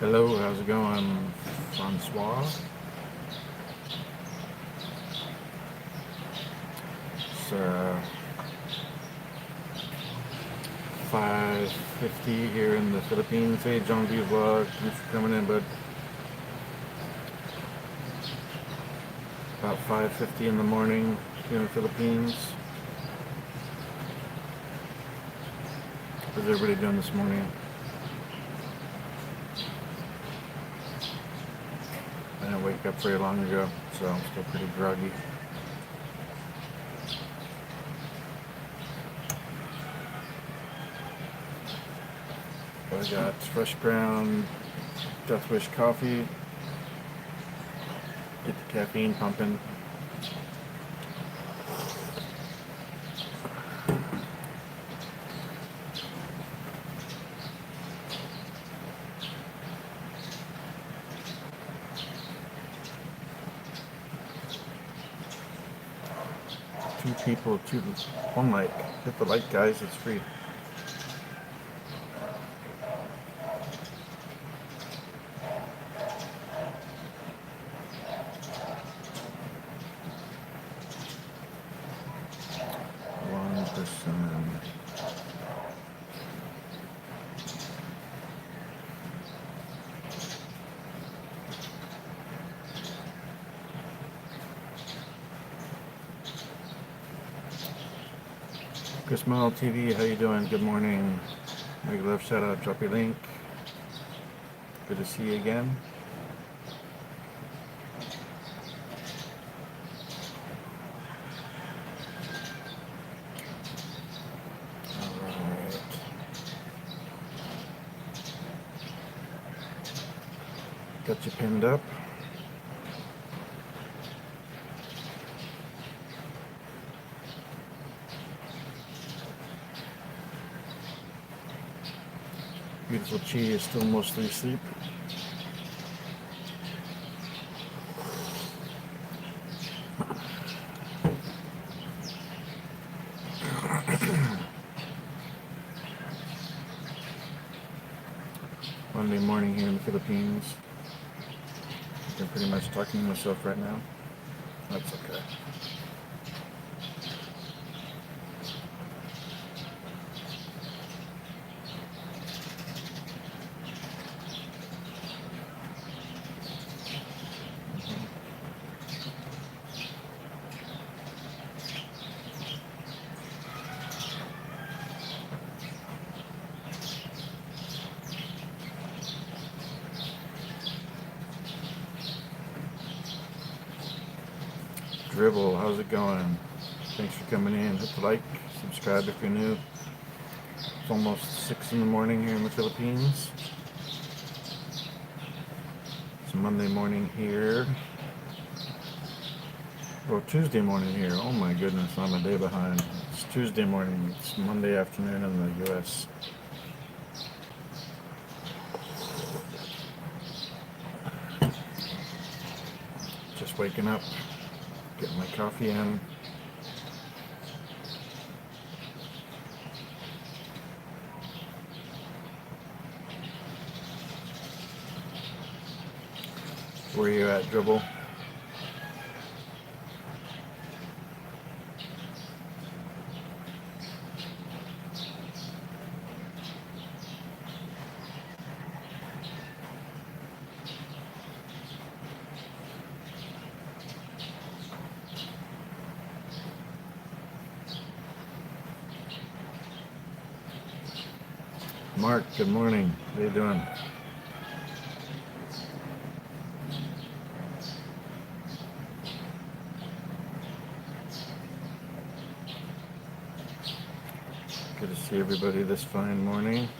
Hello, how's it going, Francois? It's 5:50 here in the Philippines. Hey, John V Vlog, thanks for coming in, bud. About 5:50 in the morning here in the Philippines. How's everybody doing this morning? I didn't wake up very long ago, so I'm still pretty groggy. I got fresh ground Death Wish coffee. Get the caffeine pumping. Two people, one like. Hit the like, guys. It's free. Chris Mile TV, how you doing? Good morning. Make love, shout out, drop your link. Good to see you again. Alright. Got you pinned up. Beautiful Chi is still mostly asleep. Monday morning here in the Philippines. I'm pretty much talking to myself right now. That's okay. Dribble, how's it going? Thanks for coming in. Hit the like, subscribe if you're new. It's almost 6 in the morning here in the Philippines. It's Monday morning here. Well, Tuesday morning here. Oh my goodness, I'm a day behind. It's Tuesday morning. It's Monday afternoon in the US. Just waking up. Getting my coffee in. Where are you at, Dribble? Mark, good morning. How you doing? Good to see everybody this fine morning.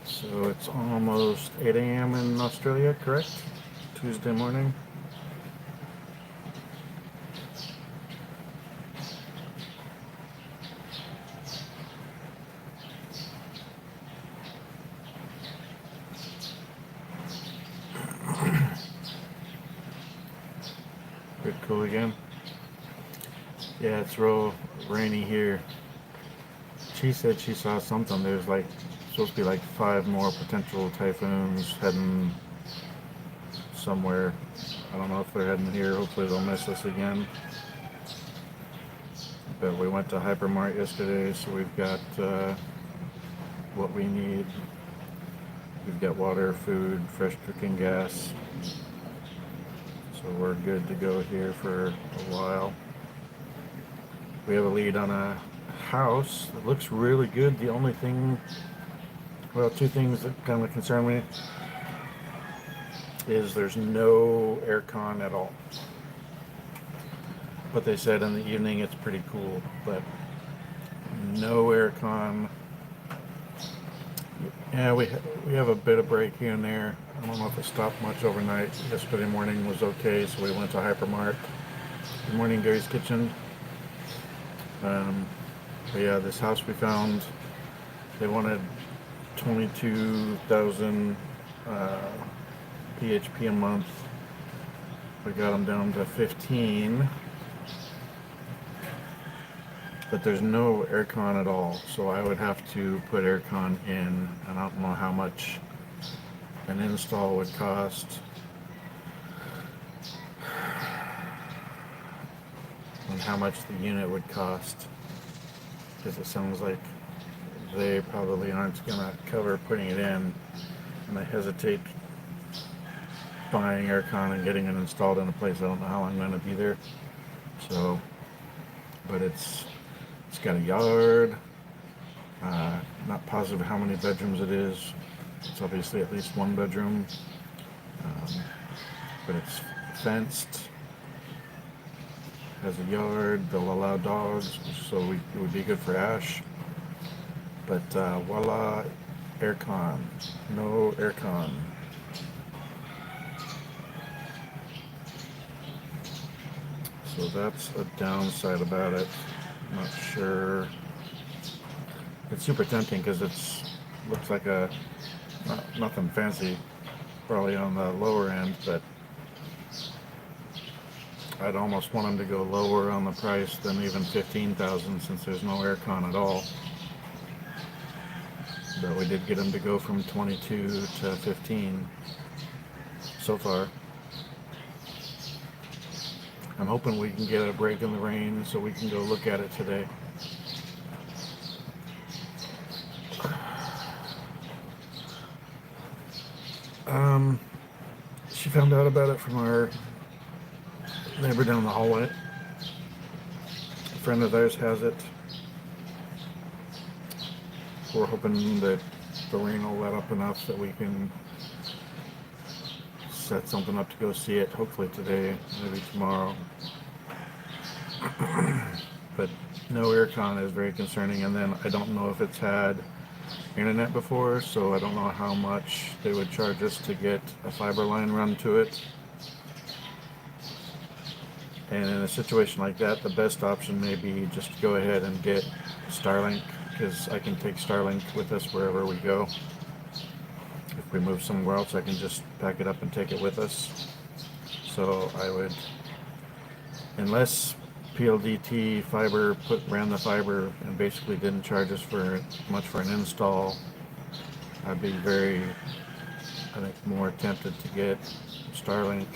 So it's almost 8 a.m. in Australia, correct? Tuesday morning. Good, cool again. Yeah, it's real rainy here. She said she saw something. There's like supposed to be like 5 more potential typhoons heading somewhere. I don't know if they're heading here. Hopefully they'll miss us again. But we went to Hypermart yesterday, so we've got what we need. We've got water, food, fresh cooking gas. So we're good to go here for a while. We have a lead on a house that looks really good. The only thing, well, two things that kind of concern me is there's no aircon at all. But they said in the evening it's pretty cool, but no aircon. Yeah, we have a bit of break here and there. I don't know if it stopped much overnight. Yesterday morning was okay, so we went to Hypermart. Good morning, Gary's Kitchen. But yeah, this house we found, they wanted 22,000 PHP a month. We got them down to 15. But there's no aircon at all, so I would have to put aircon in, and I don't know how much an install would cost, and how much the unit would cost, because it sounds like they probably aren't going to cover putting it in, and I hesitate buying aircon and getting it installed in a place I don't know how I'm going to be there. So, but it's got a yard, not positive how many bedrooms it is. It's obviously at least one bedroom, but it's fenced, has a yard, they'll allow dogs, so it would be good for Ash. But voila, aircon, no aircon. So that's a downside about it. Not sure. It's super tempting because looks like nothing fancy, probably on the lower end, but I'd almost want them to go lower on the price than even 15,000 since there's no aircon at all. But we did get them to go from 22 to 15 so far. I'm hoping we can get a break in the rain so we can go look at it today. She found out about it from our neighbor down the hallway. A friend of theirs has it. We're hoping that the rain will let up enough that we can set something up to go see it, hopefully today, maybe tomorrow. But no aircon is very concerning, and then I don't know if it's had internet before, so I don't know how much they would charge us to get a fiber line run to it. And in a situation like that, the best option may be just to go ahead and get Starlink, because I can take Starlink with us wherever we go. If we move somewhere else, I can just pack it up and take it with us. So I would, unless PLDT fiber ran the fiber and basically didn't charge us for much for an install, I'd be very, I think, more tempted to get Starlink.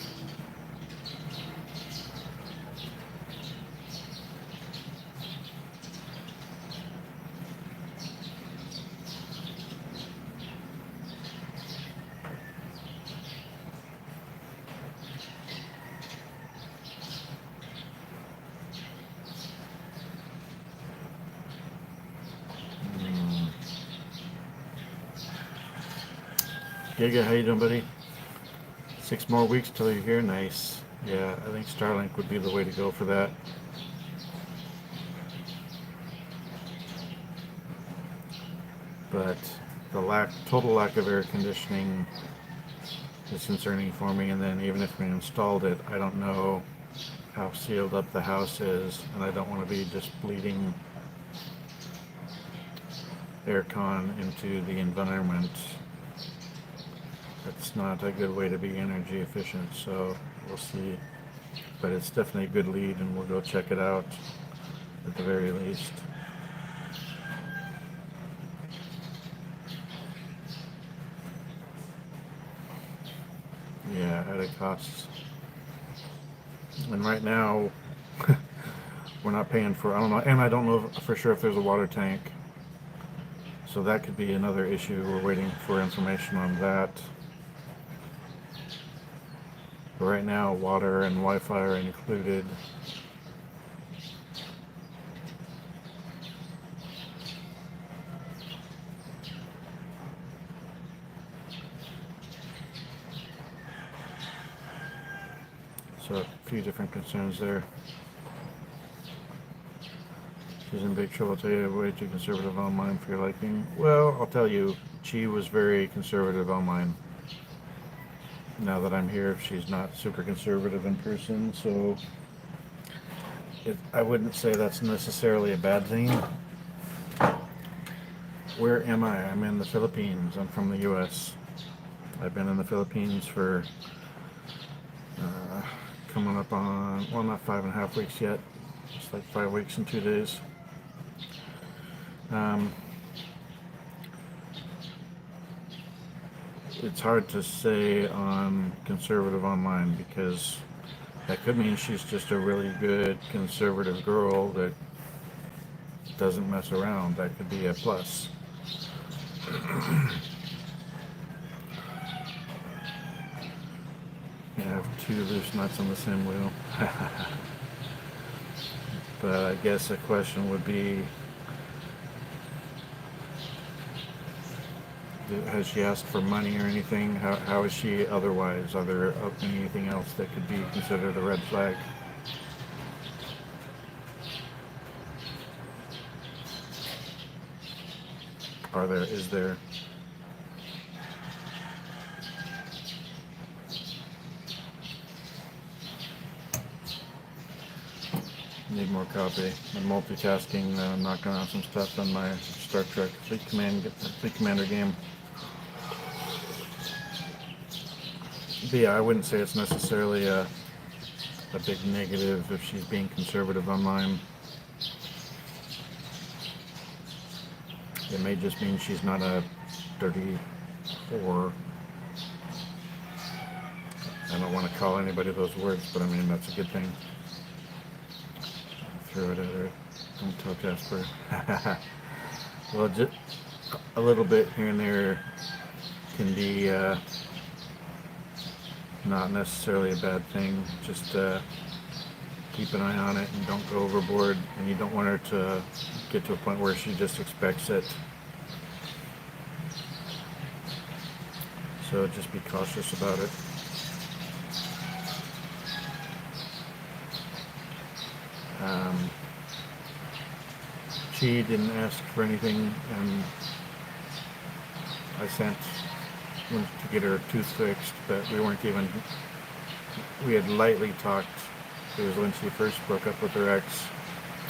Giga, how you doing, buddy? 6 more weeks till you're here. Nice. Yeah, I think Starlink would be the way to go for that. But the total lack of air conditioning is concerning for me. And then even if we installed it, I don't know how sealed up the house is, and I don't want to be just bleeding aircon into the environment. That's not a good way to be energy efficient, so we'll see. But it's definitely a good lead, and we'll go check it out at the very least. Yeah, added costs. And right now, we're not paying for, I don't know, and I don't know for sure if there's a water tank. So that could be another issue. We're waiting for information on that. But right now, water and Wi-Fi are included. So a few different concerns there. She's in big trouble. Tell you, way too conservative online for your liking. Well, I'll tell you, she was very conservative online. Now that I'm here, she's not super conservative in person, so I wouldn't say that's necessarily a bad thing. Where am I? I'm in the Philippines. I'm from the U.S. I've been in the Philippines for coming up on, well, not 5.5 weeks yet. It's like 5 weeks and 2 days. It's hard to say on conservative online because that could mean she's just a really good conservative girl that doesn't mess around. That could be a plus. You have two loose nuts on the same wheel. But I guess a question would be, has she asked for money or anything? How is she otherwise? Are there anything else that could be considered a red flag? Is there? Need more copy. I'm multitasking, knocking out some stuff on my Star Trek Fleet Commander game. But yeah, I wouldn't say it's necessarily a big negative if she's being conservative online. It may just mean she's not a dirty whore. I don't want to call anybody those words, but I mean, that's a good thing. Throw it at her. Don't tell Jasper. Well, just a little bit here and there can be not necessarily a bad thing. Just keep an eye on it and don't go overboard. And you don't want her to get to a point where she just expects it. So just be cautious about it. She didn't ask for anything, and I sent to get her tooth fixed, but we had lightly talked. It was when she first broke up with her ex,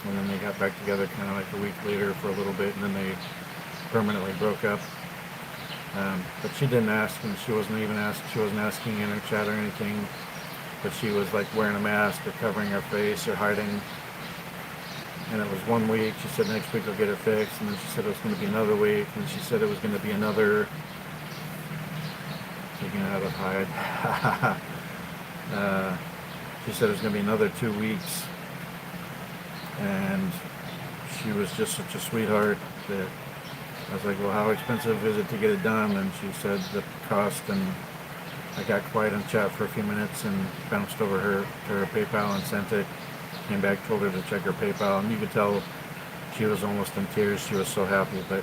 and then they got back together kind of like a week later for a little bit, and then they permanently broke up. But she didn't ask, and she wasn't asking in her chat or anything, but she was like wearing a mask or covering her face or hiding. And it was 1 week. She said next week I'll get it fixed, and then she said it was going to be another week, and she said it was going to be another. Taking it out of hide. She said it was going to be another 2 weeks, and she was just such a sweetheart that I was like, well, how expensive is it to get it done? And she said the cost, and I got quiet in chat for a few minutes and bounced over to her PayPal and sent it. Came back, told her to check her PayPal, and you could tell she was almost in tears. She was so happy, but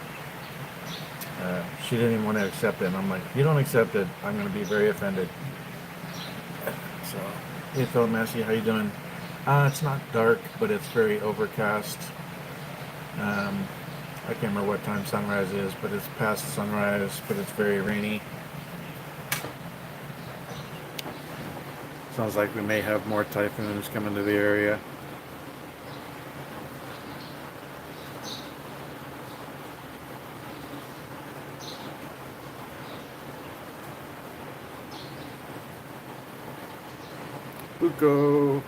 she didn't even want to accept it. And I'm like, if you don't accept it, I'm going to be very offended. So, hey Philip Massey, how you doing? It's not dark, but it's very overcast. I can't remember what time sunrise is, but it's past sunrise, but it's very rainy. Sounds like we may have more typhoons coming to the area. Buko.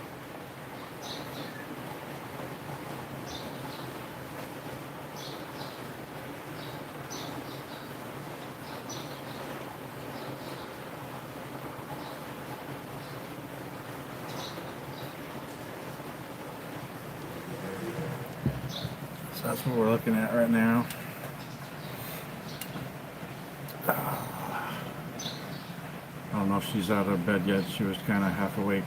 That's what we're looking at right now. I don't know if she's out of bed yet. She was kind of half awake.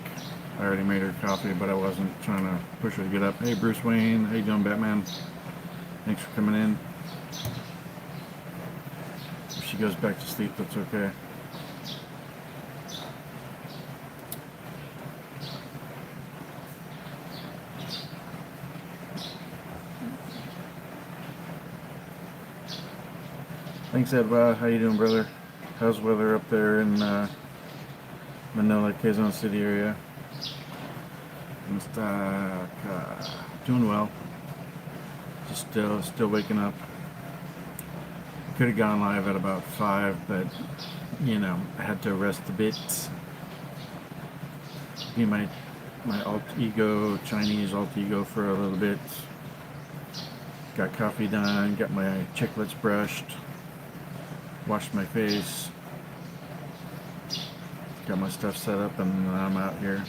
I already made her coffee, but I wasn't trying to push her to get up. Hey, Bruce Wayne. How you doing, Batman? Thanks for coming in. If she goes back to sleep, that's okay. Thanks, Edwa. How you doing, brother? How's weather up there in Manila, Quezon City area? Doing well. Just still waking up. Could have gone live at about 5, but you know, I had to rest a bit. Be my alt ego, Chinese alt ego for a little bit. Got coffee done, got my chiclets brushed, washed my face, got my stuff set up, and I'm out here.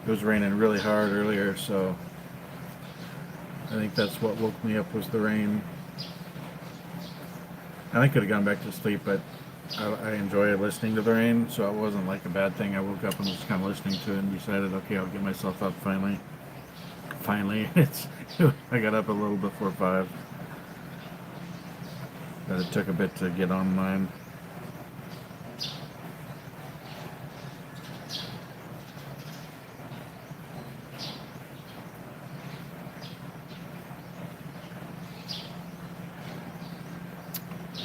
It was raining really hard earlier, so I think that's what woke me up, was the rain. And I could have gone back to sleep, but I enjoy listening to the rain, so it wasn't like a bad thing. I woke up and was kind of listening to it and decided, okay, I'll get myself up finally. I got up a little before 5, but it took a bit to get online.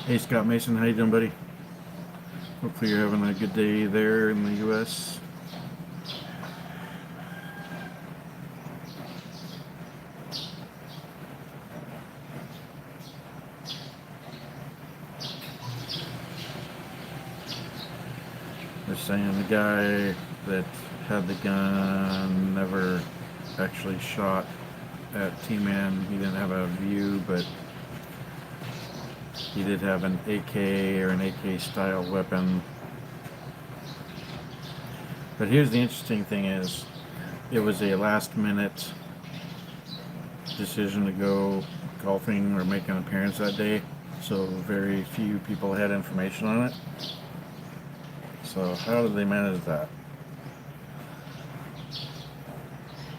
Hey Scott Mason, how you doing, buddy? Hopefully you're having a good day there in the U.S. They're saying the guy that had the gun never actually shot at T-Man. He didn't have a view, but he did have an AK or an AK style weapon. But here's the interesting thing is, it was a last minute decision to go golfing or make an appearance that day, so very few people had information on it. So how did they manage that?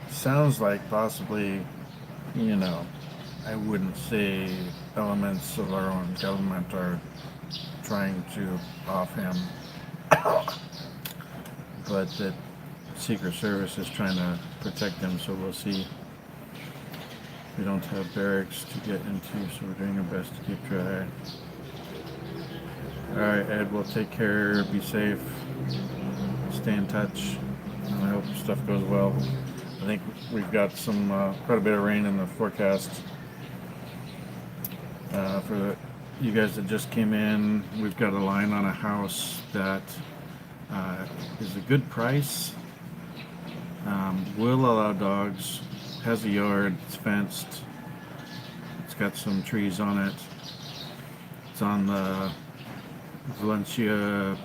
Sounds like possibly, you know, I wouldn't say elements of our own government are trying to off him, but that Secret Service is trying to protect him, so we'll see. We don't have barracks to get into, so we're doing our best to keep dry. Alright, Ed, we'll take care, be safe, stay in touch, and I hope stuff goes well. I think we've got some quite a bit of rain in the forecast. For you guys that just came in, we've got a line on a house that is a good price, will allow dogs, has a yard, it's fenced, it's got some trees on it, it's on the Valencia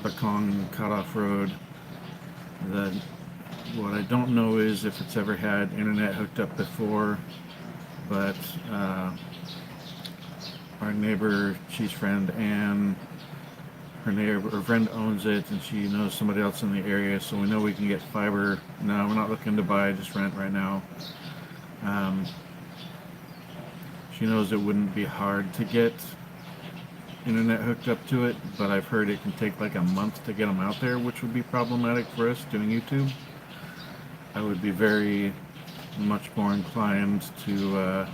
Bacong cutoff road. What I don't know is if it's ever had internet hooked up before, but our neighbor, she's friend Anne, her friend owns it, and she knows somebody else in the area, so we know we can get fiber. No, we're not looking to buy, just rent right now. She knows it wouldn't be hard to get internet hooked up to it, but I've heard it can take like a month to get them out there, which would be problematic for us doing YouTube. I would be very much more inclined to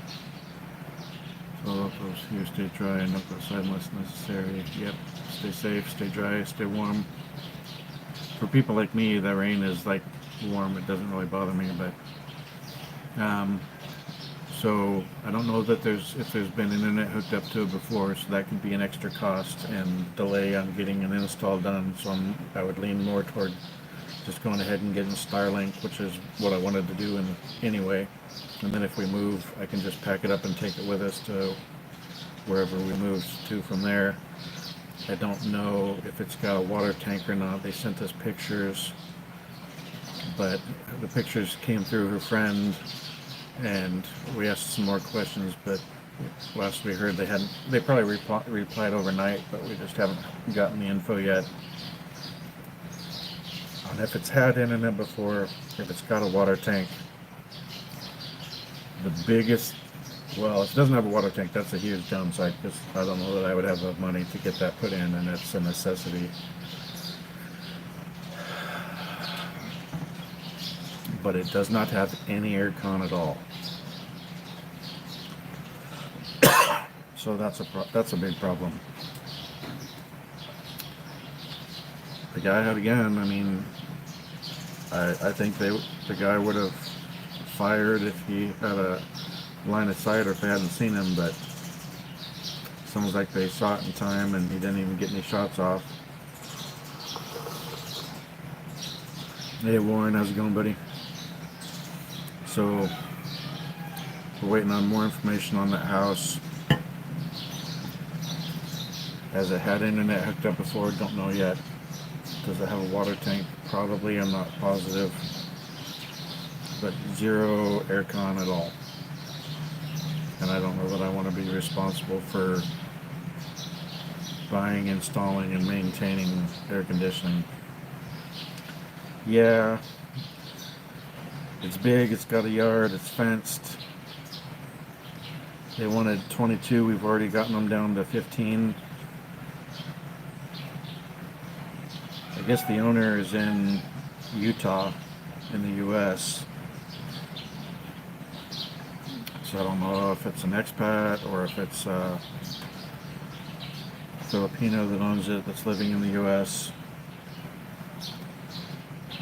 those here, stay dry and don't go outside unless necessary. Yep, stay safe, stay dry, stay warm. For people like me, that rain is like warm, it doesn't really bother me, but so I don't know that if there's been internet hooked up to it before, so that could be an extra cost and delay on getting an install done. So I would lean more toward just going ahead and getting Starlink, which is what I wanted to do anyway. And then if we move, I can just pack it up and take it with us to wherever we move to from there. I don't know if it's got a water tank or not. They sent us pictures, but the pictures came through her friend, and we asked some more questions, but last we heard they probably replied overnight, but we just haven't gotten the info yet on if it's had internet before, if it's got a water tank. The biggest, well, if it doesn't have a water tank, that's a huge downside, because I don't know that I would have the money to get that put in, and it's a necessity. But it does not have any aircon at all. So that's a big problem. The guy had, again, I mean, I think the guy would have fired if he had a line of sight or if they hadn't seen him, but it sounds like they saw it in time and he didn't even get any shots off. Hey Warren, how's it going, buddy? So we're waiting on more information on that house. Has it had internet hooked up before? Don't know yet. Does it have a water tank? Probably, I'm not positive. But zero aircon at all. And I don't know that I want to be responsible for buying, installing, and maintaining air conditioning. Yeah, it's big, it's got a yard, it's fenced. They wanted 22, we've already gotten them down to 15. I guess the owner is in Utah, in the US. So I don't know if it's an expat or if it's a Filipino that owns it that's living in the US.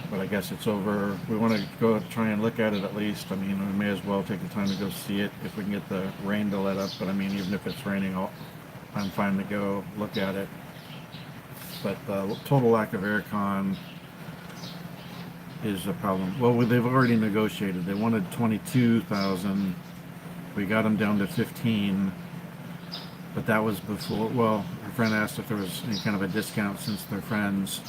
But I guess it's over. We want to go try and look at it at least. I mean, we may as well take the time to go see it if we can get the rain to let up. But I mean, even if it's raining, I'm fine to go look at it. But the total lack of aircon is a problem. Well, they've already negotiated. They wanted 22,000. We got them down to 15. But that was before, well, her friend asked if there was any kind of a discount since they're friends.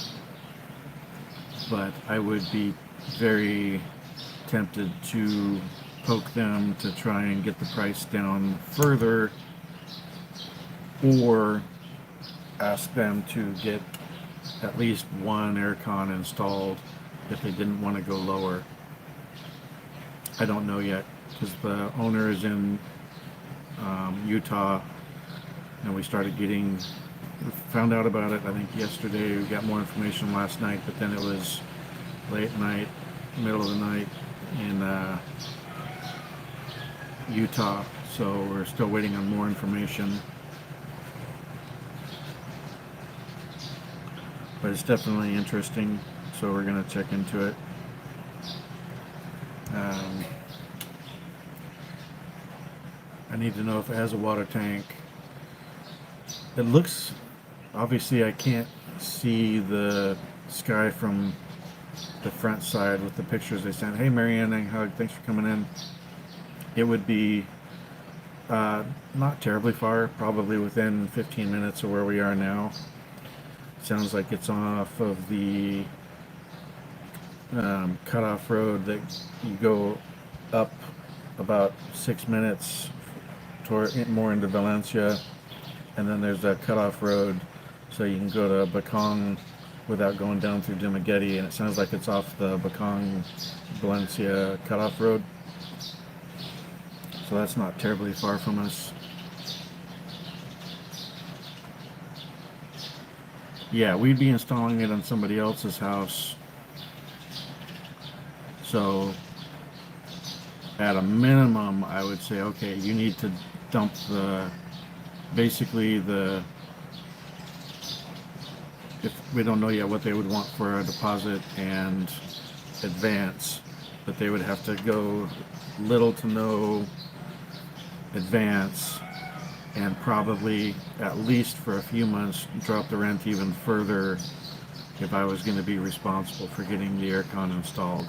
But I would be very tempted to poke them to try and get the price down further, or ask them to get at least one aircon installed if they didn't want to go lower. I don't know yet, because the owner is in Utah, and we found out about it, I think yesterday. We got more information last night, but then it was late night, middle of the night in Utah, so we're still waiting on more information. But it's definitely interesting, so we're going to check into it. I need to know if it has a water tank. It looks, obviously I can't see the sky from the front side with the pictures they sent. Hey Marianne, thanks for coming in. It would be not terribly far, probably within 15 minutes of where we are now. Sounds like it's off of the cutoff road that you go up about 6 minutes more into Valencia, and then there's a cutoff road, so you can go to Bacong without going down through Dumaguete, and it sounds like it's off the Bacong-Valencia cutoff road. So that's not terribly far from us. Yeah, we'd be installing it on somebody else's house. So at a minimum, I would say, okay, you need to dump basically if we don't know yet what they would want for a deposit and advance, but they would have to go little to no advance, and probably at least for a few months drop the rent even further if I was going to be responsible for getting the aircon installed,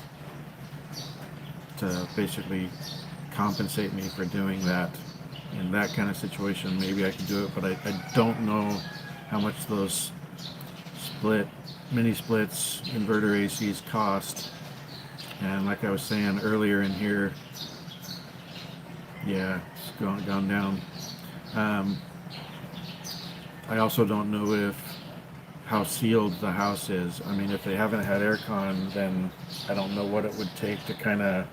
to basically compensate me for doing that. In that kind of situation, maybe I could do it, but I don't know how much those mini splits, inverter ACs cost. And like I was saying earlier in here, yeah, it's gone down. I also don't know how sealed the house is. I mean, if they haven't had aircon, then I don't know what it would take to kind of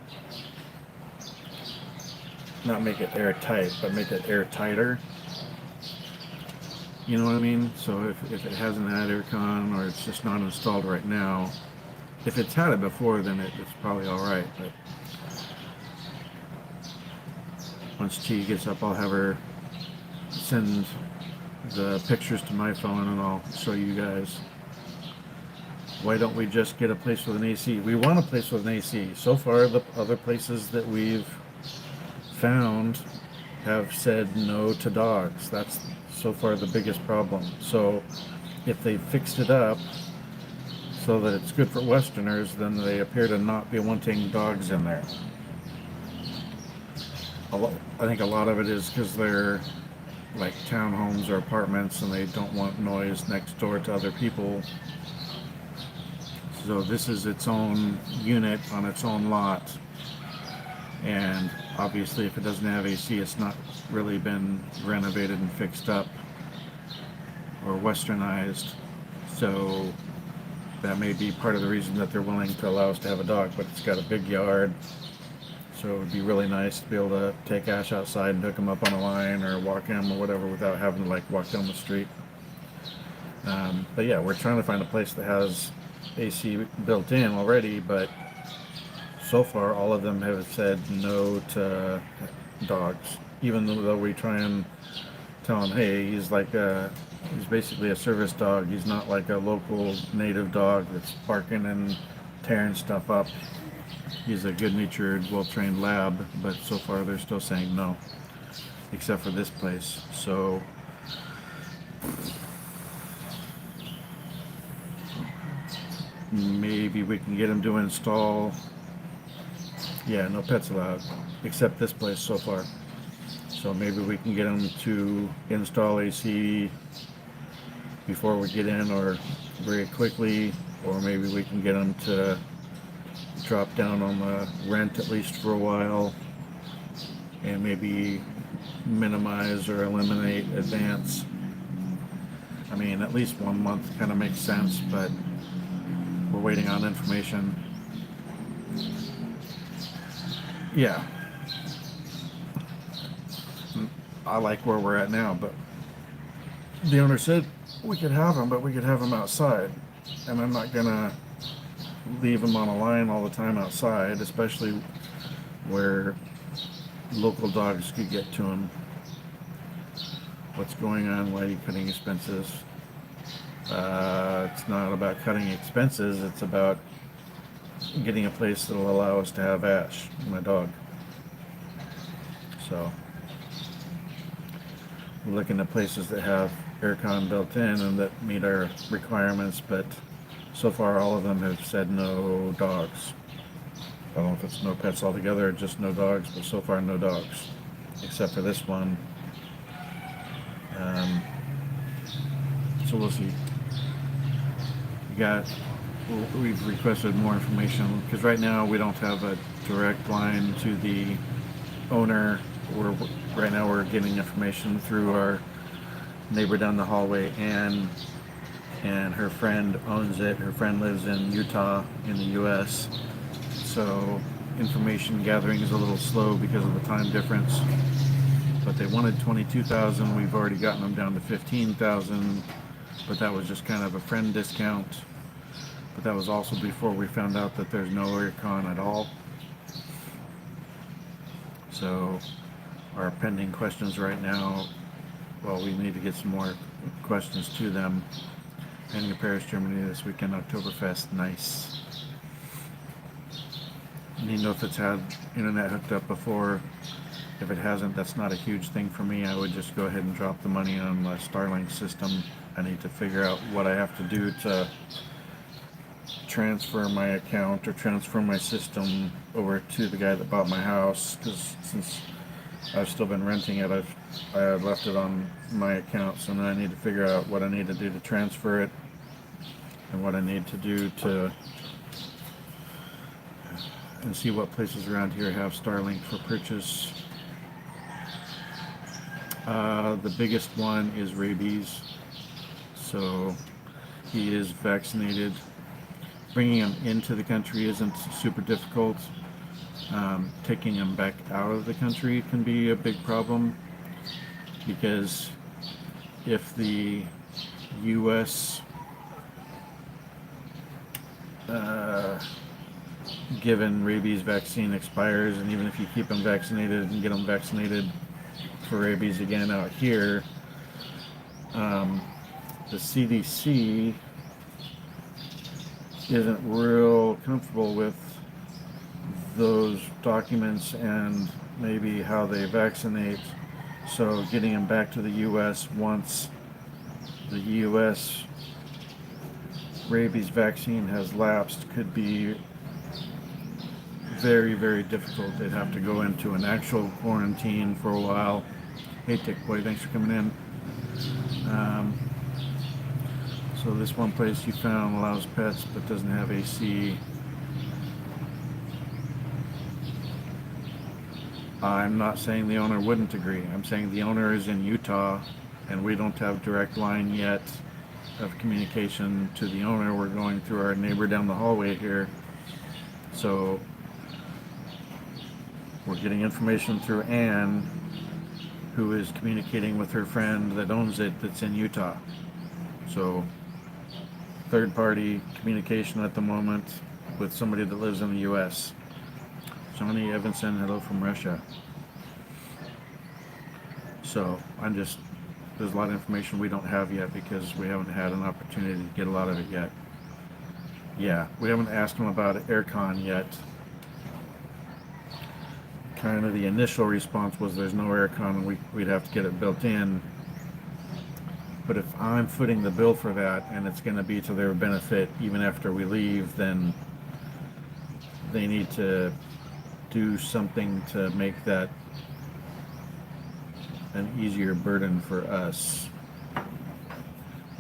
not make it airtight, but make it airtighter. You know what I mean? So if it hasn't had aircon or it's just not installed right now, if it's had it before, then it's probably all right. But once Chi gets up, I'll have her send the pictures to my phone and I'll show you guys. Why don't we just get a place with an AC? We want a place with an AC. So far, the other places that we've found have said no to dogs. That's so far the biggest problem. So if they fixed it up so that it's good for Westerners, then they appear to not be wanting dogs in there. I think a lot of it is because they're like townhomes or apartments and they don't want noise next door to other people. So this is its own unit on its own lot. And obviously if it doesn't have AC, it's not really been renovated and fixed up or westernized. So that may be part of the reason that they're willing to allow us to have a dog, but it's got a big yard. So it would be really nice to be able to take Ash outside and hook him up on a line or walk him or whatever without having to like walk down the street. But yeah, we're trying to find a place that has AC built in already, but so far all of them have said no to dogs. Even though we try and tell him, hey, he's basically a service dog. He's not like a local native dog that's barking and tearing stuff up. He's a good-natured, well-trained lab, but so far they're still saying no, except for this place. So maybe we can get him to install. Yeah, no pets allowed, except this place so far. So maybe we can get him to install AC before we get in, or very quickly, or maybe we can get him to drop down on the rent at least for a while and maybe minimize or eliminate advance. I mean, at least 1 month kind of makes sense, but we're waiting on information. Yeah, I like where we're at now, but the owner said we could have them, but we could have them outside, and I'm not gonna leave them on a line all the time outside, especially where local dogs could get to them. What's going on? Why are you cutting expenses? It's not about cutting expenses, it's about getting a place that will allow us to have Ash, my dog. So we're looking at places that have aircon built in and that meet our requirements, but so far all of them have said no dogs. I don't know if it's no pets altogether or just no dogs, but so far no dogs, except for this one. So we'll see. We've requested more information because right now we don't have a direct line to the owner. Right now we're getting information through our neighbor down the hallway, and her friend owns it. Her friend lives in Utah in the US, so information gathering is a little slow because of the time difference. But they wanted 22,000. We've already gotten them down to 15,000, but that was just kind of a friend discount. But that was also before we found out that there's no aircon at all. So our pending questions right now, well, we need to get some more questions to them. Pending Paris, Germany this weekend, Oktoberfest, nice. Need to know if it's had internet hooked up before. If it hasn't, that's not a huge thing for me. I would just go ahead and drop the money on the Starlink system. I need to figure out what I have to do to transfer my account or transfer my system over to the guy that bought my house, because since I've still been renting it. I had left it on my account, so now I need to figure out what I need to do to transfer it and what I need to do to, and see what places around here have Starlink for purchase. The biggest one is rabies, so he is vaccinated. Bringing him into the country isn't super difficult. Taking him back out of the country can be a big problem, because if the U.S. Given rabies vaccine expires, and even if you keep them vaccinated and get them vaccinated for rabies again out here, the CDC isn't real comfortable with those documents and maybe how they vaccinate. So getting them back to the U.S. once the U.S. rabies vaccine has lapsed could be very, very difficult. They'd have to go into an actual quarantine for a while. Hey, Tick Boy, thanks for coming in. So this one place you found allows pets but doesn't have AC. I'm not saying the owner wouldn't agree. I'm saying the owner is in Utah and we don't have direct line yet of communication to the owner. We're going through our neighbor down the hallway here. So we're getting information through Anne, who is communicating with her friend that owns it that's in Utah. So third party communication at the moment with somebody that lives in the US. Johnny Evanson, hello from Russia. So there's a lot of information we don't have yet because we haven't had an opportunity to get a lot of it yet. Yeah, we haven't asked him about aircon yet. Kind of the initial response was there's no aircon and we'd have to get it built in. But if I'm footing the bill for that and it's going to be to their benefit even after we leave, then they need to do something to make that an easier burden for us.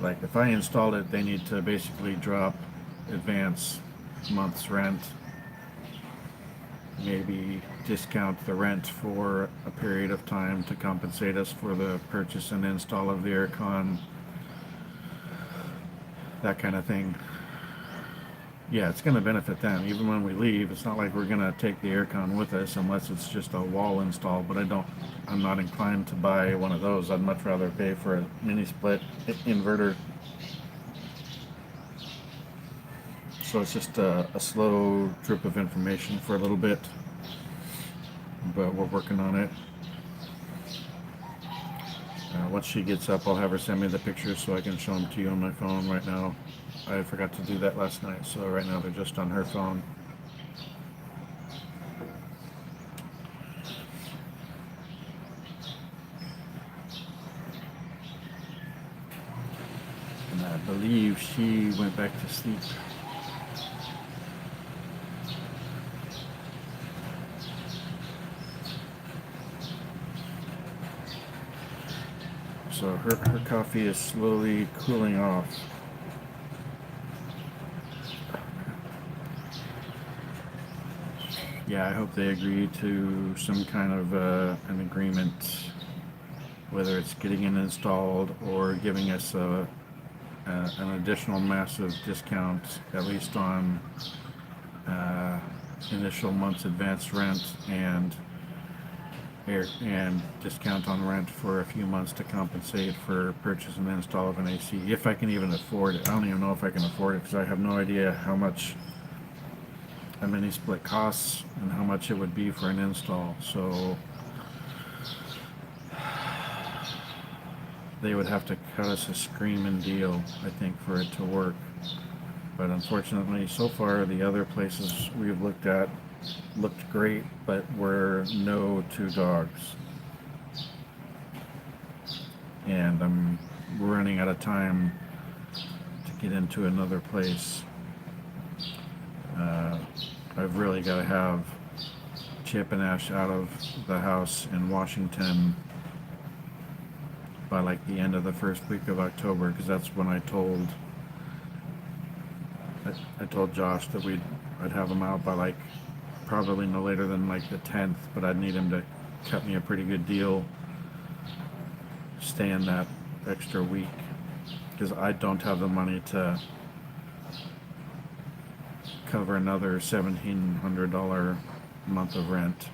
Like if I installed it, they need to basically drop advance month's rent, maybe discount the rent for a period of time to compensate us for the purchase and install of the aircon, that kind of thing. Yeah, it's going to benefit them. Even when we leave, it's not like we're going to take the aircon with us unless it's just a wall install, but I'm not inclined to buy one of those. I'd much rather pay for a mini split inverter. So it's just a slow drip of information for a little bit, but we're working on it. Once she gets up, I'll have her send me the pictures so I can show them to you on my phone right now. I forgot to do that last night, so right now they're just on her phone. And I believe she went back to sleep. So her coffee is slowly cooling off. Yeah, I hope they agree to some kind of an agreement, whether it's getting it installed or giving us an additional massive discount, at least on initial month's advance rent and discount on rent for a few months to compensate for purchase and install of an AC, if I can even afford it. I don't even know if I can afford it because I have no idea how much a mini split costs and how much it would be for an install. So they would have to cut us a screaming deal, I think, for it to work. But unfortunately, so far the other places we've looked at looked great, but were no two dogs. And I'm running out of time to get into another place. I've really got to have Chip and Ash out of the house in Washington by like the end of the first week of October, because that's when I told Josh that I'd have him out by like probably no later than like the 10th, but I'd need him to cut me a pretty good deal staying that extra week, because I don't have the money to cover another $1,700 month of rent.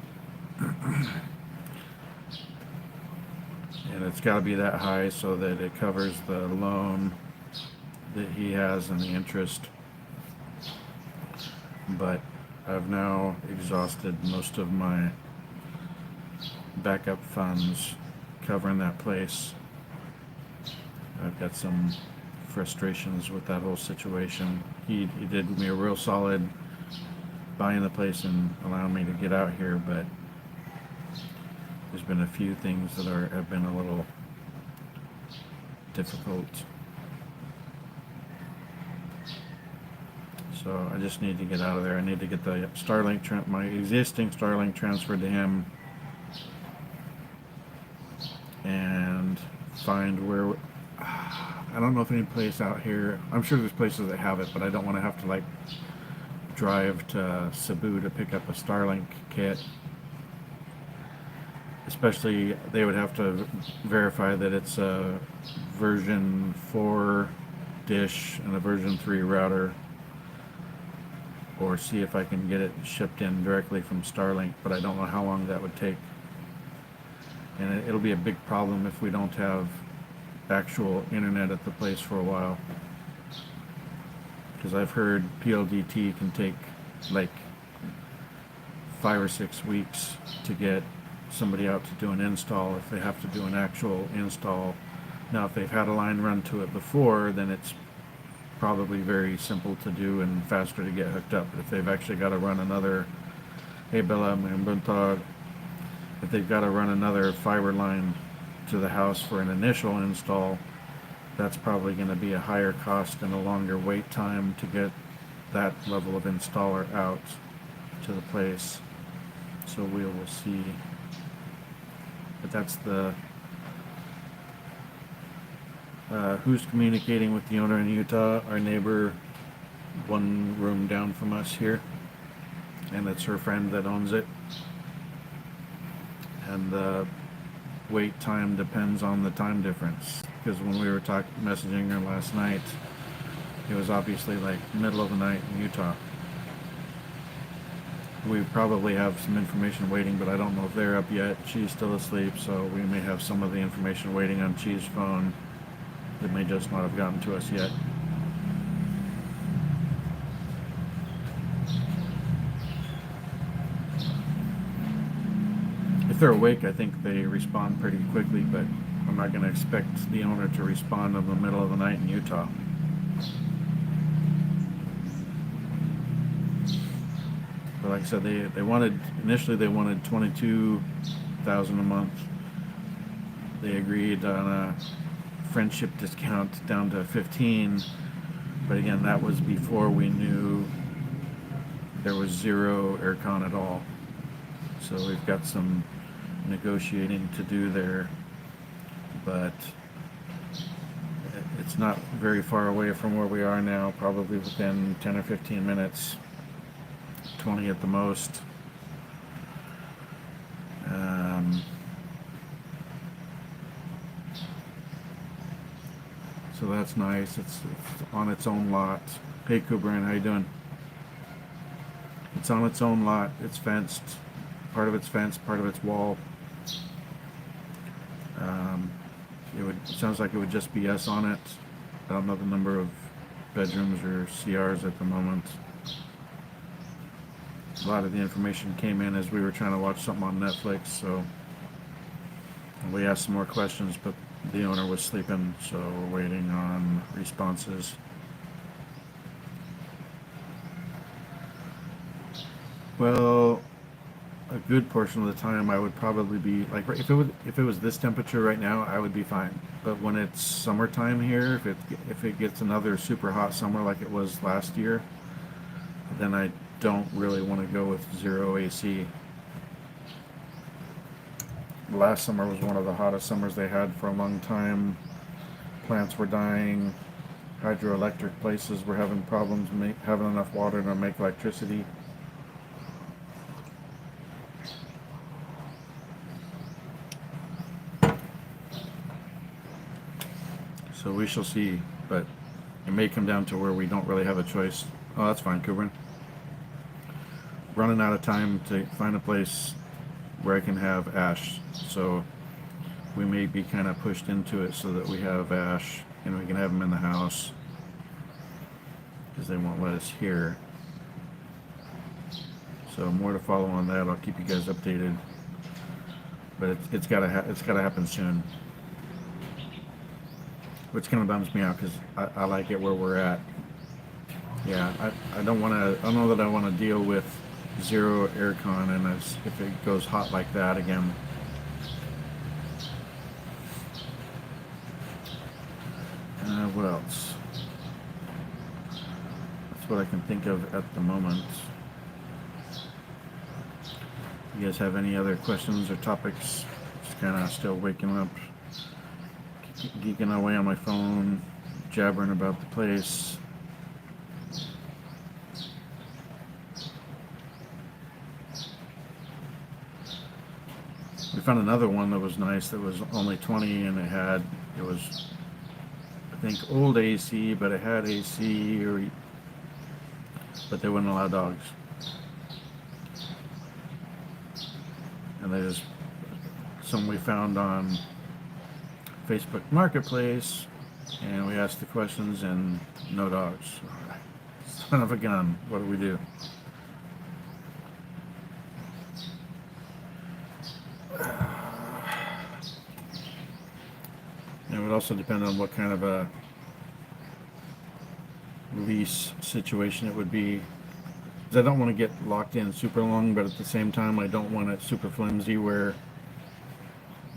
And it's got to be that high so that it covers the loan that he has and the interest. But I've now exhausted most of my backup funds covering that place. I've got some frustrations with that whole situation. He did me a real solid buying the place and allowing me to get out here, but there's been a few things that have been a little difficult. So I just need to get out of there. I need to get the Starlink, my existing Starlink, transferred to him, and find where. I don't know if any place out here. I'm sure there's places that have it, but I don't want to have to like drive to Cebu to pick up a Starlink kit. Especially, they would have to verify that it's a version 4 dish and a version 3 router, or see if I can get it shipped in directly from Starlink, but I don't know how long that would take. And it'll be a big problem if we don't have actual internet at the place for a while, because I've heard PLDT can take like 5 or 6 weeks to get somebody out to do an install if they have to do an actual install. Now, if they've had a line run to it before, then it's probably very simple to do and faster to get hooked up. But if they've actually got to run another, hey Bella, if they've got to run another fiber line to the house for an initial install, that's probably going to be a higher cost and a longer wait time to get that level of installer out to the place. So we will see. But that's the who's communicating with the owner in Utah, our neighbor, one room down from us here, and it's her friend that owns it. And the wait time depends on the time difference, because when we were messaging her last night, it was obviously like middle of the night in Utah. We probably have some information waiting, but I don't know if they're up yet. She's still asleep, so we may have some of the information waiting on Chi's phone that may just not have gotten to us yet. If they're awake, I think they respond pretty quickly, but I'm not going to expect the owner to respond in the middle of the night in Utah. But like I said, initially they wanted $22,000 a month. They agreed on a friendship discount down to $15,000, but again, that was before we knew there was zero aircon at all. So we've got some negotiating to do there, but it's not very far away from where we are now, probably within 10 or 15 minutes, 20 at the most. So that's nice. It's on its own lot. Hey Kubran, how you doing? It's on its own lot. It's fenced. Part of it's fenced, part of it's wall. It sounds like it would just be us on it. I don't know the number of bedrooms or CRs at the moment. A lot of the information came in as we were trying to watch something on Netflix, so we asked some more questions, but the owner was sleeping, so we're waiting on responses. Well, a good portion of the time I would probably be like, if it was this temperature right now, I would be fine. But when it's summertime here, if it gets another super hot summer like it was last year, then I don't really want to go with zero AC. last summer was one of the hottest summers they had for a long time. Plants were dying. Hydroelectric places were having problems having enough water to make electricity. So we shall see, but it may come down to where we don't really have a choice. Oh, that's fine, Kubrick. Running out of time to find a place where I can have ash, so we may be kind of pushed into it so that we have ash and we can have them in the house because they won't let us here. So more to follow on that. I'll keep you guys updated, but it's gotta happen soon, which kind of bums me out because I like it where we're at. Yeah, I don't want to. I don't know that I want to deal with zero aircon and if it goes hot like that again. What else? That's what I can think of at the moment. You guys have any other questions or topics? Just kind of still waking up, geeking away on my phone, jabbering about the place. We found another one that was nice that was only 20 and it was I think old AC, but it had AC, but they wouldn't allow dogs. And there's some we found on Facebook Marketplace, and we asked the questions and no dogs. Son of a gun, what do we do? It would also depend on what kind of a lease situation it would be. Because I don't want to get locked in super long, but at the same time I don't want it super flimsy where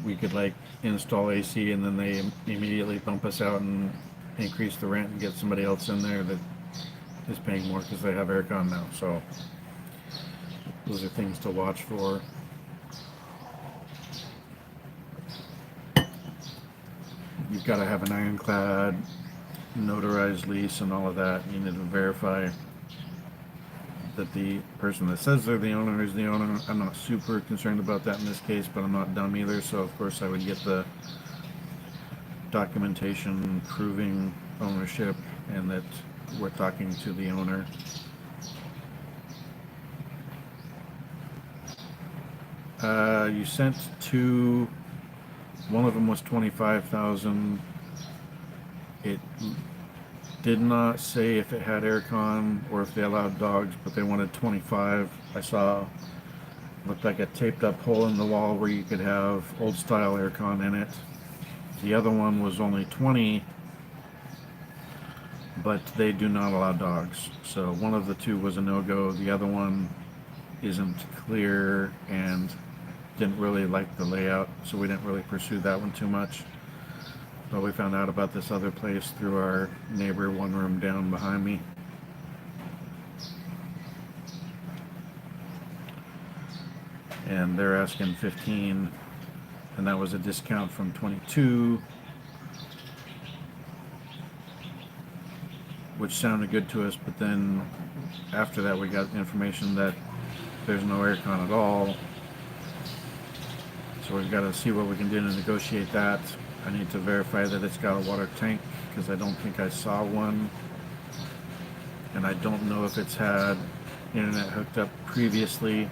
we could like install AC and then they immediately bump us out and increase the rent and get somebody else in there that is paying more because they have aircon now. So those are things to watch for. You've got to have an ironclad, notarized lease and all of that. You need to verify that the person that says they're the owner is the owner. I'm not super concerned about that in this case, but I'm not dumb either, so of course I would get the documentation proving ownership and that we're talking to the owner. You sent two. One of them was $25,000. It did not say if it had aircon or if they allowed dogs, but they wanted 25. I saw looked like a taped up hole in the wall where you could have old style aircon in it. The other one was only 20, but they do not allow dogs. So one of the two was a no-go. The other one isn't clear and didn't really like the layout, so we didn't really pursue that one too much. But we found out about this other place through our neighbor one room down behind me. And they're asking 15, and that was a discount from 22, which sounded good to us, but then after that we got information that there's no aircon at all. So we've got to see what we can do to negotiate that. I need to verify that it's got a water tank because I don't think I saw one. And I don't know if it's had internet hooked up previously,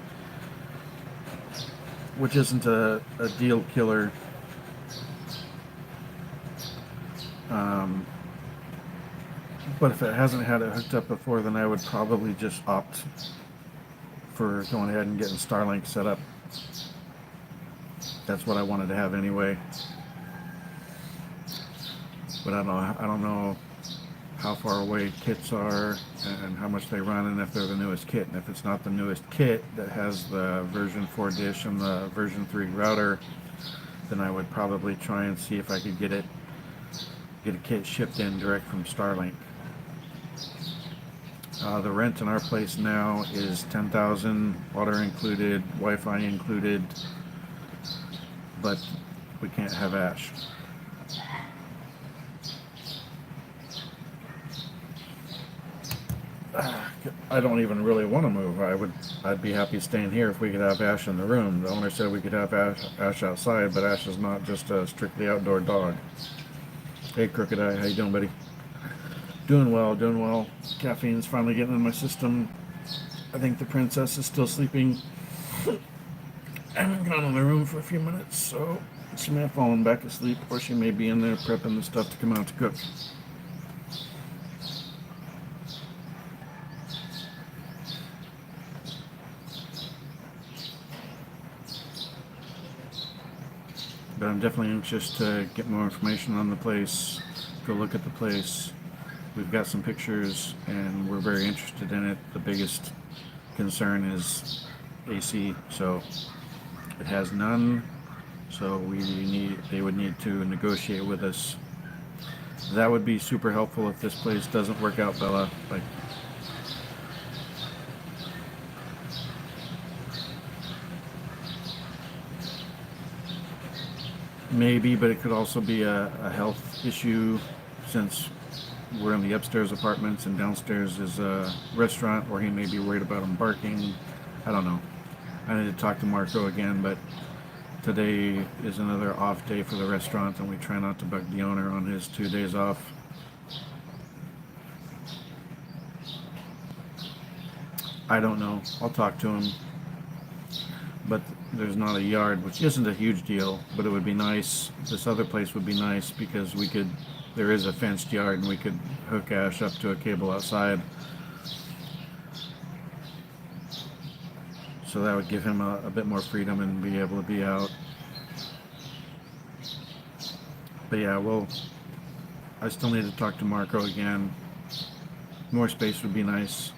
which isn't a deal killer. But if it hasn't had it hooked up before, then I would probably just opt for going ahead and getting Starlink set up. That's what I wanted to have anyway. But I don't know how far away kits are and how much they run and if they're the newest kit. And if it's not the newest kit that has the version 4 dish and the version 3 router, then I would probably try and see if I could get a kit shipped in direct from Starlink. The rent in our place now is $10,000, water included, Wi-Fi included. but we can't have ash. I don't even really want to move. I'd be happy staying here if we could have Ash in the room. The owner said we could have Ash outside, but Ash is not just a strictly outdoor dog. Hey, Crooked Eye, how you doing, buddy? Doing well, doing well. Caffeine's finally getting in my system. I think the princess is still sleeping. I haven't gone in the room for a few minutes, so she may have fallen back asleep, or she may be in there prepping the stuff to come out to cook. But I'm definitely anxious to get more information on the place, go look at the place. We've got some pictures and we're very interested in it. The biggest concern is AC, so it has none, so they would need to negotiate with us. That would be super helpful if this place doesn't work out, Bella. Like, maybe, but it could also be a health issue since we're in the upstairs apartments and downstairs is a restaurant where he may be worried about him barking. I don't know. I need to talk to Marco again, but today is another off day for the restaurant and we try not to bug the owner on his 2 days off. I don't know. I'll talk to him. But there's not a yard, which isn't a huge deal, but it would be nice. This other place would be nice because there is a fenced yard and we could hook Ash up to a cable outside. So that would give him a bit more freedom and be able to be out. But yeah, well, I still need to talk to Marco again. More space would be nice.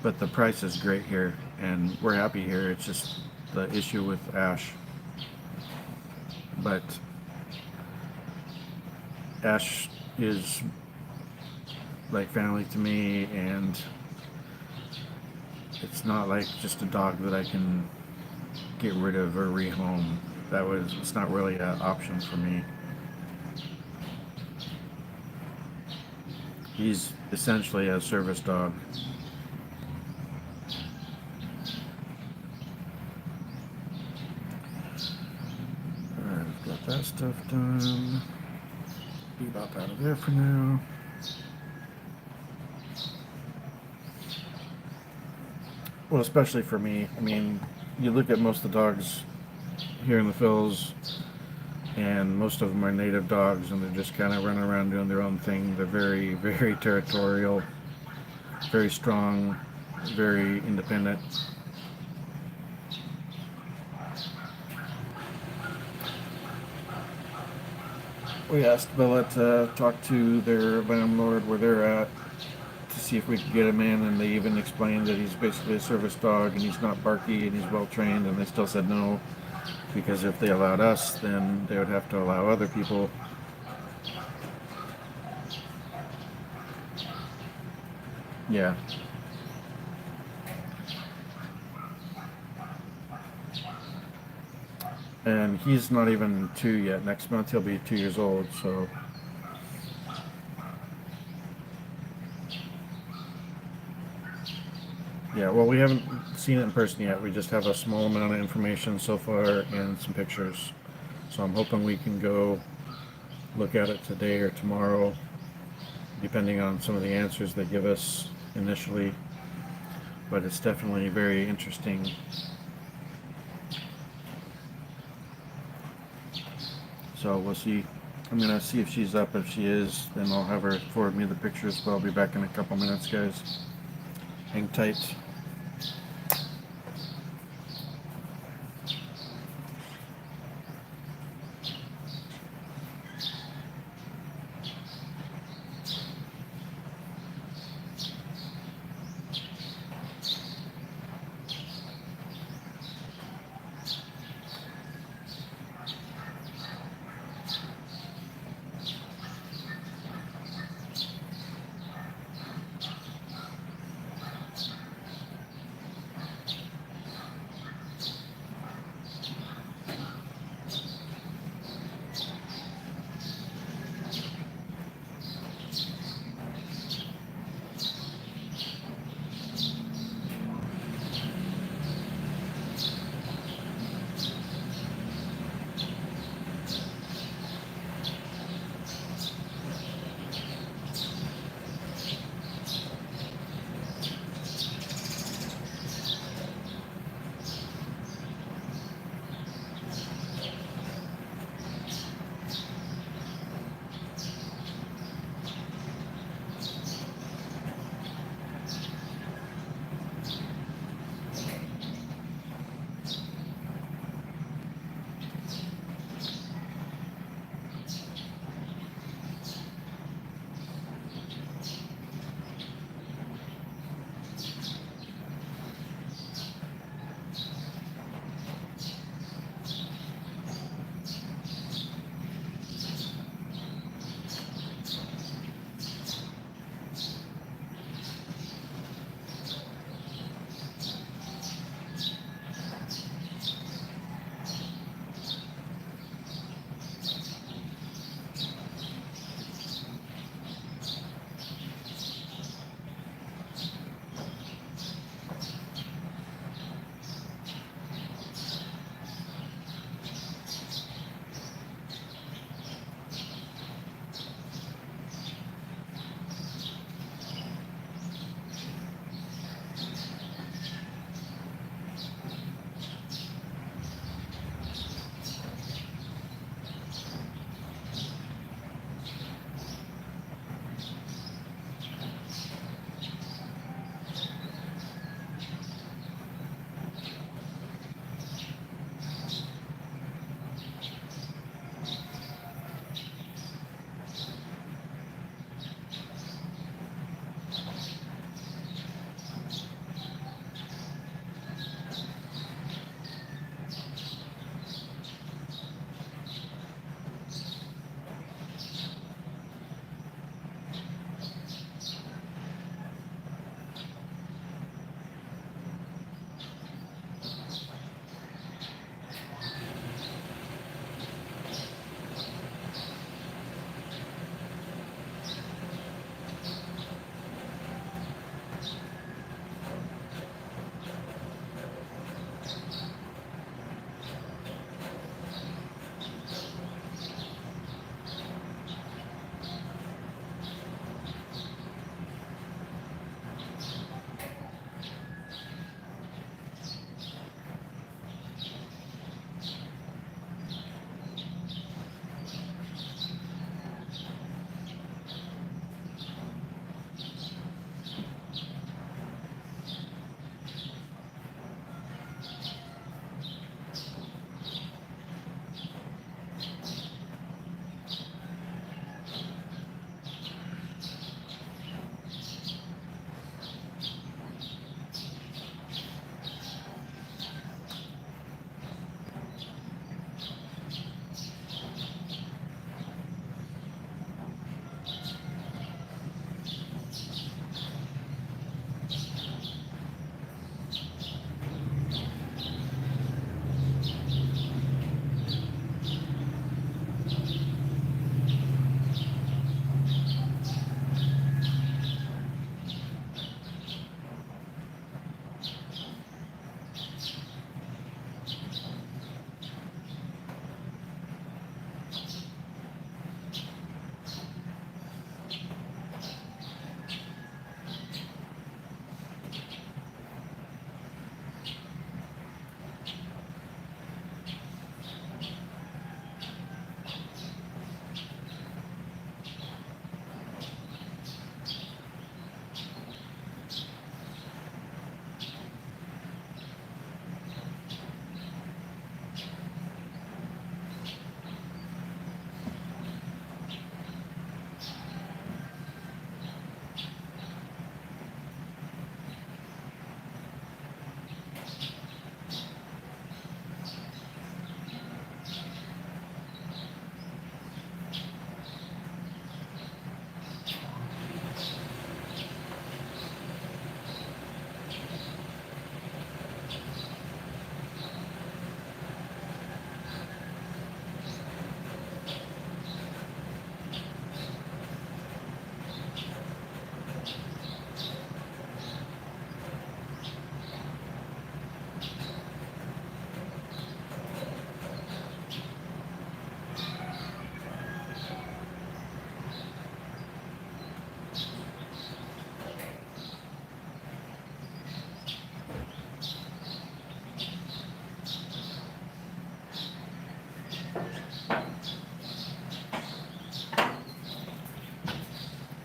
But the price is great here and we're happy here. It's just the issue with Ash. But Ash is like family to me, and it's not like just a dog that I can get rid of or rehome. It's not really an option for me. He's essentially a service dog. Alright, I've got that stuff done. Bebop out of there for now. Well, especially for me. I mean, you look at most of the dogs here in the Phils, and most of them are native dogs, and they're just kind of running around doing their own thing. They're very, very territorial, very strong, very independent. We asked Bella to talk to their landlord where they're at to see if we could get him in, and they even explained that he's basically a service dog and he's not barky and he's well trained, and they still said no, because if they allowed us, then they would have to allow other people. Yeah. And he's not even 2 yet. Next month he'll be 2 years old, so yeah, well, we haven't seen it in person yet. We just have a small amount of information so far and some pictures. So I'm hoping we can go look at it today or tomorrow, depending on some of the answers they give us initially. But it's definitely very interesting. So we'll see. I'm going to see if she's up. If she is, then I'll have her forward me the pictures, but I'll be back in a couple minutes, guys. Hang tight.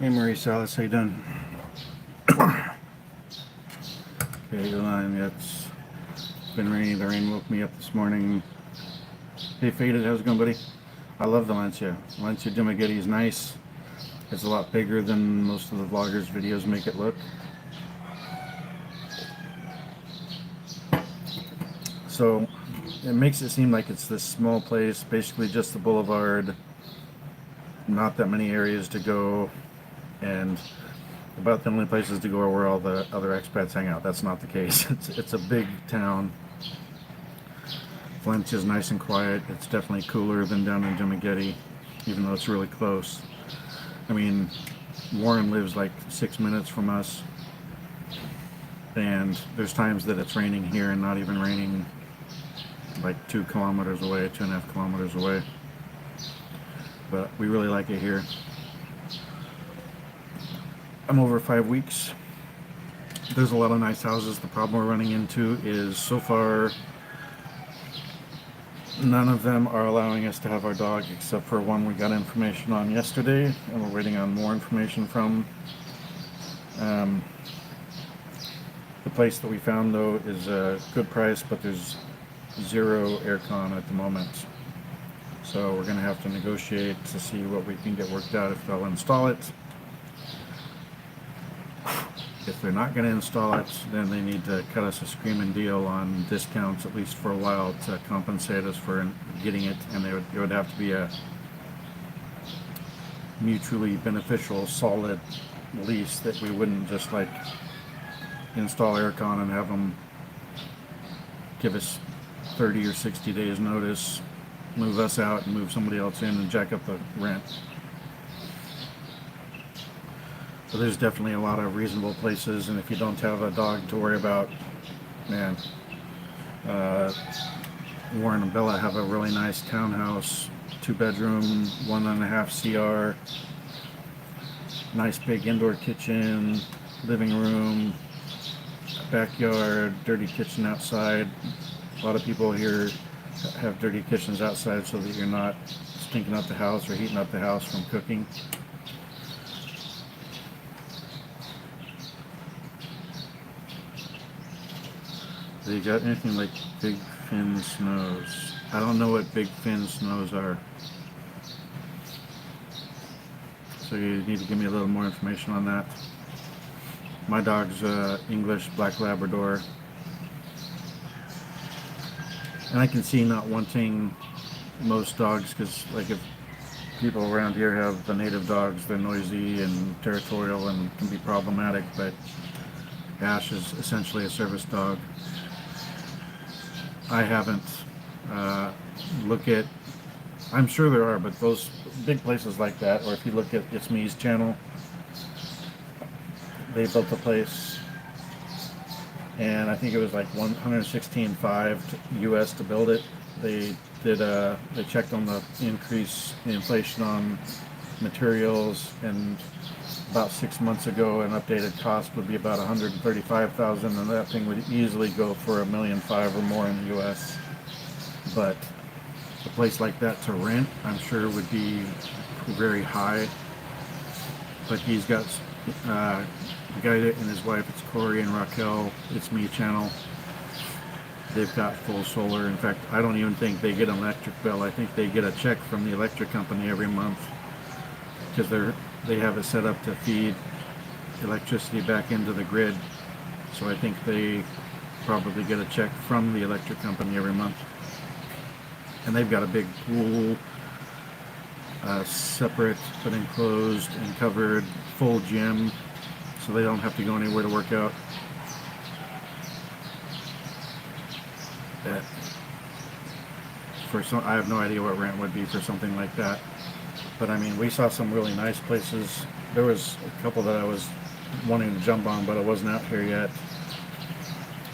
Hey Marie Salas, how you doing? Okay, hold on. It's been raining. The rain woke me up this morning. Hey Faded, how's it going, buddy? I love Valencia. Valencia Dumaguete is nice. It's a lot bigger than most of the vloggers' videos make it look. So it makes it seem like it's this small place, basically just the boulevard, not that many areas to go, and about the only places to go are where all the other expats hang out. That's not the case. It's a big town. Valencia's nice and quiet. It's definitely cooler than down in Dumaguete, even though it's really close. I mean, Warren lives like 6 minutes from us, and there's times that it's raining here and not even raining like 2 kilometers away, 2.5 kilometers away. But we really like it here. I'm over 5 weeks. There's a lot of nice houses. The problem we're running into is so far none of them are allowing us to have our dog except for one we got information on yesterday and we're waiting on more information from. The place that we found though is a good price, but there's 0 aircon at the moment. So we're going to have to negotiate to see what we can get worked out if they'll install it. If they're not going to install it, then they need to cut us a screaming deal on discounts, at least for a while, to compensate us for getting it. And it would have to be a mutually beneficial, solid lease that we wouldn't just like install aircon and have them give us 30 or 60 days notice, move us out and move somebody else in and jack up the rent. So there's definitely a lot of reasonable places, and if you don't have a dog to worry about, man, Warren and Bella have a really nice townhouse, 2-bedroom, 1.5 CR, nice big indoor kitchen, living room, backyard, dirty kitchen outside. A lot of people here have dirty kitchens outside so that you're not stinking up the house or heating up the house from cooking. They got anything like big fin snows? I don't know what big fin snows are. So you need to give me a little more information on that. My dog's English Black Labrador. And I can see not wanting most dogs, because like if people around here have the native dogs, they're noisy and territorial and can be problematic, but Ash is essentially a service dog. I haven't I'm sure there are, but those big places like that, or if you look at It's Me's channel, they built a place, and I think it was like $116.5 US to build it. They checked on the increase in inflation on materials, and about 6 months ago an updated cost would be about $135,000, and that thing would easily go for $1.5 million or more in the US. But a place like that to rent, I'm sure would be very high. But he's got the guy and his wife, it's Corey and Raquel, It's Me channel. They've got full solar. In fact, I don't even think they get an electric bill. I think they get a check from the electric company every month, because they have it set up to feed electricity back into the grid. So I think they probably get a check from the electric company every month. And they've got a big pool, separate but enclosed and covered, full gym, so they don't have to go anywhere to work out. I have no idea what rent would be for something like that. But I mean, we saw some really nice places. There was a couple that I was wanting to jump on, but I wasn't out here yet.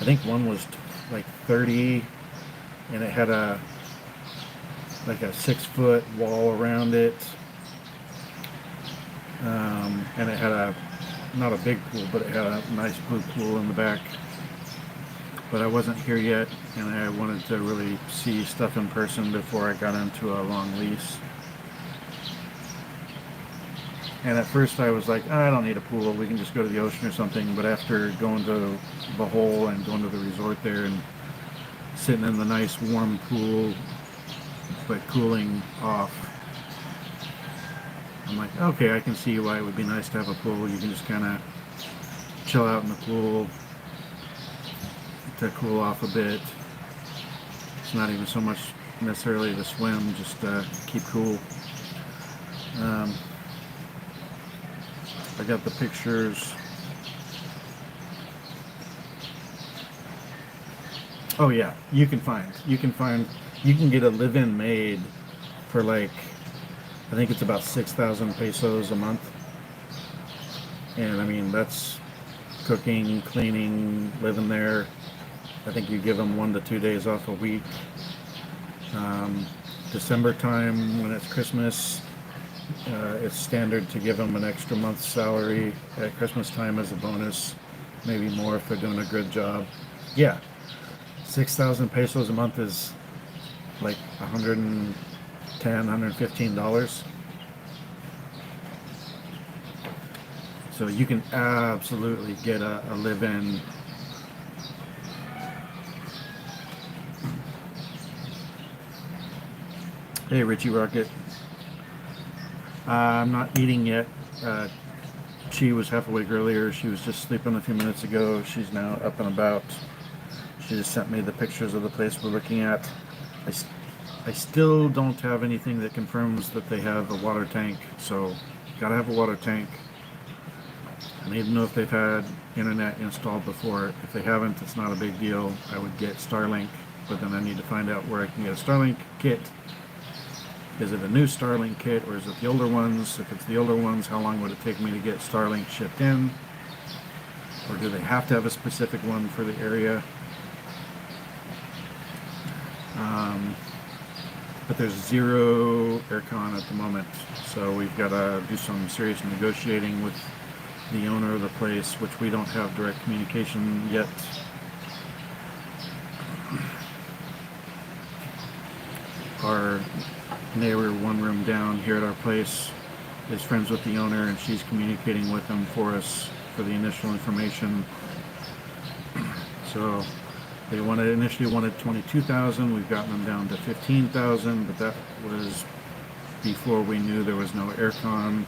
I think one was like 30, and it had a 6-foot wall around it, and it had not a big pool, but it had a nice blue pool in the back. But I wasn't here yet, and I wanted to really see stuff in person before I got into a long lease. And at first I was like, "Oh, I don't need a pool. We can just go to the ocean or something." But after going to the hole and going to the resort there and sitting in the nice warm pool, but cooling off, I'm like, okay, I can see why it would be nice to have a pool. You can just kind of chill out in the pool to cool off a bit. It's not even so much necessarily to swim, just keep cool. I got the pictures. Oh yeah, you can get a live-in made for like, I think it's about 6,000 pesos a month. And I mean, that's cooking, cleaning, living there. I think you give them 1 to 2 days off a week. December time, when it's Christmas, it's standard to give them an extra month's salary at Christmas time as a bonus, maybe more if they're doing a good job. Yeah, 6,000 pesos a month is like $110, $115. So you can absolutely get a live-in. Hey, Richie Rocket. I'm not eating yet. She was half awake earlier. She was just sleeping a few minutes ago. She's now up and about. She just sent me the pictures of the place we're looking at. I still don't have anything that confirms that they have a water tank, so gotta have a water tank. I need to know if they've had internet installed before. If they haven't, it's not a big deal. I would get Starlink, but then I need to find out where I can get a Starlink kit. Is it a new Starlink kit, or is it the older ones? If it's the older ones, how long would it take me to get Starlink shipped in? Or do they have to have a specific one for the area? But there's zero aircon at the moment, so we've got to do some serious negotiating with the owner of the place, which we don't have direct communication yet. Our neighbor one room down here at our place is friends with the owner, and she's communicating with them for us for the initial information. So they initially wanted 22,000. We've gotten them down to 15,000, but that was before we knew there was no aircon.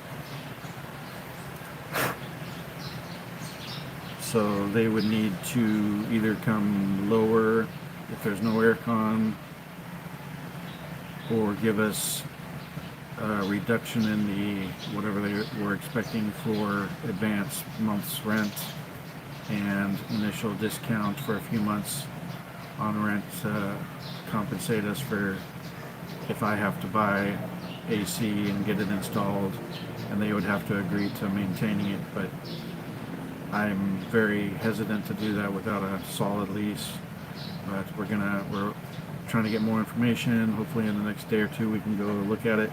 So they would need to either come lower if there's no aircon, or give us a reduction in the whatever they were expecting for advance month's rent and initial discount for a few months on rent to compensate us for if I have to buy AC and get it installed, and they would have to agree to maintaining it. But I'm very hesitant to do that without a solid lease. But we're trying to get more information. Hopefully in the next day or two we can go look at it.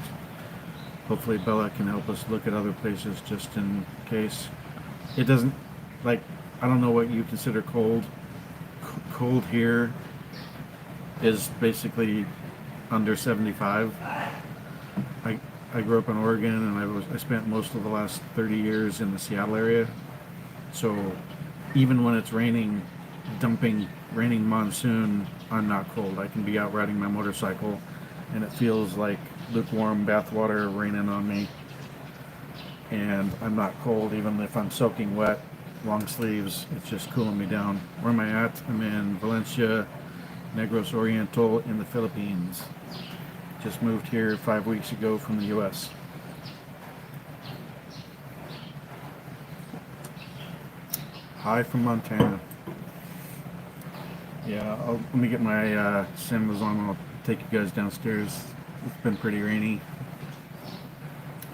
Hopefully Bella can help us look at other places just in case. It doesn't, like, I don't know what you consider cold. Cold here is basically under 75. I grew up in Oregon, and I spent most of the last 30 years in the Seattle area. So even when it's raining monsoon, I'm not cold. I can be out riding my motorcycle and it feels like lukewarm bath water raining on me, and I'm not cold even if I'm soaking wet. Long sleeves, it's just cooling me down. Where am I at? I'm in Valencia, Negros Oriental in the Philippines. Just moved here 5 weeks ago from the US. Hi from Montana. Yeah, let me get my sandals on and I'll take you guys downstairs. It's been pretty rainy.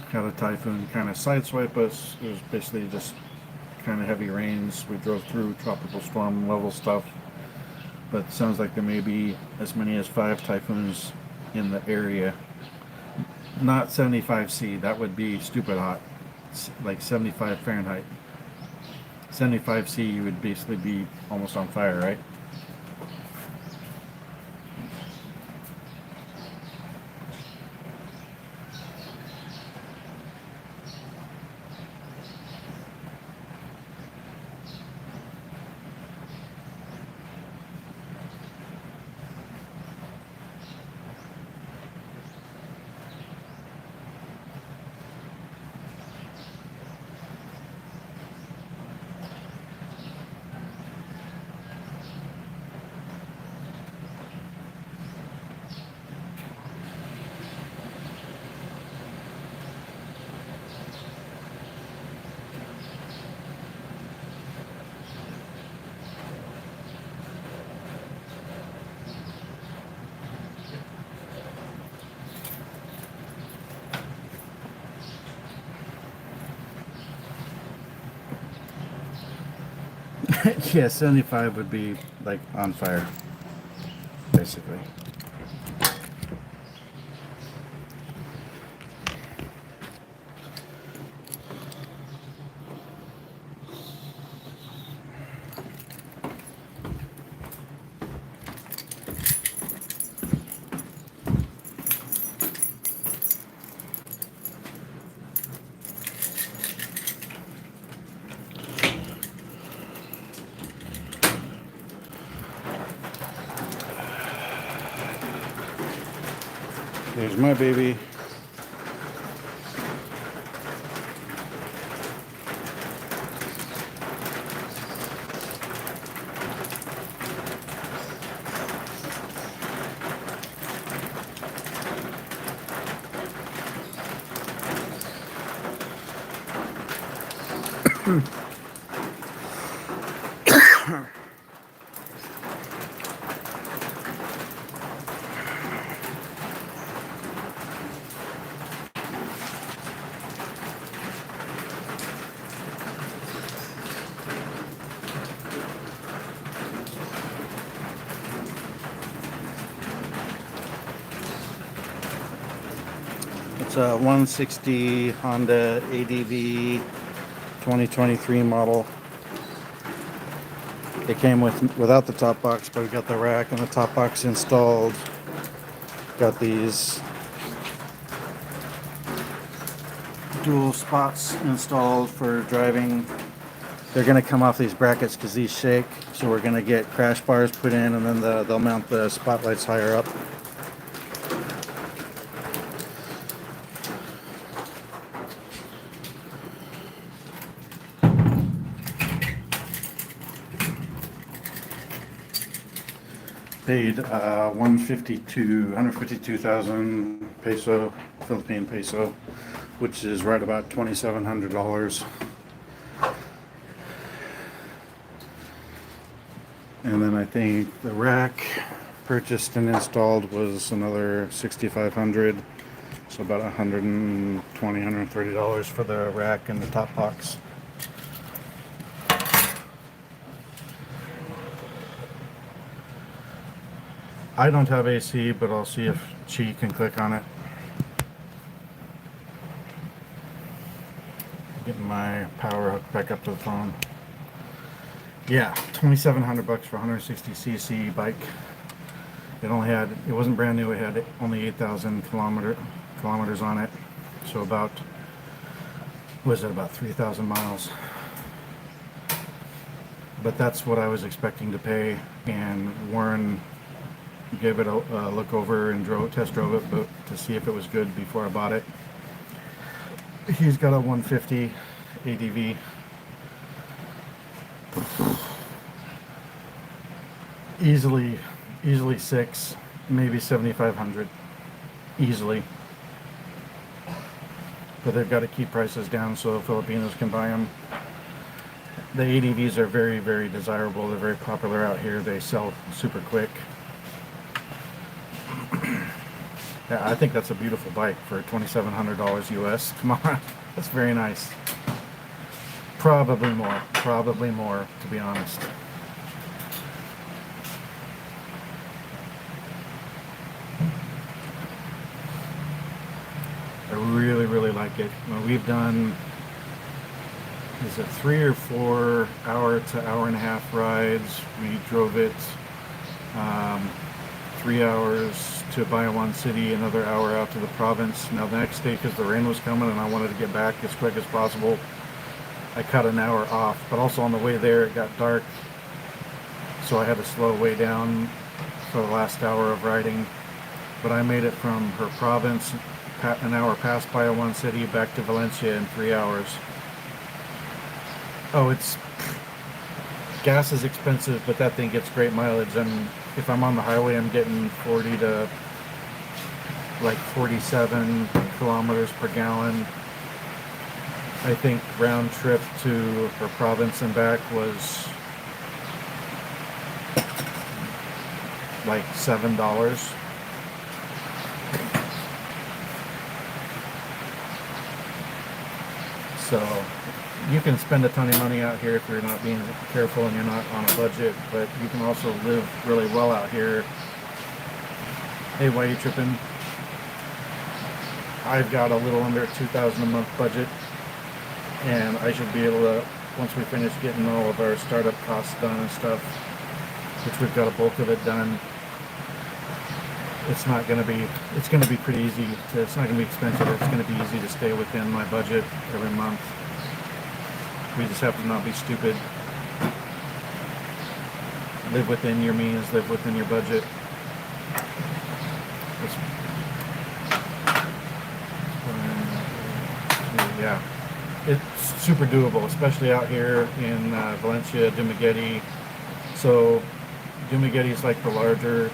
Had a typhoon kind of sideswipe us. It was basically just kind of heavy rains. We drove through tropical storm level stuff, but it sounds like there may be as many as 5 typhoons in the area. Not 75°C, that would be stupid hot. It's like 75 Fahrenheit. 75°C, you would basically be almost on fire, right? Yeah, 75 would be like on fire, basically. There's my baby. It's a 160 Honda ADV 2023 model. It came without the top box, but we got the rack and the top box installed. Got these dual spots installed for driving. They're going to come off these brackets because these shake, so we're going to get crash bars put in, and then they'll mount the spotlights higher up. Paid 152,000 peso, Philippine peso, which is right about $2,700. And then I think the rack purchased and installed was another 6,500, so about $120, $130 for the rack and the top box. I don't have AC, but I'll see if Chi can click on it. Getting my power hooked back up to the phone. Yeah, $2,700 for a 160cc bike. It wasn't brand new. It had only 8,000 kilometers on it. So about 3,000 miles. But that's what I was expecting to pay, and Warren gave it a look over and test drove it to see if it was good before I bought it. He's got a 150 ADV. Easily 6, maybe 7,500. Easily. But they've got to keep prices down so Filipinos can buy them. The ADVs are very, very desirable. They're very popular out here. They sell super quick. Yeah, I think that's a beautiful bike for $2,700 US. Come on, that's very nice. Probably more, to be honest. I really, really like it. We've done, is it 3 or 4 hour to hour and a half rides? We drove it 3 hours to Bayawan City, another hour out to the province. Now the next day, because the rain was coming and I wanted to get back as quick as possible, I cut an hour off. But also on the way there it got dark, so I had to slow way down for the last hour of riding. But I made it from her province, an hour past Bayawan City, back to Valencia in 3 hours. Oh, gas is expensive, but that thing gets great mileage. And if I'm on the highway, I'm getting 40 to like 47 kilometers per gallon. I think round trip to her province and back was like $7. So you can spend a ton of money out here if you're not being careful and you're not on a budget, but you can also live really well out here. Hey, why are you tripping? I've got a little under $2,000 a month budget, and I should be able to, once we finish getting all of our startup costs done and stuff, which we've got a bulk of it done, it's going to be pretty easy. It's not going to be expensive. It's going to be easy to stay within my budget every month. We just have to not be stupid. Live within your means, live within your budget. Yeah, it's super doable, especially out here in Valencia, Dumaguete. So Dumaguete is like the larger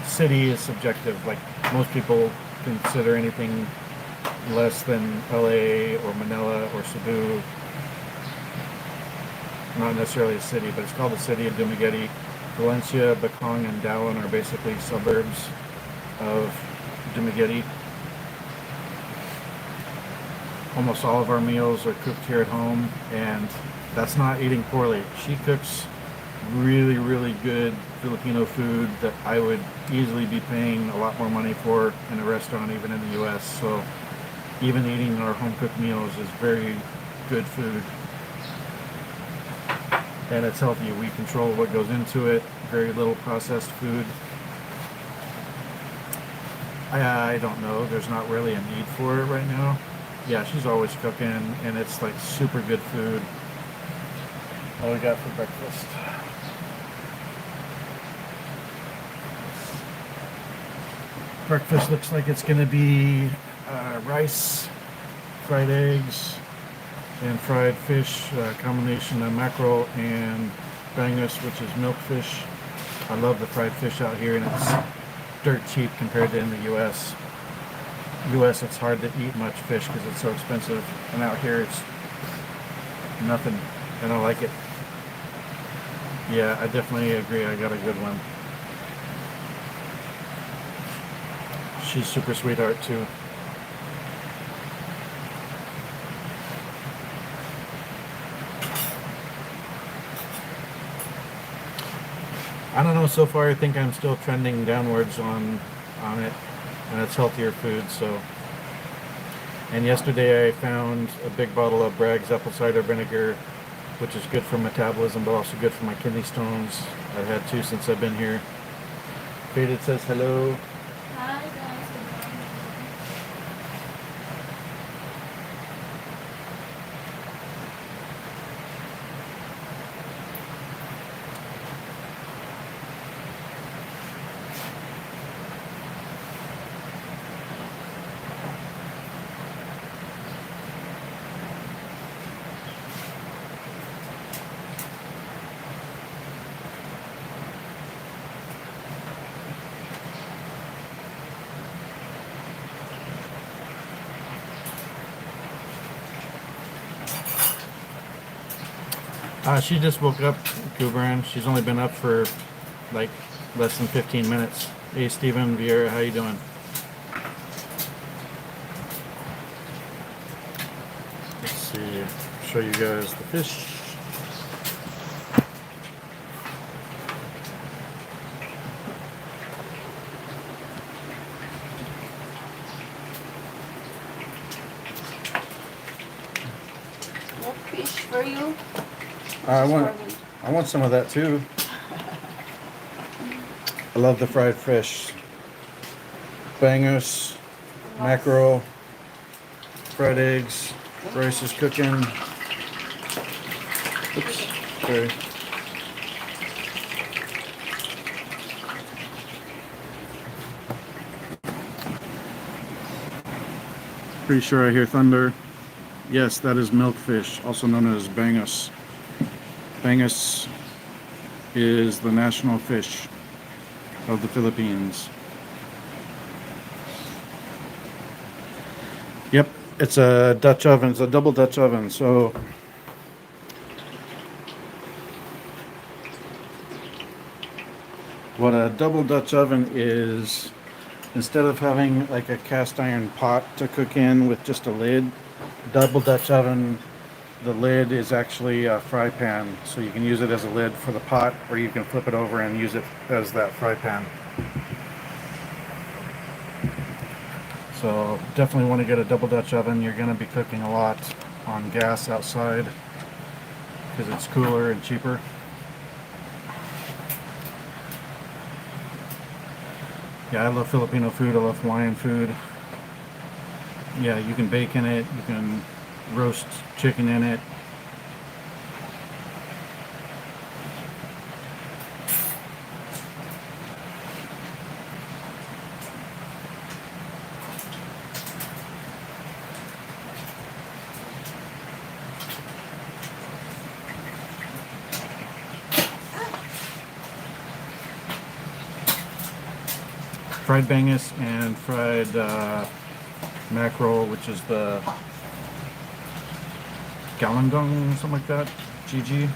city is subjective. Like most people consider anything less than LA or Manila or Cebu not necessarily a city, but it's called the city of Dumaguete. Valencia, Bacong, and Dawin are basically suburbs of Dumaguete. Almost all of our meals are cooked here at home, and that's not eating poorly. She cooks really, really good Filipino food that I would easily be paying a lot more money for in a restaurant, even in the US. So even eating our home-cooked meals is very good food. And it's healthy. We control what goes into it. Very little processed food. I don't know. There's not really a need for it right now. Yeah, she's always cooking, and it's like super good food. What we got for breakfast? Breakfast looks like it's going to be rice, fried eggs, and fried fish, a combination of mackerel and bangus, which is milkfish. I love the fried fish out here, and it's dirt cheap compared to in the U.S. U.S. it's hard to eat much fish because it's so expensive, and out here it's nothing, and I like it. Yeah, I definitely agree. I got a good one. She's super sweetheart too. I don't know, so far I think I'm still trending downwards on it, and it's healthier food. So, and yesterday I found a big bottle of Bragg's apple cider vinegar, which is good for metabolism but also good for my kidney stones. I've had two since I've been here. Faded says hello. Hi guys, good morning. She just woke up, Kuberan. She's only been up for like less than 15 minutes. Hey, Steven Vieira, how you doing? Let's see, show you guys the fish. What fish for you? I want some of that too. I love the fried fish. Bangus, mackerel, fried eggs, rice is cooking. Oops, sorry. Pretty sure I hear thunder. Yes, that is milkfish, also known as bangus. Bangus is the national fish of the Philippines. Yep, it's a Dutch oven. It's a double Dutch oven. So what a double Dutch oven is, instead of having like a cast iron pot to cook in with just a lid, double Dutch oven, the lid is actually a fry pan, so you can use it as a lid for the pot, or you can flip it over and use it as that fry pan. So definitely want to get a double Dutch oven. You're going to be cooking a lot on gas outside because it's cooler and cheaper. Yeah, I love Filipino food. I love Hawaiian food. Yeah, you can bake in it. You can roast chicken in it. Fried bangus and fried mackerel, which is the galangong, something like that. GG.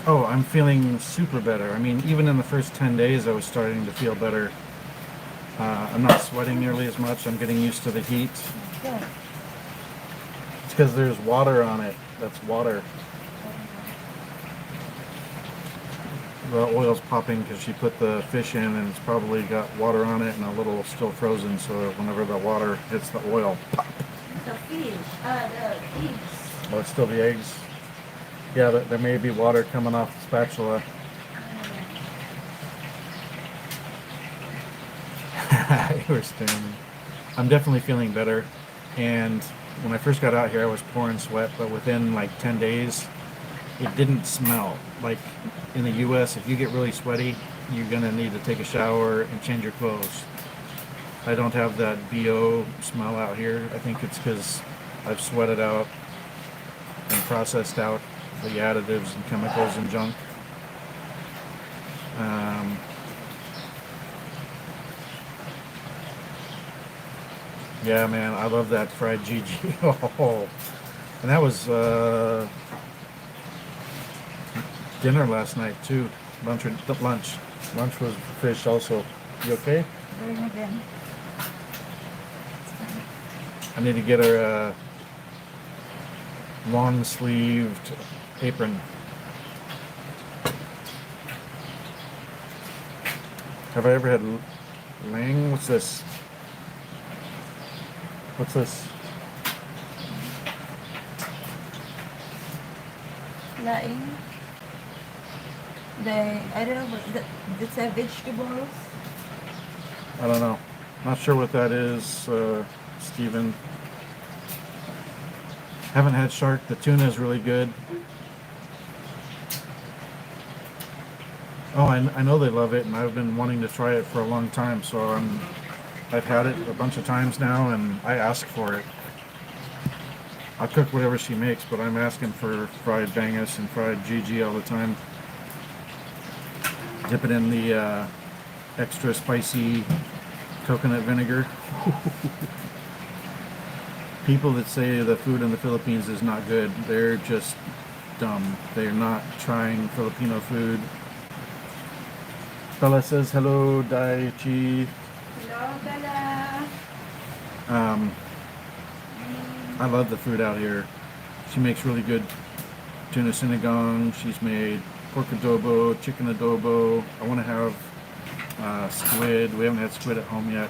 Oh, I'm feeling super better. I mean, even in the first 10 days, I was starting to feel better. I'm not sweating nearly as much. I'm getting used to the heat. Good. It's because there's water on it. That's water. The oil's popping because she put the fish in and it's probably got water on it and a little still frozen, so whenever the water hits the oil, pop. The fish, the eggs. Oh, it's still the eggs. Yeah, there may be water coming off the spatula. You were standing. I'm definitely feeling better. And when I first got out here, I was pouring sweat, but within like 10 days, it didn't smell. Like in the US, if you get really sweaty, you're gonna need to take a shower and change your clothes. I don't have that BO smell out here. I think it's because I've sweated out and processed out the additives and chemicals and junk. Yeah, man, I love that fried GG. Oh, and that was dinner last night too. Lunch was fish also. You okay? Bring again. I need to get her a long-sleeved apron. Have I ever had lang? What's this? What's this? Laing. I don't know, but it's a vegetables. I don't know. Not sure what that is, Steven. Haven't had shark. The tuna is really good. Oh, I know they love it, and I've been wanting to try it for a long time, so I've had it a bunch of times now, and I ask for it. I'll cook whatever she makes, but I'm asking for fried bangus and fried GG all the time. Dip it in the extra spicy coconut vinegar. People that say the food in the Philippines is not good, they're just dumb. They're not trying Filipino food. Bella says hello, Daichi. Hello, Bella. I love the food out here. She makes really good tuna sinigang. She's made pork adobo, chicken adobo. I want to have squid. We haven't had squid at home yet.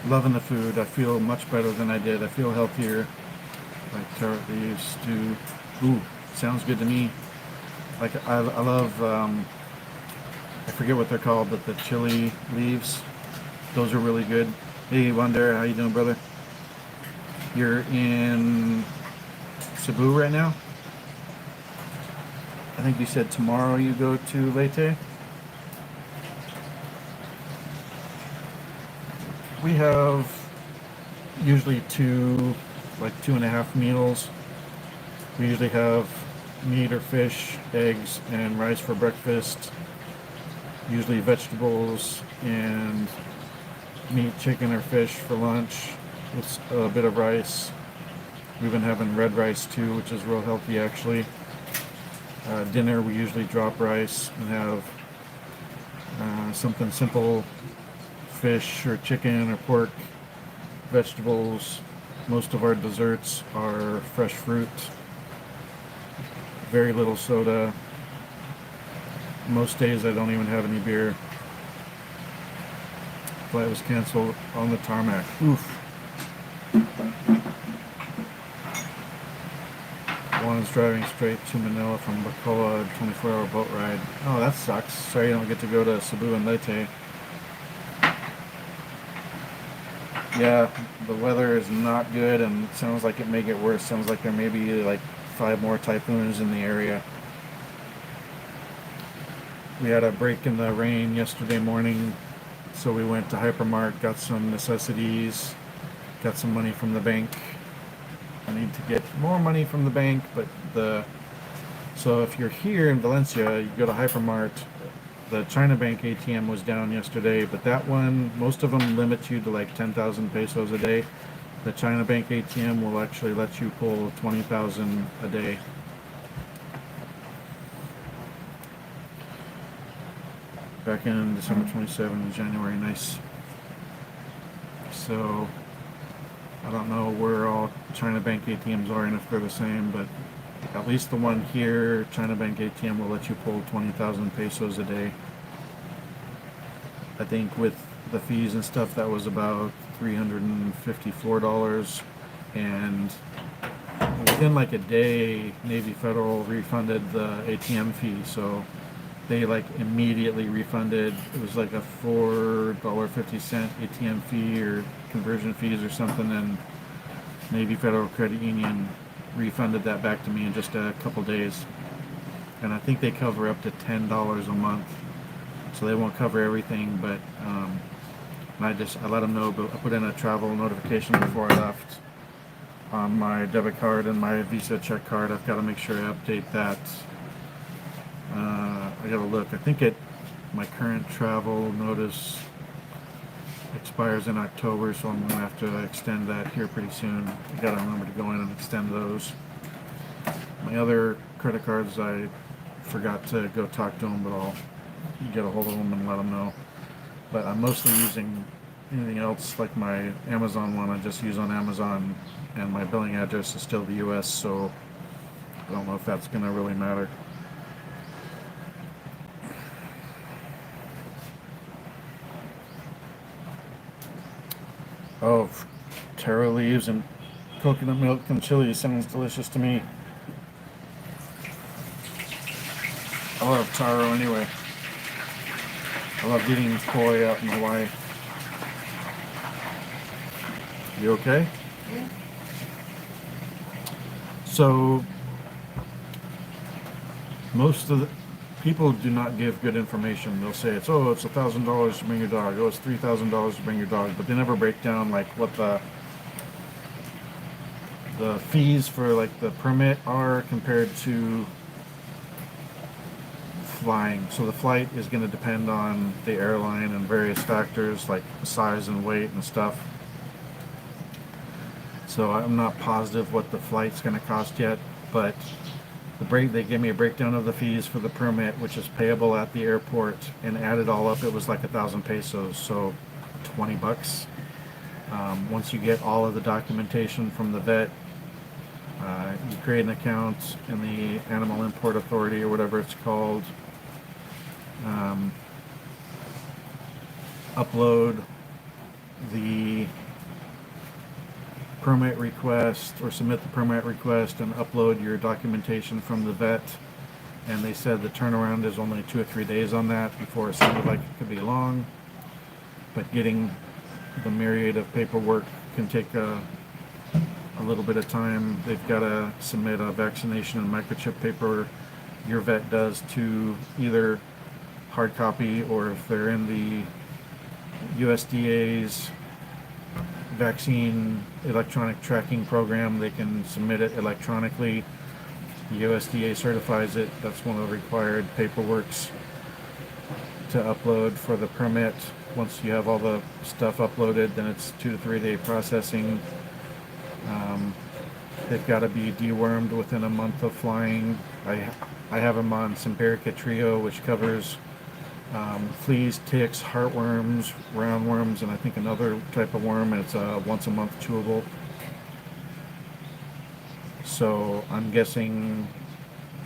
Loving the food. I feel much better than I did. I feel healthier. Like carrot leaves, stew. Ooh, sounds good to me. Like I love, I forget what they're called, but the chili leaves. Those are really good. Hey, Wonder, how you doing, brother? You're in Cebu right now? I think you said tomorrow you go to Leyte? We have usually two, like 2.5 meals. We usually have meat or fish, eggs, and rice for breakfast. Usually vegetables and meat, chicken, or fish for lunch with a bit of rice. We've been having red rice too, which is real healthy actually. Dinner we usually drop rice and have something simple, fish or chicken or pork, vegetables. Most of our desserts are fresh fruit. Very little soda. Most days I don't even have any beer. Flight was canceled on the tarmac. Oof. Juan's driving straight to Manila from Bacoa, 24-hour boat ride. Oh, that sucks. Sorry you don't get to go to Cebu and Leyte. Yeah, the weather is not good, and it sounds like it may get worse. Sounds like there may be like 5 more typhoons in the area. We had a break in the rain yesterday morning, so we went to Hypermart, got some necessities, got some money from the bank. I need to get more money from the bank, but so if you're here in Valencia, you go to Hypermart. The China Bank ATM was down yesterday, but that one, most of them limit you to like 10,000 pesos a day. The China Bank ATM will actually let you pull 20,000 a day. Back in December 27, January, nice. So I don't know where all China Bank ATMs are and if they're the same, but at least the one here, China Bank ATM, will let you pull 20,000 pesos a day. I think with the fees and stuff, that was about $354, and within like a day, Navy Federal refunded the ATM fee, so they like immediately refunded. It was like a $4.50 ATM fee or conversion fees or something, and Navy Federal Credit Union refunded that back to me in just a couple days. And I think they cover up to $10 a month, so they won't cover everything, but I let them know. But I put in a travel notification before I left on my debit card and my Visa check card. I've got to make sure I update that. I gotta look. I think my current travel notice expires in October, so I'm gonna have to extend that here pretty soon. I gotta remember to go in and extend those. My other credit cards, I forgot to go talk to them, but I'll get a hold of them and let them know. But I'm mostly using anything else, like my Amazon one, I just use on Amazon, and my billing address is still the US, so I don't know if that's gonna really matter. Oh, taro leaves and coconut milk and chili sounds delicious to me. I love taro anyway. I love eating koi out in Hawaii. You okay? Yeah. So, most of the people do not give good information. They'll say it's $1,000 to bring your dog. Oh, it's $3,000 to bring your dog, but they never break down like what the fees for like the permit are compared to flying. So the flight is going to depend on the airline and various factors like size and weight and stuff. So I'm not positive what the flight's going to cost yet, but they gave me a breakdown of the fees for the permit, which is payable at the airport, and added all up, it was like 1,000 pesos, so $20. Once you get all of the documentation from the vet, you create an account in the Animal Import Authority or whatever it's called. Upload the permit request, or submit the permit request and upload your documentation from the vet, and they said the turnaround is only 2 or 3 days on that. Before it sounded like it could be long, but getting the myriad of paperwork can take a little bit of time. They've got to submit a vaccination and microchip paper, your vet does, to either hard copy, or if they're in the USDA's vaccine electronic tracking program, they can submit it electronically. The USDA certifies it. That's one of the required paperworks to upload for the permit. Once you have all the stuff uploaded, then it's 2 to 3 day processing. They've got to be dewormed within a month of flying. I have them on Simparica Trio, which covers Fleas, ticks, heartworms, roundworms, and I think another type of worm. And it's a once a month chewable. So I'm guessing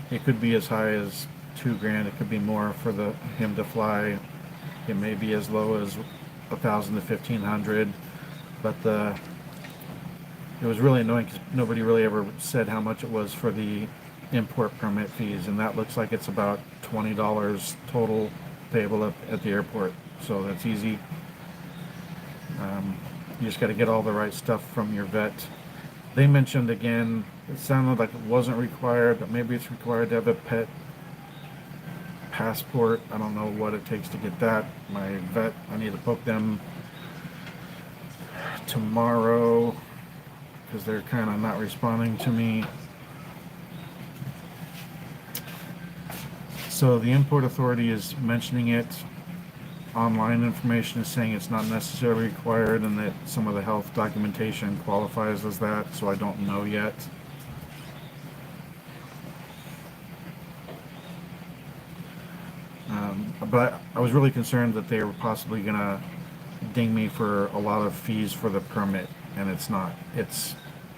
it could be as high as $2,000. It could be more for him to fly. It may be as low as 1,000 to 1,500. But it was really annoying because nobody really ever said how much it was for the import permit fees, and that looks like it's about $20 total payable at the airport. So that's easy. You just got to get all the right stuff from your vet. They mentioned again, it sounded like it wasn't required, but maybe it's required to have a pet passport. I don't know what it takes to get that. My vet, I need to poke them tomorrow because they're kind of not responding to me. So the import authority is mentioning it. Online information is saying it's not necessarily required and that some of the health documentation qualifies as that, so I don't know yet. But I was really concerned that they were possibly going to ding me for a lot of fees for the permit, and it's not.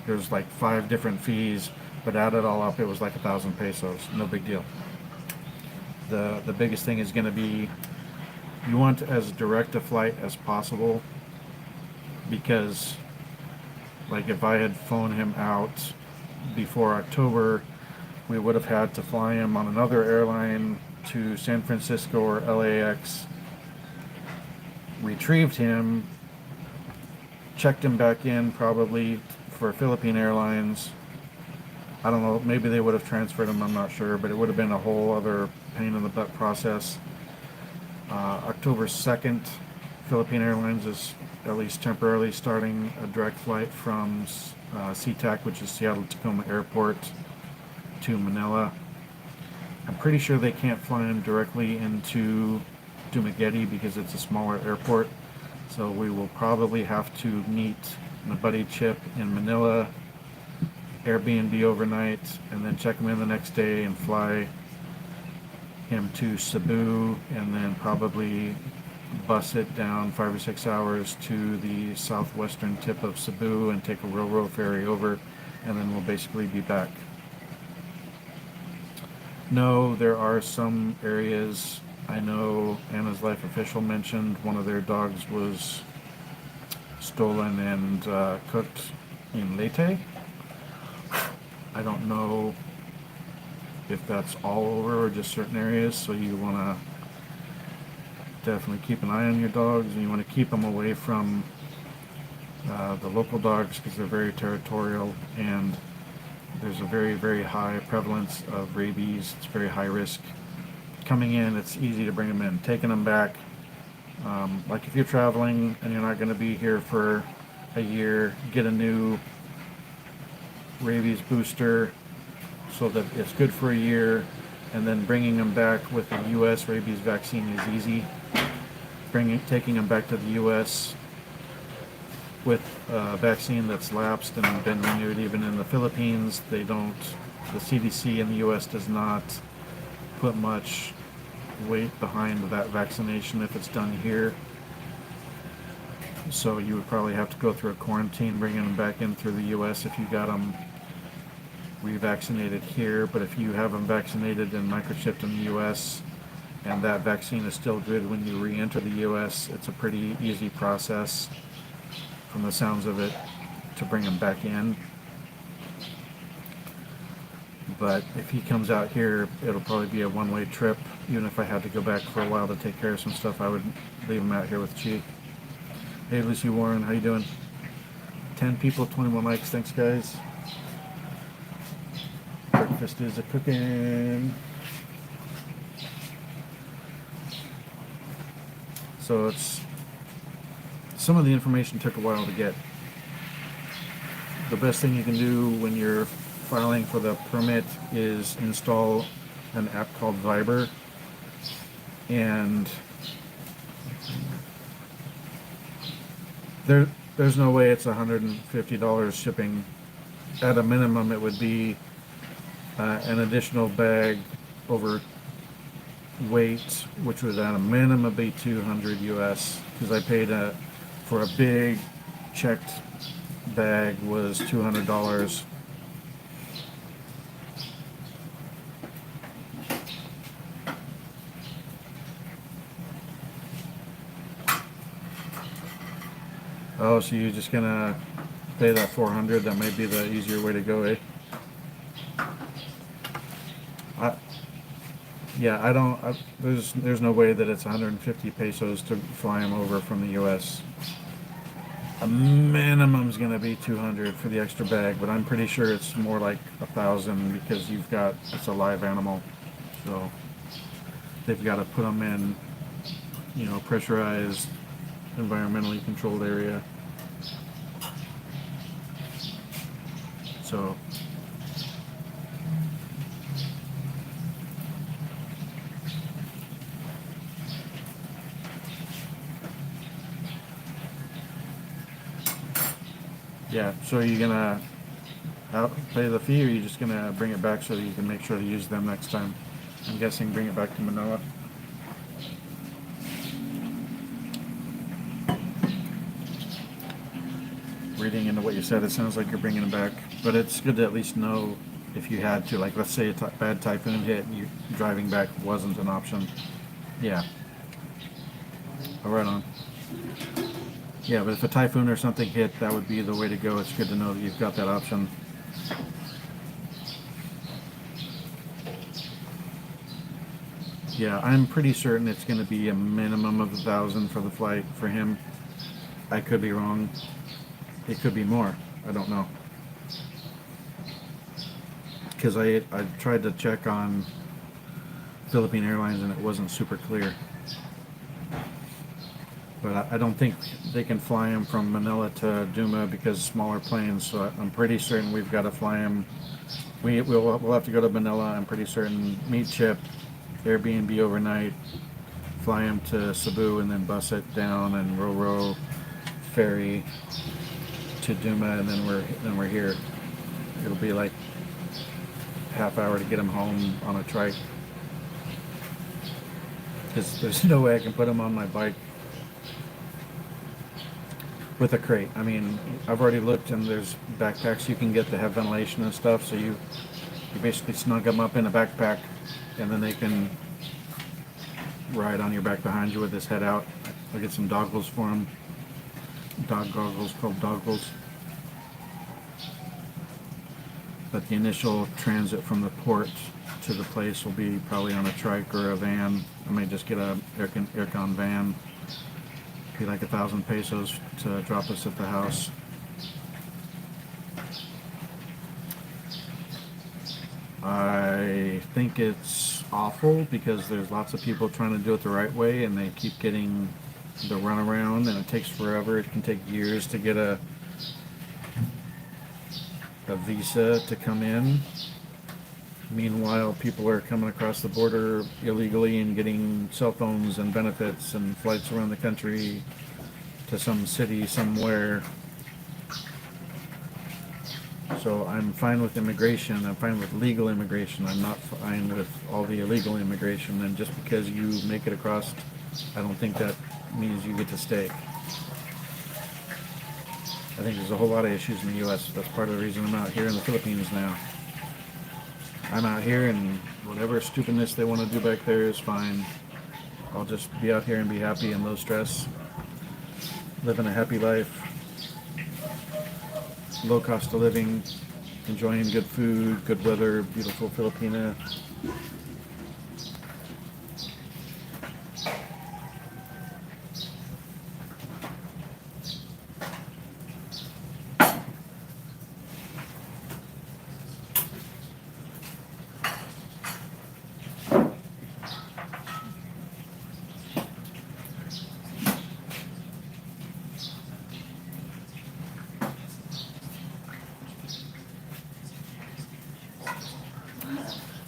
There's like 5 different fees, but add it all up, it was like 1,000 pesos. No big deal. The biggest thing is going to be you want as direct a flight as possible, because like if I had flown him out before October, we would have had to fly him on another airline to San Francisco or LAX, retrieved him, checked him back in probably for Philippine Airlines. I don't know, maybe they would have transferred him, I'm not sure, but it would have been a whole other pain in the butt process. October 2nd, Philippine Airlines is at least temporarily starting a direct flight from SeaTac, which is Seattle Tacoma Airport, to Manila. I'm pretty sure they can't fly him directly into Dumaguete because it's a smaller airport. So we will probably have to meet my buddy Chip in Manila, Airbnb overnight, and then check him in the next day and fly him to Cebu, and then probably bus it down 5 or 6 hours to the southwestern tip of Cebu and take a railroad ferry over, and then we'll basically be back. No, there are some areas, I know Anna's Life official mentioned one of their dogs was stolen and cooked in Leyte. I don't know if that's all over or just certain areas, so you want to definitely keep an eye on your dogs, and you want to keep them away from the local dogs because they're very territorial, and there's a very, very high prevalence of rabies. It's very high risk. Coming in, it's easy to bring them in. Taking them back, like if you're traveling and you're not going to be here for a year, get a new rabies booster so that it's good for a year, and then bringing them back with a U.S. rabies vaccine is easy. Taking them back to the U.S. with a vaccine that's lapsed and been renewed even in the Philippines, the CDC in the U.S. does not put much weight behind that vaccination if it's done here. So you would probably have to go through a quarantine bringing them back in through the U.S. if you got them revaccinated here. But if you have them vaccinated and microchipped in the U.S. and that vaccine is still good when you re-enter the U.S., it's a pretty easy process from the sounds of it to bring them back in. But if he comes out here, it'll probably be a one-way trip. Even if I had to go back for a while to take care of some stuff, I would leave him out here with Chi. Hey Lucy Warren, how you doing? 10 people, 21 likes, thanks guys. Breakfast is a cooking. So some of the information took a while to get. The best thing you can do when you're filing for the permit is install an app called Viber, and there's no way it's $150 shipping. At a minimum, it would be an additional bag over weight, which would at a minimum be 200 US, because I paid for a big checked bag was $200. Oh, so you're just gonna pay that 400? That might be the easier way to go, eh? Yeah, there's no way that it's 150 pesos to fly him over from the U.S. A minimum's gonna be 200 for the extra bag, but I'm pretty sure it's more like 1,000 because it's a live animal, so they've got to put them in, pressurized, environmentally controlled area. So yeah, so you're gonna pay the fee, or you're just gonna bring it back so that you can make sure to use them next time? I'm guessing bring it back to Manila. Reading into what you said, it sounds like you're bringing it back, but it's good to at least know if you had to. Like, let's say a bad typhoon hit and you driving back wasn't an option. Yeah. Oh, right on. Yeah, but if a typhoon or something hit, that would be the way to go. It's good to know that you've got that option. Yeah, I'm pretty certain it's going to be a minimum of 1,000 for the flight for him. I could be wrong. It could be more. I don't know. Because I tried to check on Philippine Airlines and it wasn't super clear. But I don't think they can fly him from Manila to Duma because smaller planes. So I'm pretty certain we've got to fly him. We'll have to go to Manila. I'm pretty certain meet Chip, Airbnb overnight, fly him to Cebu, and then bus it down and row ferry to Duma, and then we're here. It'll be like half hour to get him home on a trike. Because there's no way I can put him on my bike with a crate. I mean, I've already looked, and there's backpacks you can get that have ventilation and stuff, so you basically snug them up in a backpack, and then they can ride on your back behind you with his head out. I'll get some goggles for him. Dog goggles, called doggles. But the initial transit from the port to the place will be probably on a trike or a van. I may just get a aircon van. Be like 1,000 pesos to drop us at the house. I think it's awful because there's lots of people trying to do it the right way, and they keep getting the runaround, and it takes forever. It can take years to get a visa to come in. Meanwhile, people are coming across the border illegally and getting cell phones and benefits and flights around the country to some city somewhere. So I'm fine with immigration. I'm fine with legal immigration. I'm not fine with all the illegal immigration. And just because you make it across, I don't think that means you get to stay. I think there's a whole lot of issues in the U.S. That's part of the reason I'm out here in the Philippines now. I'm out here, and whatever stupidness they want to do back there is fine. I'll just be out here and be happy and low stress, living a happy life, low cost of living, enjoying good food, good weather, beautiful Filipina.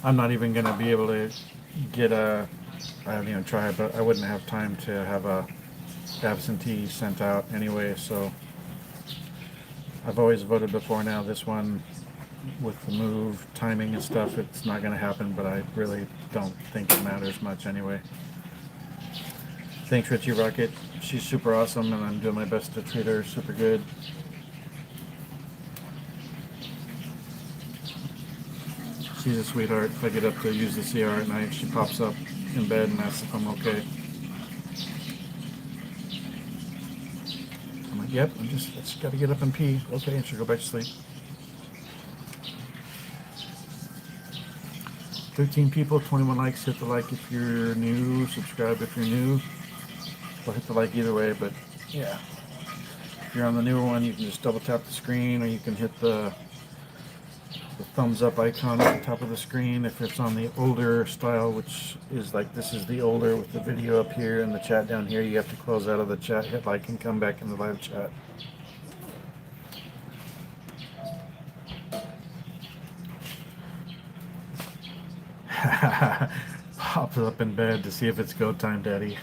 I'm not even going to be able to get I haven't even tried, but I wouldn't have time to have a absentee sent out anyway, so I've always voted before now. This one, with the move, timing and stuff, it's not going to happen, but I really don't think it matters much anyway. Thanks, Richie Rocket. She's super awesome, and I'm doing my best to treat her super good. She's a sweetheart. If I get up to use the CR at night, she pops up in bed and asks if I'm okay. I'm like, yep, I just got to get up and pee. Okay, and she'll go back to sleep. 13 people, 21 likes. Hit the like if you're new. Subscribe if you're new. Well, hit the like either way, but yeah. If you're on the newer one, you can just double tap the screen, or you can hit the thumbs up icon at the top of the screen. If it's on the older style, which is like this is the older with the video up here and the chat down here, you have to close out of the chat, hit like, and come back in the live chat. Pops up in bed to see if it's go time, Daddy.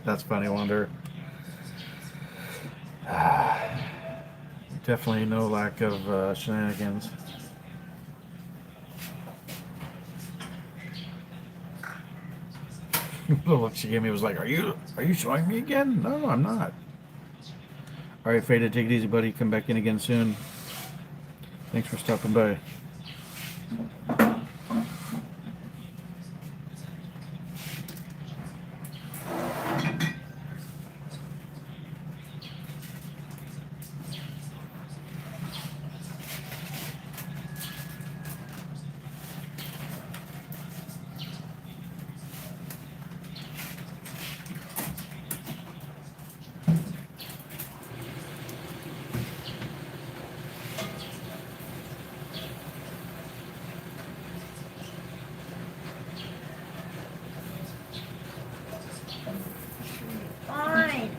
That's funny, Wonder. Definitely no lack of shenanigans. The look she gave me was like, "Are you showing me again?" No, I'm not. All right, Faded, take it easy, buddy. Come back in again soon. Thanks for stopping by. Fine.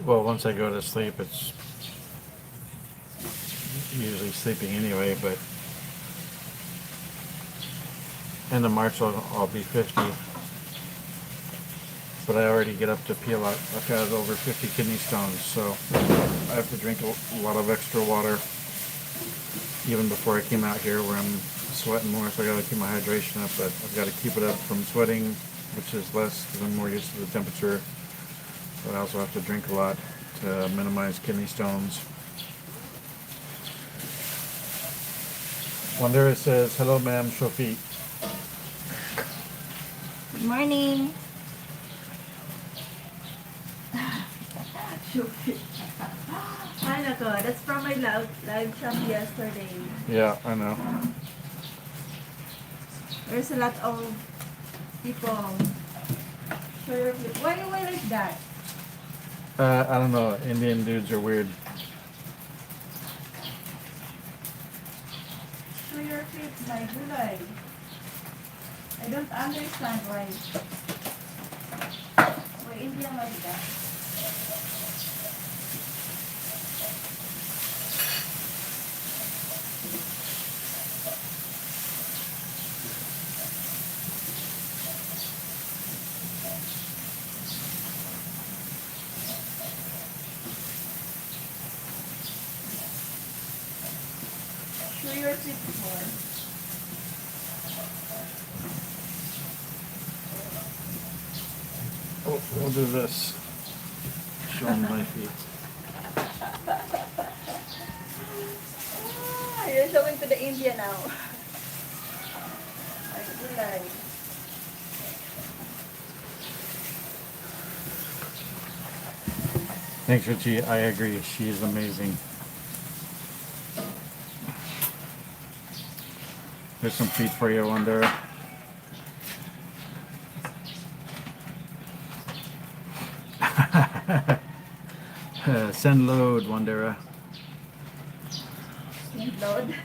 Well, once I go to sleep, it's usually sleeping anyway, but end of March I'll be 50. But I already get up to pee a lot. I've had over 50 kidney stones, so I have to drink a lot of extra water even before I came out here where I'm sweating more, so I gotta keep my hydration up, but I've got to keep it up from sweating, which is less because I'm more used to the temperature. But I also have to drink a lot to minimize kidney stones. Wandera says, hello ma'am, Shofi. Good morning. Ay, nako, that's from my live chat yesterday. Yeah, I know. There's a lot of people. Show your feet. Why you wear like that? I don't know. Indian dudes are weird. Show your feet, my gulay. I don't understand why. Why Indian like that? Show your feet more. Oh, we'll do this. Show them my feet. Ah, you're showing to the India now. Ay, gulay. Thanks, Richie. I agree. She is amazing. There's some feet for you, Wanda. Send load, Wandera. Load.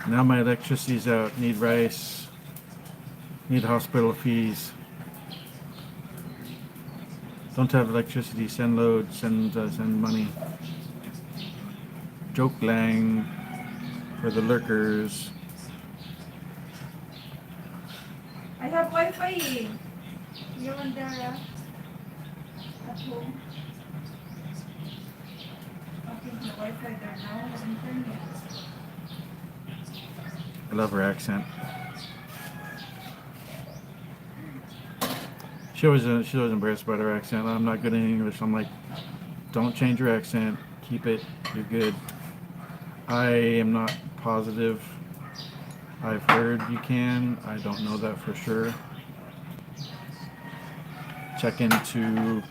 Now my electricity's out. Need rice. Need hospital fees. Don't have electricity. Send load. Send money. Joke lang for the lurkers. I have Wi-Fi. You and Dara at home. Okay, the Wi-Fi there now. Internet. I love her accent. She was embarrassed about her accent. I'm not good in English. I'm like, don't change your accent. Keep it. You're good. I am not positive. I've heard you can. I don't know that for sure. Check into,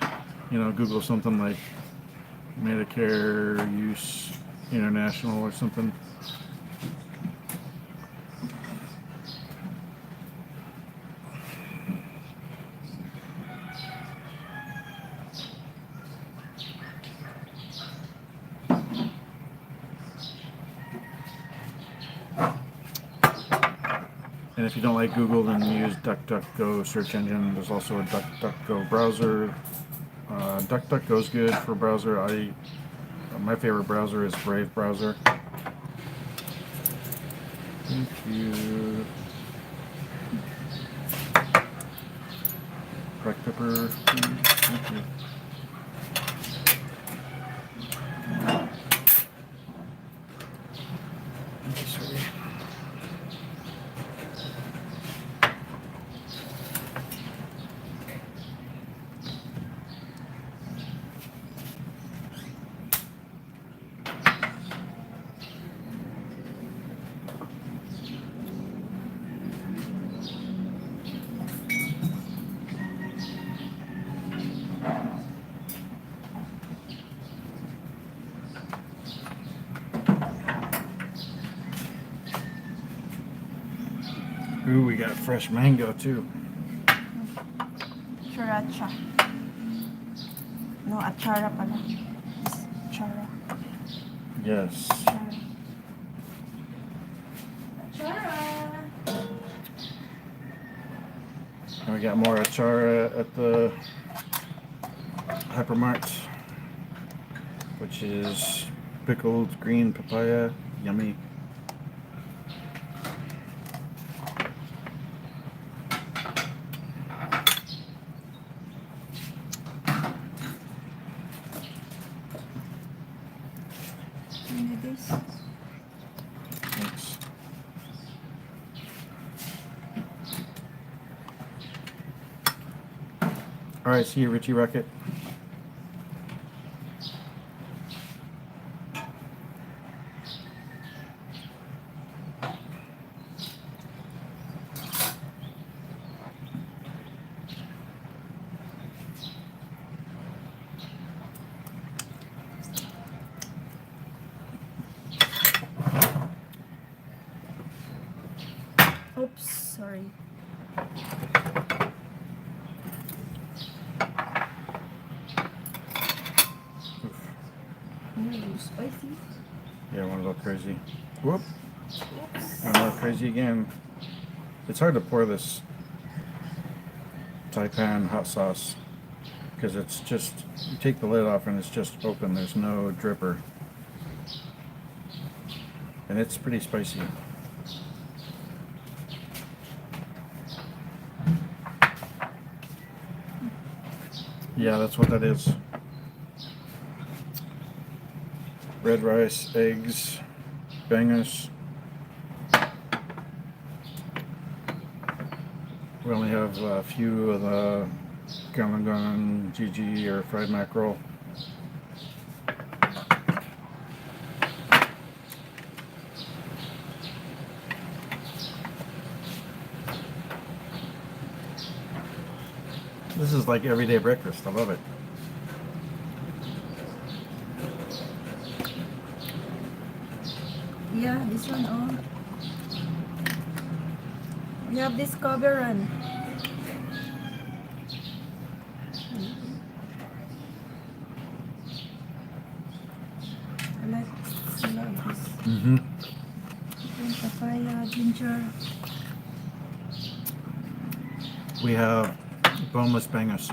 Google something like Medicare Use International or something. And if you don't like Google, then use DuckDuckGo search engine. There's also a DuckDuckGo browser. DuckDuckGo's good for browser. My favorite browser is Brave browser. Thank you. Cracked pepper. Thank you. Sorry. Ooh, we got fresh mango too. Sriracha. No, achara pala. It's achara. Yes. Achara. And we got more achara at the Hypermart, which is pickled green papaya. Yummy. This. Thanks. All right, see you, Richie Rocket. Oops, sorry. Ooh, spicy. Yeah, went a little crazy. Whoop. Oops. Went a little crazy again. It's hard to pour this Taipan hot sauce because it's just, you take the lid off and it's just open. There's no dripper. And it's pretty spicy. Yeah, that's what that is. Red rice, eggs, bangers. We only have a few of the galangan, GG, or fried mackerel. This is like everyday breakfast. I love it. Yeah, this one, oh. We have this cover run. I like this. Mm-hmm. Papaya, ginger. We have boneless bangers.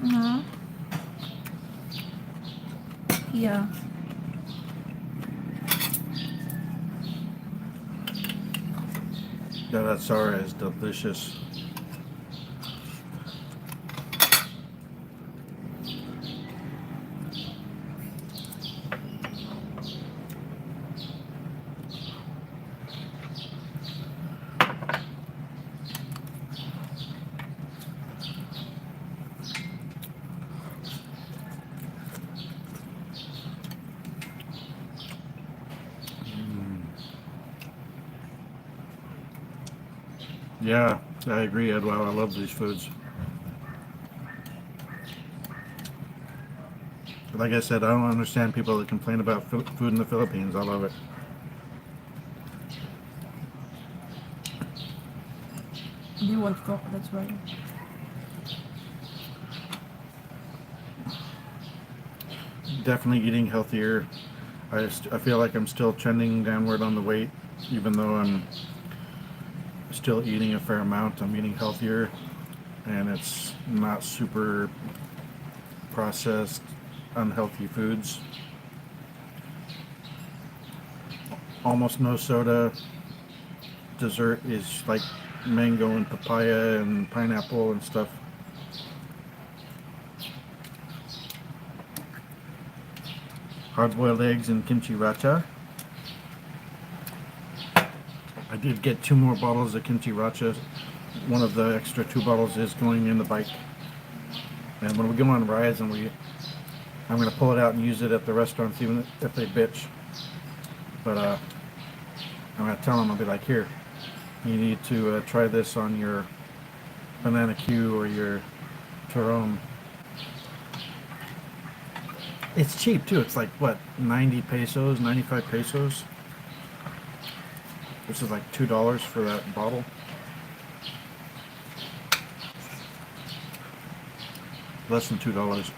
Uh-huh. Yeah. Yeah, that sour is delicious. Yeah, I agree, Edwell. I love these foods. Like I said, I don't understand people that complain about food in the Philippines. I love it. You want to cook, that's right. Definitely eating healthier. I feel like I'm still trending downward on the weight, even though I'm still eating a fair amount. I'm eating healthier, and it's not super processed, unhealthy foods. Almost no soda. Dessert is like mango and papaya and pineapple and stuff. Hard-boiled eggs and kimchi racha. I did get 2 more bottles of kimchi racha. One of the extra 2 bottles is going in the bike. And when we go on rides and I'm going to pull it out and use it at the restaurants even if they bitch. But I'm going to tell them, I'll be like, here, you need to try this on your banana Q or your Turon. It's cheap too. It's like, what, 90 pesos, 95 pesos? Which is like $2 for that bottle. Less than $2.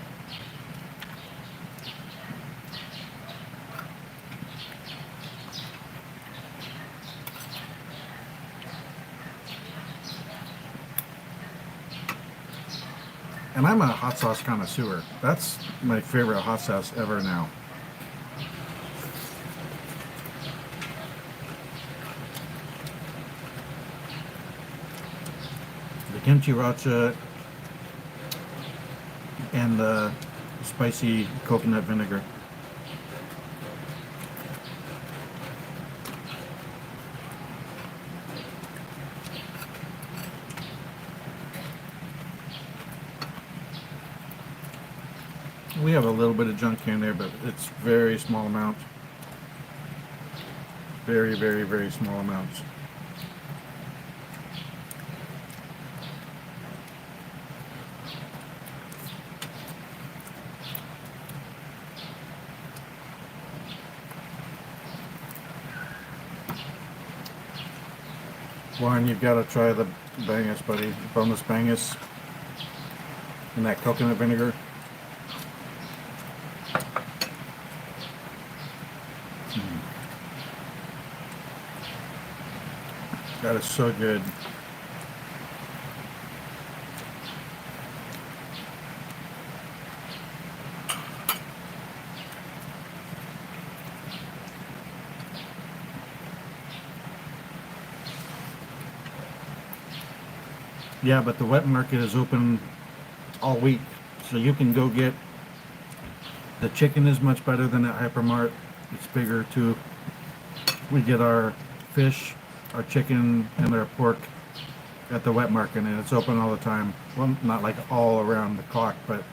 And I'm a hot sauce connoisseur. That's my favorite hot sauce ever now. The kimchi racha and the spicy coconut vinegar. We have a little bit of junk here and there, but it's very small amounts. Very, very, very small amounts. Warren, you've got to try the bangus, buddy. Boneless bangus and that coconut vinegar. That is so good. Yeah, but the wet market is open all week, so you can go get. The chicken is much better than at Hypermart. It's bigger too. We get our fish, our chicken, and our pork at the wet market, and it's open all the time. Well, not like all around the clock, but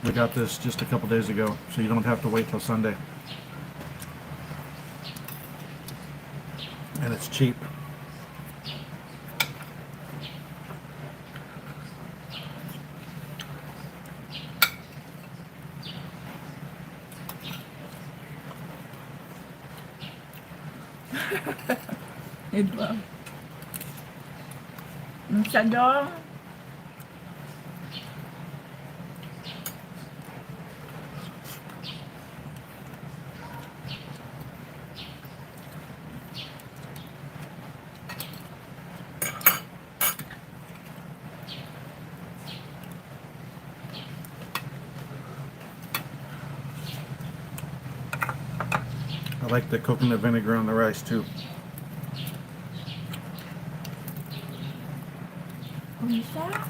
we got this just a couple days ago, so you don't have to wait till Sunday. And it's cheap. Diba? Masyado. like the coconut vinegar on the rice too. Ang sarap.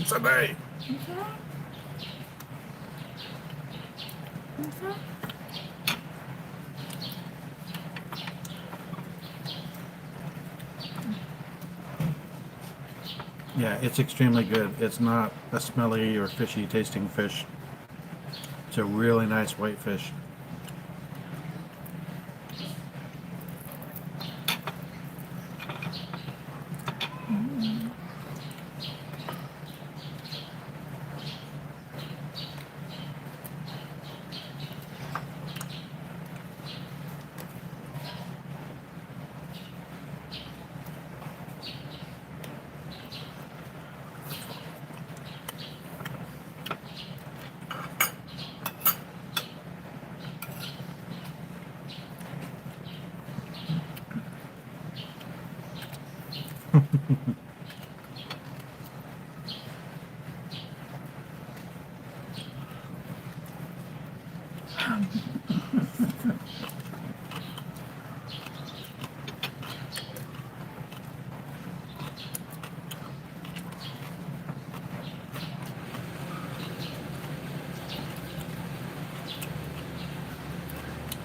Sabay! Ang sarap. Ang sarap. Yeah, it's extremely good. It's not a smelly or fishy tasting fish. It's a really nice white fish.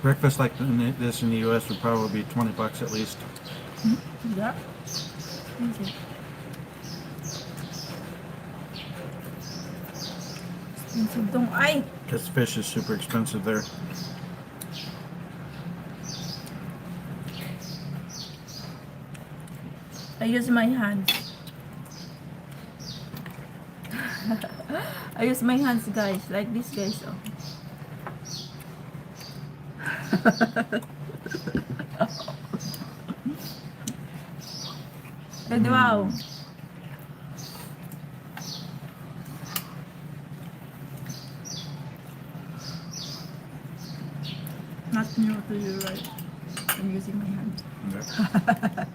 Breakfast like this in the U.S. would probably be $20 at least. Yeah. Okay. Expensive dong ay. Because fish is super expensive there. I use my hands. I use my hands, guys, like this, guys. Oh. Good, wow. Not new to you, right? I'm using my hand. Yeah.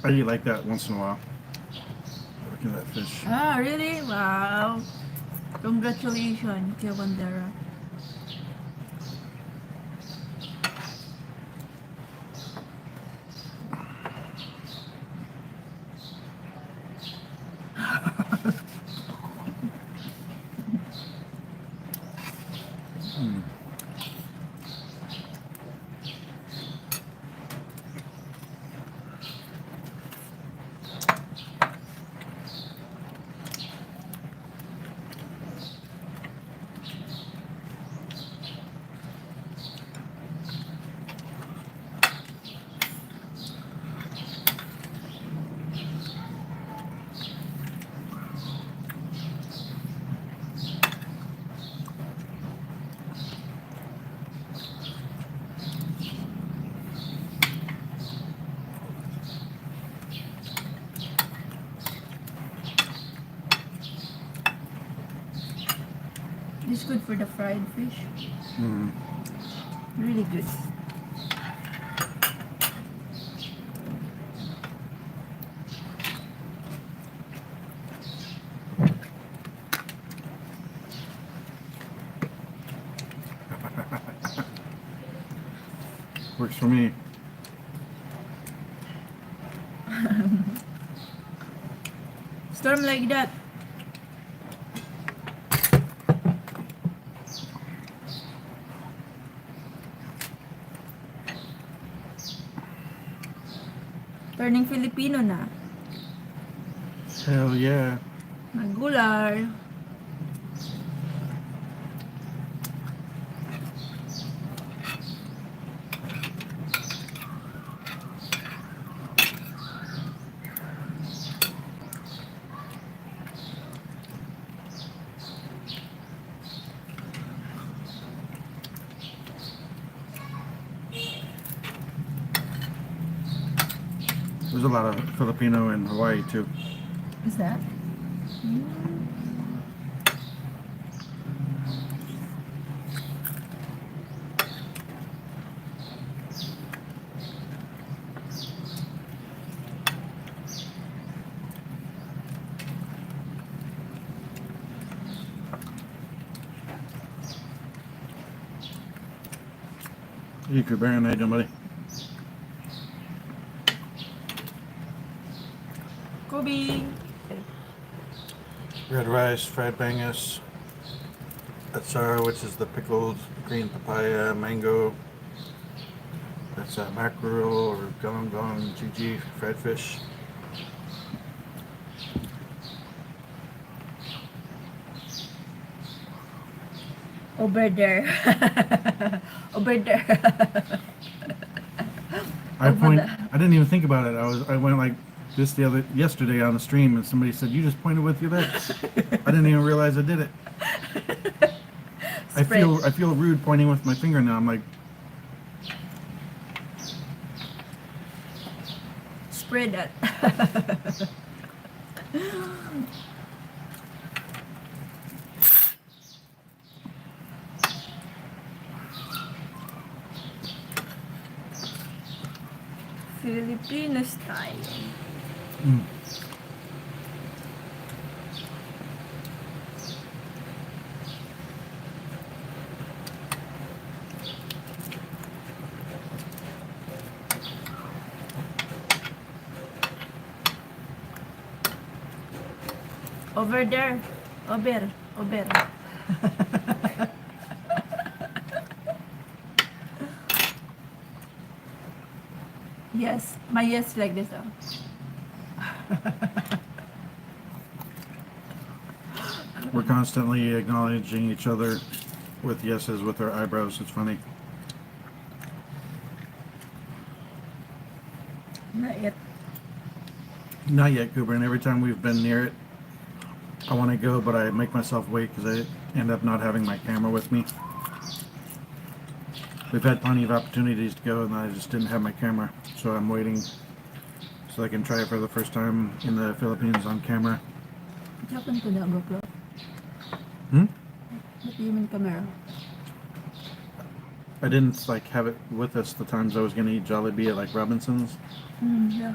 I eat like that once in a while. Look at that fish. Ah, really? Wow. Congratulations, Kuya Bandera. It's good for the fried fish. Mm. Really good. Works for me. Storm like that. Turning Filipino na. Hell yeah. Nagular. There's a lot of Filipino in Hawaii too. Is that? You could bear night, buddy. Kobe. Red rice, fried bangus, atsara, which is the pickled green papaya, mango. That's mackerel or galangal, GG, fried fish. Over there. Over there. I didn't even think about it. I went like this yesterday on the stream, and somebody said, "You just pointed with your legs." I didn't even realize I did it. I feel rude pointing with my finger now. I'm like, Spread that. Filipino style. Over there. Over. Yes, my yes like this. we're constantly acknowledging each other with yeses with our eyebrows. It's funny. Not yet. Not yet, Cooper. And every time we've been near it, I want to go, but I make myself wait because I end up not having my camera with me. We've had plenty of opportunities to go, and I just didn't have my camera, so I'm waiting so I can try it for the first time in the Philippines on camera. What happened to the GoPro? What do you mean camera? I didn't like have it with us the times I was going to eat Jollibee at like Robinson's. Yeah.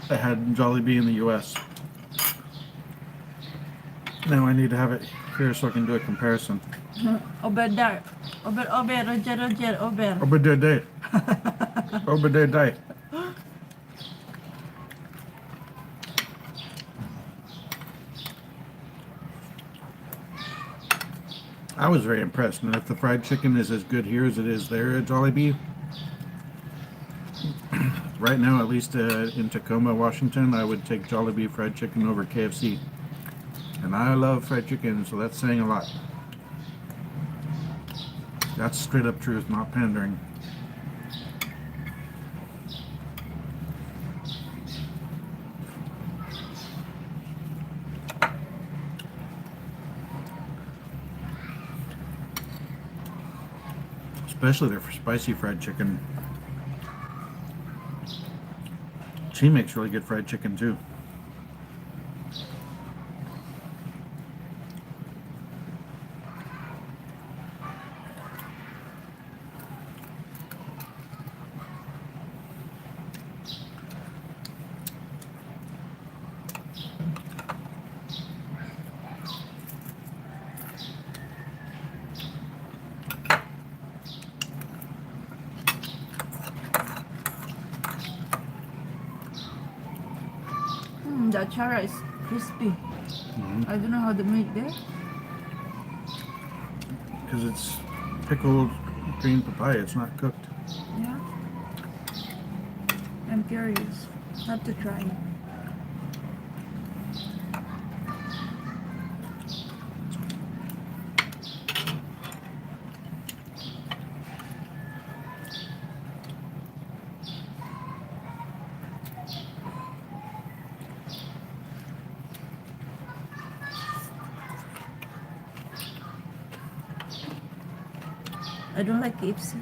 I had Jollibee in the U.S. Now I need to have it here so I can do a comparison. Over there. Over, Roger, over. Over there, day. Over there, day. I was very impressed, and if the fried chicken is as good here as it is there at Jollibee, right now, at least in Tacoma, Washington, I would take Jollibee fried chicken over KFC. And I love fried chicken, so that's saying a lot. That's straight up truth, not pandering. Especially their spicy fried chicken. She makes really good fried chicken too. The achara is crispy. I don't know how to make that. Because it's pickled green papaya, it's not cooked. Yeah. I'm curious. Have to try. I don't like KFC.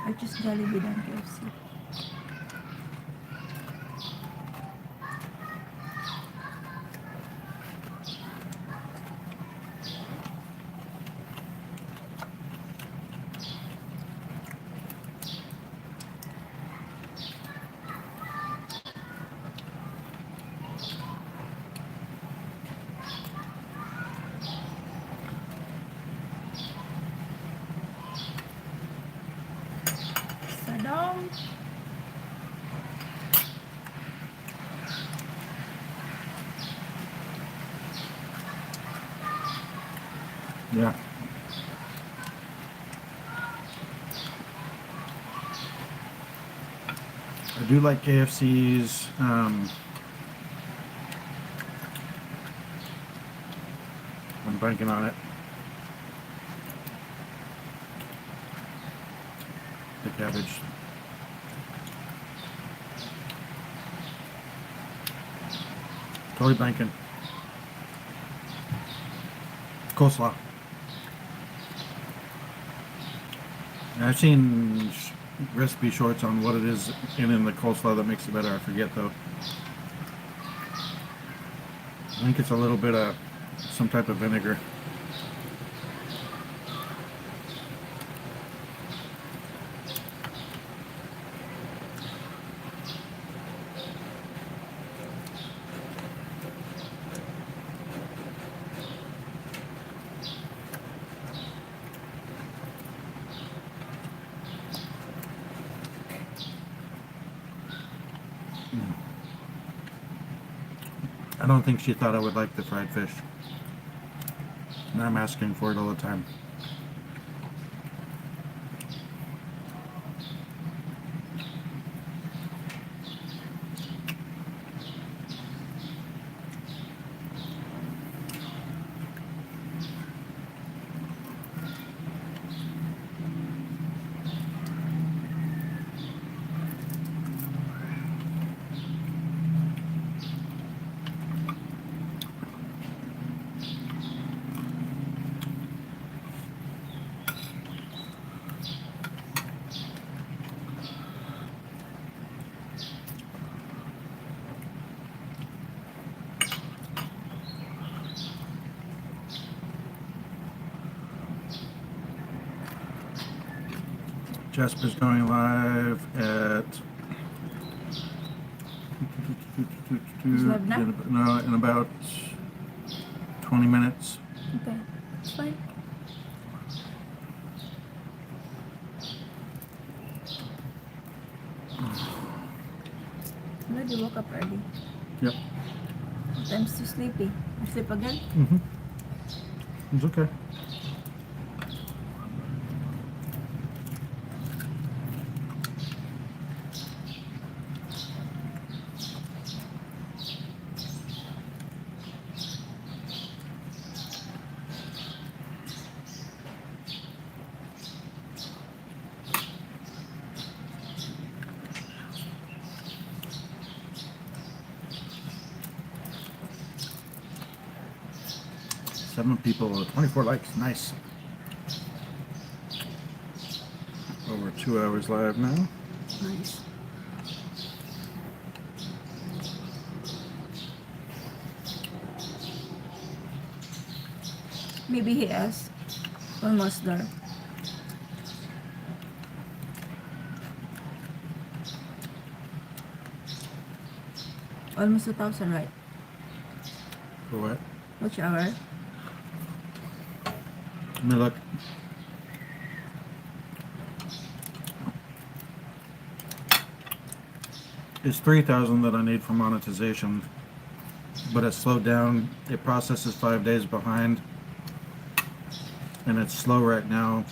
I just Jollibee than KFC. Yeah. I do like KFC's. I'm banking on it. The cabbage. Totally banking. Coleslaw. And I've seen recipe shorts on what it is in the coleslaw that makes it better. I forget though. I think it's a little bit of some type of vinegar. I don't think she thought I would like the fried fish. And I'm asking for it all the time. Jasper's going live at He's live now? in about 20 minutes. Okay, it's fine. Glad you woke up early. Yep. I'm still sleepy. You sleep again? It's okay. Seven people, 24 likes. Nice. Over 2 hours live now. Nice. Maybe he is almost there. Almost 2,000, right? For what? Which hour? Let me look. It's 3,000 that I need for monetization, but it's slowed down. It processes 5 days behind, and it's slow right now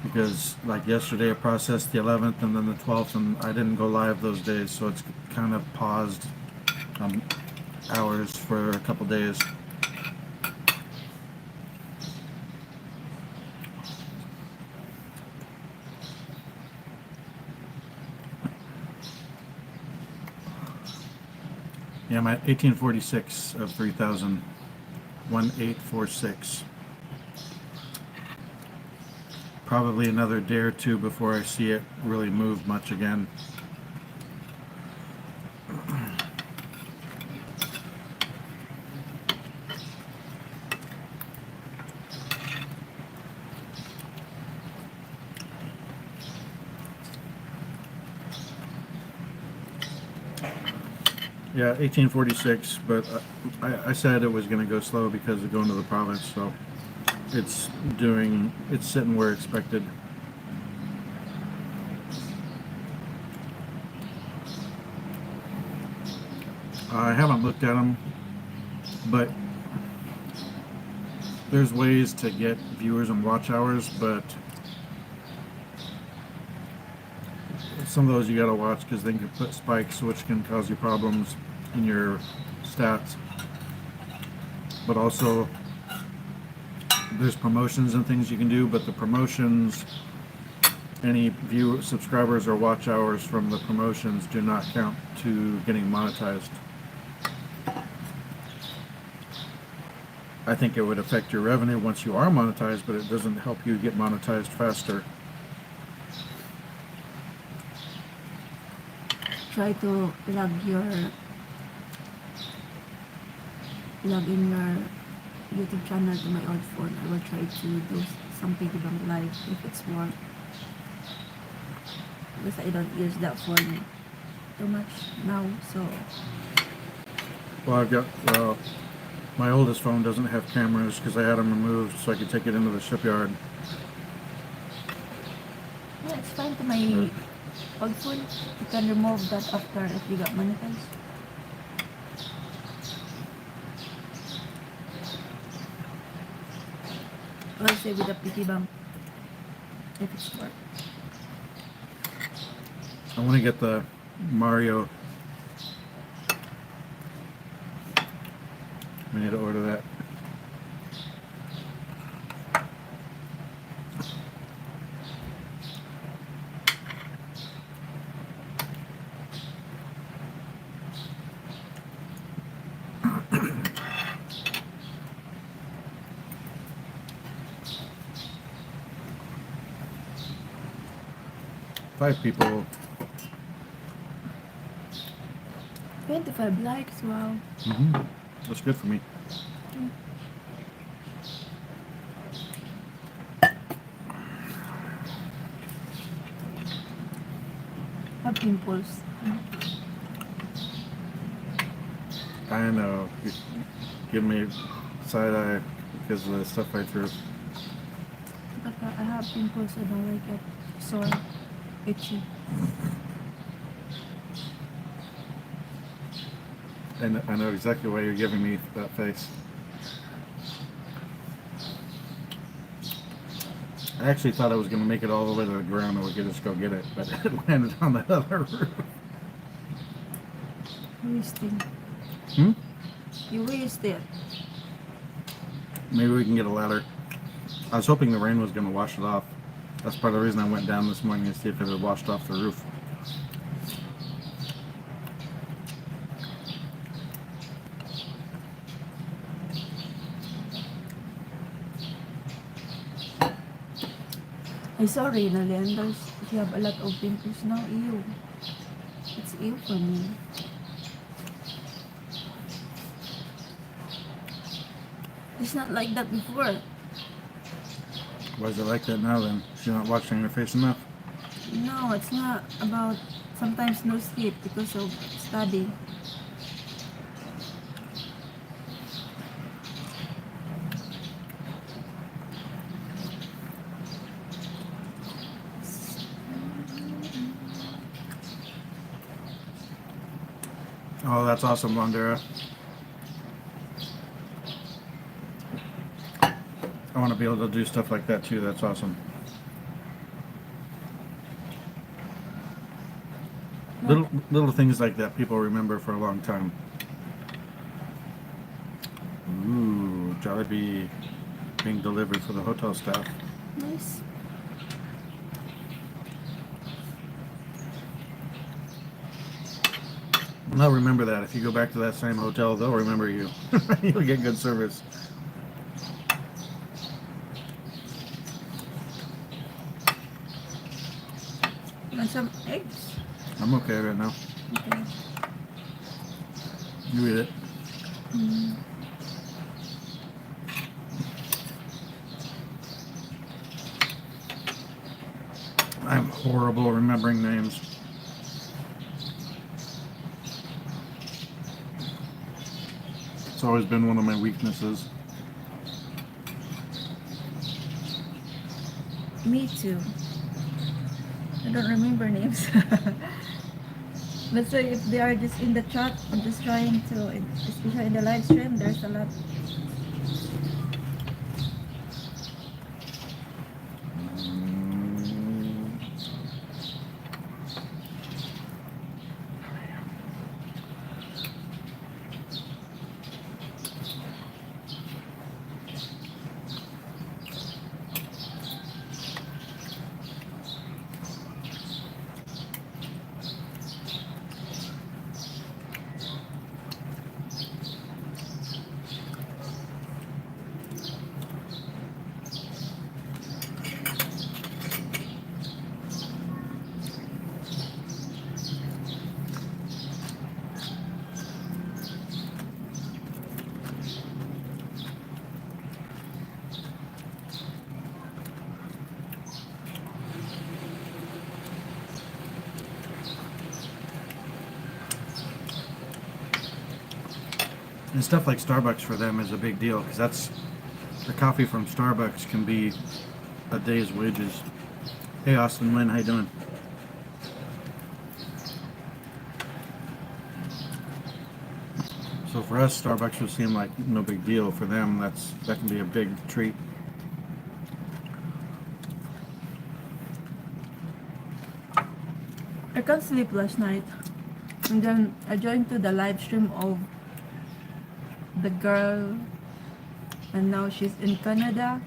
because, like yesterday, it processed the 11th and then the 12th, and I didn't go live those days, so it's kind of paused hours for a couple days. Yeah, I'm at 1846 of 3,000. 1846. Probably another day or two before I see it really move much again. Yeah, 1846, but I said it was going to go slow because of going to the province, so it's sitting where expected. I haven't looked at them, but there's ways to get viewers and watch hours, but some of those you gotta watch because they can put spikes, which can cause you problems in your stats. But also, there's promotions and things you can do, but the promotions, any view subscribers or watch hours from the promotions do not count to getting monetized. I think it would affect your revenue once you are monetized, but it doesn't help you get monetized faster. Try to log in your YouTube channel to my old phone. I will try to do some piggyback live if it's work. Because I don't use that phone too much now, so Well, I've got, my oldest phone doesn't have cameras because I had them removed so I could take it into the shipyard. yeah, it's fine to my old phone. You can remove that after if you got monetized. I'll say with a piggy bank if it's work. I want to get the Mario. We need to order that. Five people. 25 likes, wow. That's good for me. Have pimples. I know. You give me side eye because of the stuff I threw. But I have pimples, I don't like it. Sore, itchy. And I know exactly why you're giving me that face. I actually thought I was going to make it all the way to the ground and we could just go get it, but it landed on that other roof. Wasting. Hmm? You waste it. Maybe we can get a ladder. I was hoping the rain was going to wash it off. That's part of the reason I went down this morning to see if it had washed off the roof. I saw Reina Leanders. If you have a lot of pimples now, ew. It's ew for me. It's not like that before. Why is it like that now then? She's not washing her face enough? No, it's not about sometimes no sleep because of study. Oh, that's awesome, Londera. I want to be able to do stuff like that too. That's awesome. Little things like that people remember for a long time. Ooh, Jollibee being delivered for the hotel staff. Nice. They'll remember that. If you go back to that same hotel, they'll remember you. You'll get good service. And some eggs. I'm okay right now. Okay. You eat it. I'm horrible remembering names. It's always been one of my weaknesses. Me too. I don't remember names. But so if they are just in the chat, I'm just trying to, especially in the live stream, there's a lot. And stuff like Starbucks for them is a big deal because that's the coffee from Starbucks can be a day's wages. Hey Austin, Lynn, how you doing? So for us, Starbucks would seem like no big deal. For them, that can be a big treat. I can't sleep last night. And then I joined to the live stream of the girl, and now she's in Canada.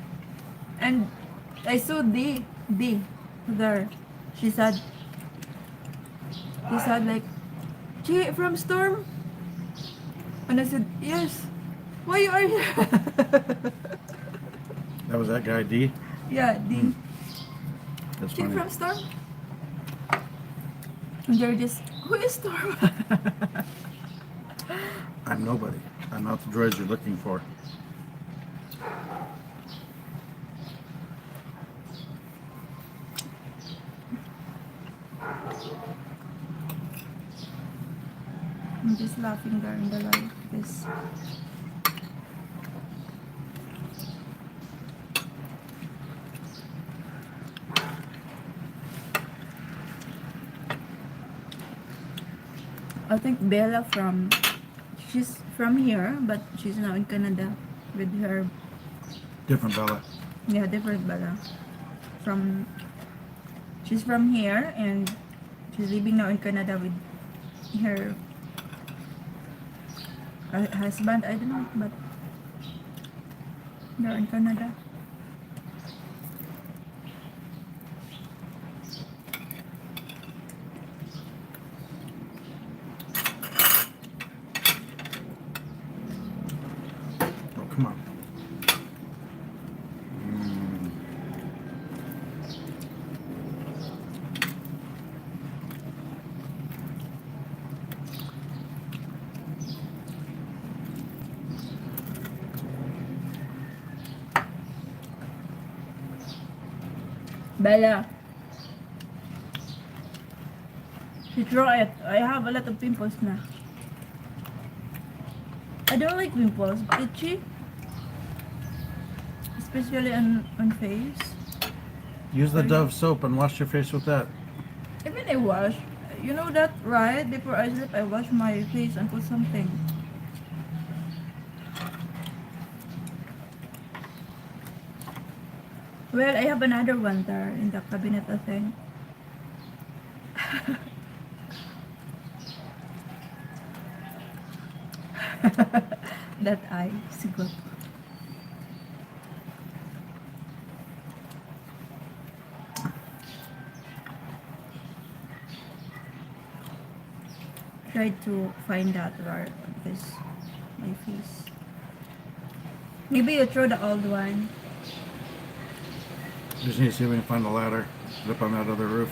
And I saw D there. He said like, "Gee, from Storm?" And I said, "Yes. Why you are here?" That was that guy, D? Yeah, D. That's "Gee, funny. from Storm?" And they're just, "Who is Storm?" I'm nobody. I'm not the droids you're looking for. I'm just laughing there in the live because I think Bella she's from here, but she's now in Canada with her, Different Bella. yeah, different Bella. She's from here and she's living now in Canada with her husband, I don't know, but they're in Canada. Oh, come on. Bella, she draw it. I have a lot of pimples now. I don't like pimples, itchy, especially on face. Use the Dove soap and wash your face with that. Even I wash, you know that, right? Before I sleep, I wash my face and put something. Well, I have another one there in the cabinet, I think. That eye, siguro. Tried to find that where this my face. Maybe you throw the old one. Just need to see if we can find a ladder. Up on that other roof.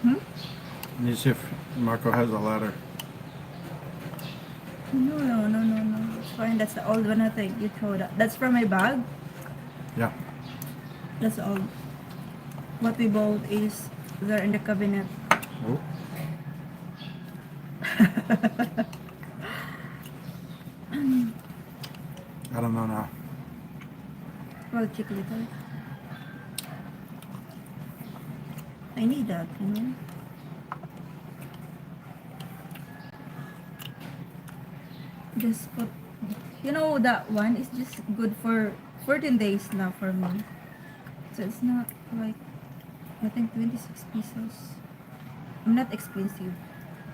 Hmm? Need to see if Marco has a ladder. No. It's fine. That's the old one, I think. You throw that. That's from my bag. Yeah. That's all. What we bought is there in the cabinet. Oh. I don't know now. Well, check later. I need that, you know. just put, that one is just good for 14 days now for me. So it's not like, I think 26 pesos. I'm not expensive.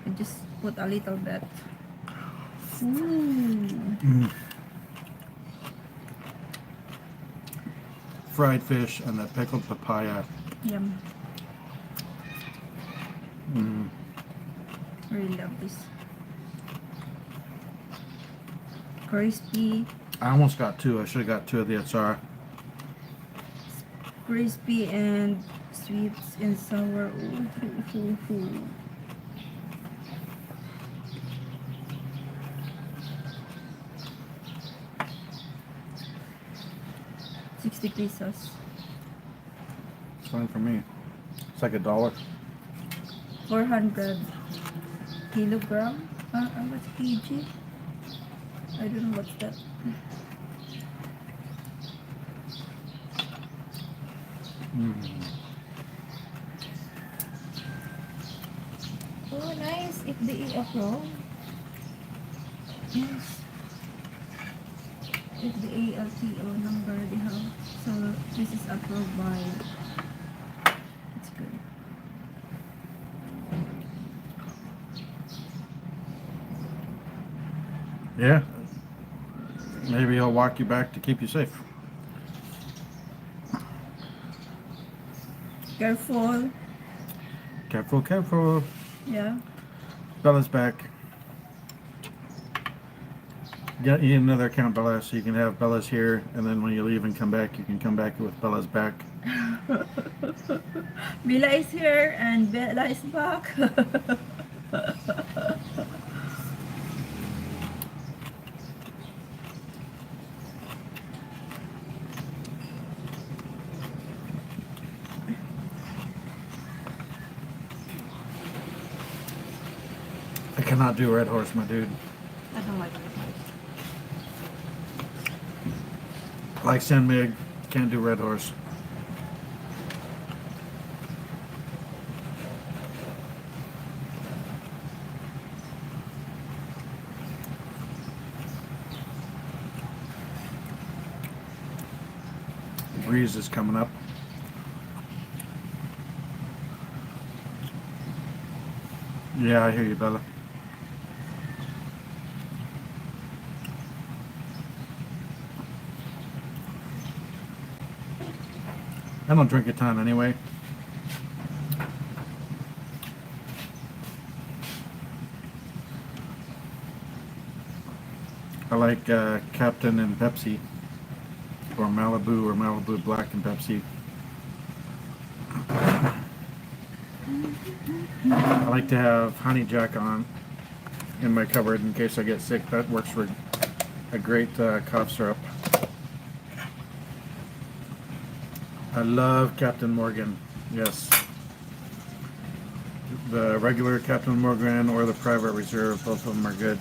I just put a little bit. Ooh. Fried fish and the pickled papaya. Yum. Mm. I really love this. Crispy. I almost got two. I should have got two of the Atsara. Crispy and sweet and sour. Ooh, ooh, ooh, ooh. $60. It's fine for me. It's like $1. 400 kilogram. What's kg? I don't know what's that. Oh, nice. FDA approved. Yes. FDA LTO number they have. So this is approved by. It's good. Yeah. Maybe he'll walk you back to keep you safe. Careful. Careful, careful. Yeah. Bella's back. You need another account, Bella, so you can have Bella's here, and then when you leave and come back, you can come back with Bella's back. Bella is here and Bella is back. I cannot do Red Horse, my dude. I don't like it. Like San Mig, can't do Red Horse. Breeze is coming up. Yeah, I hear you, Bella. I don't drink a ton anyway. I like Captain and Pepsi, or Malibu Black and Pepsi. I like to have Honey Jack on in my cupboard in case I get sick. That works for a great cough syrup. I love Captain Morgan. Yes. The regular Captain Morgan or the Private Reserve, both of them are good.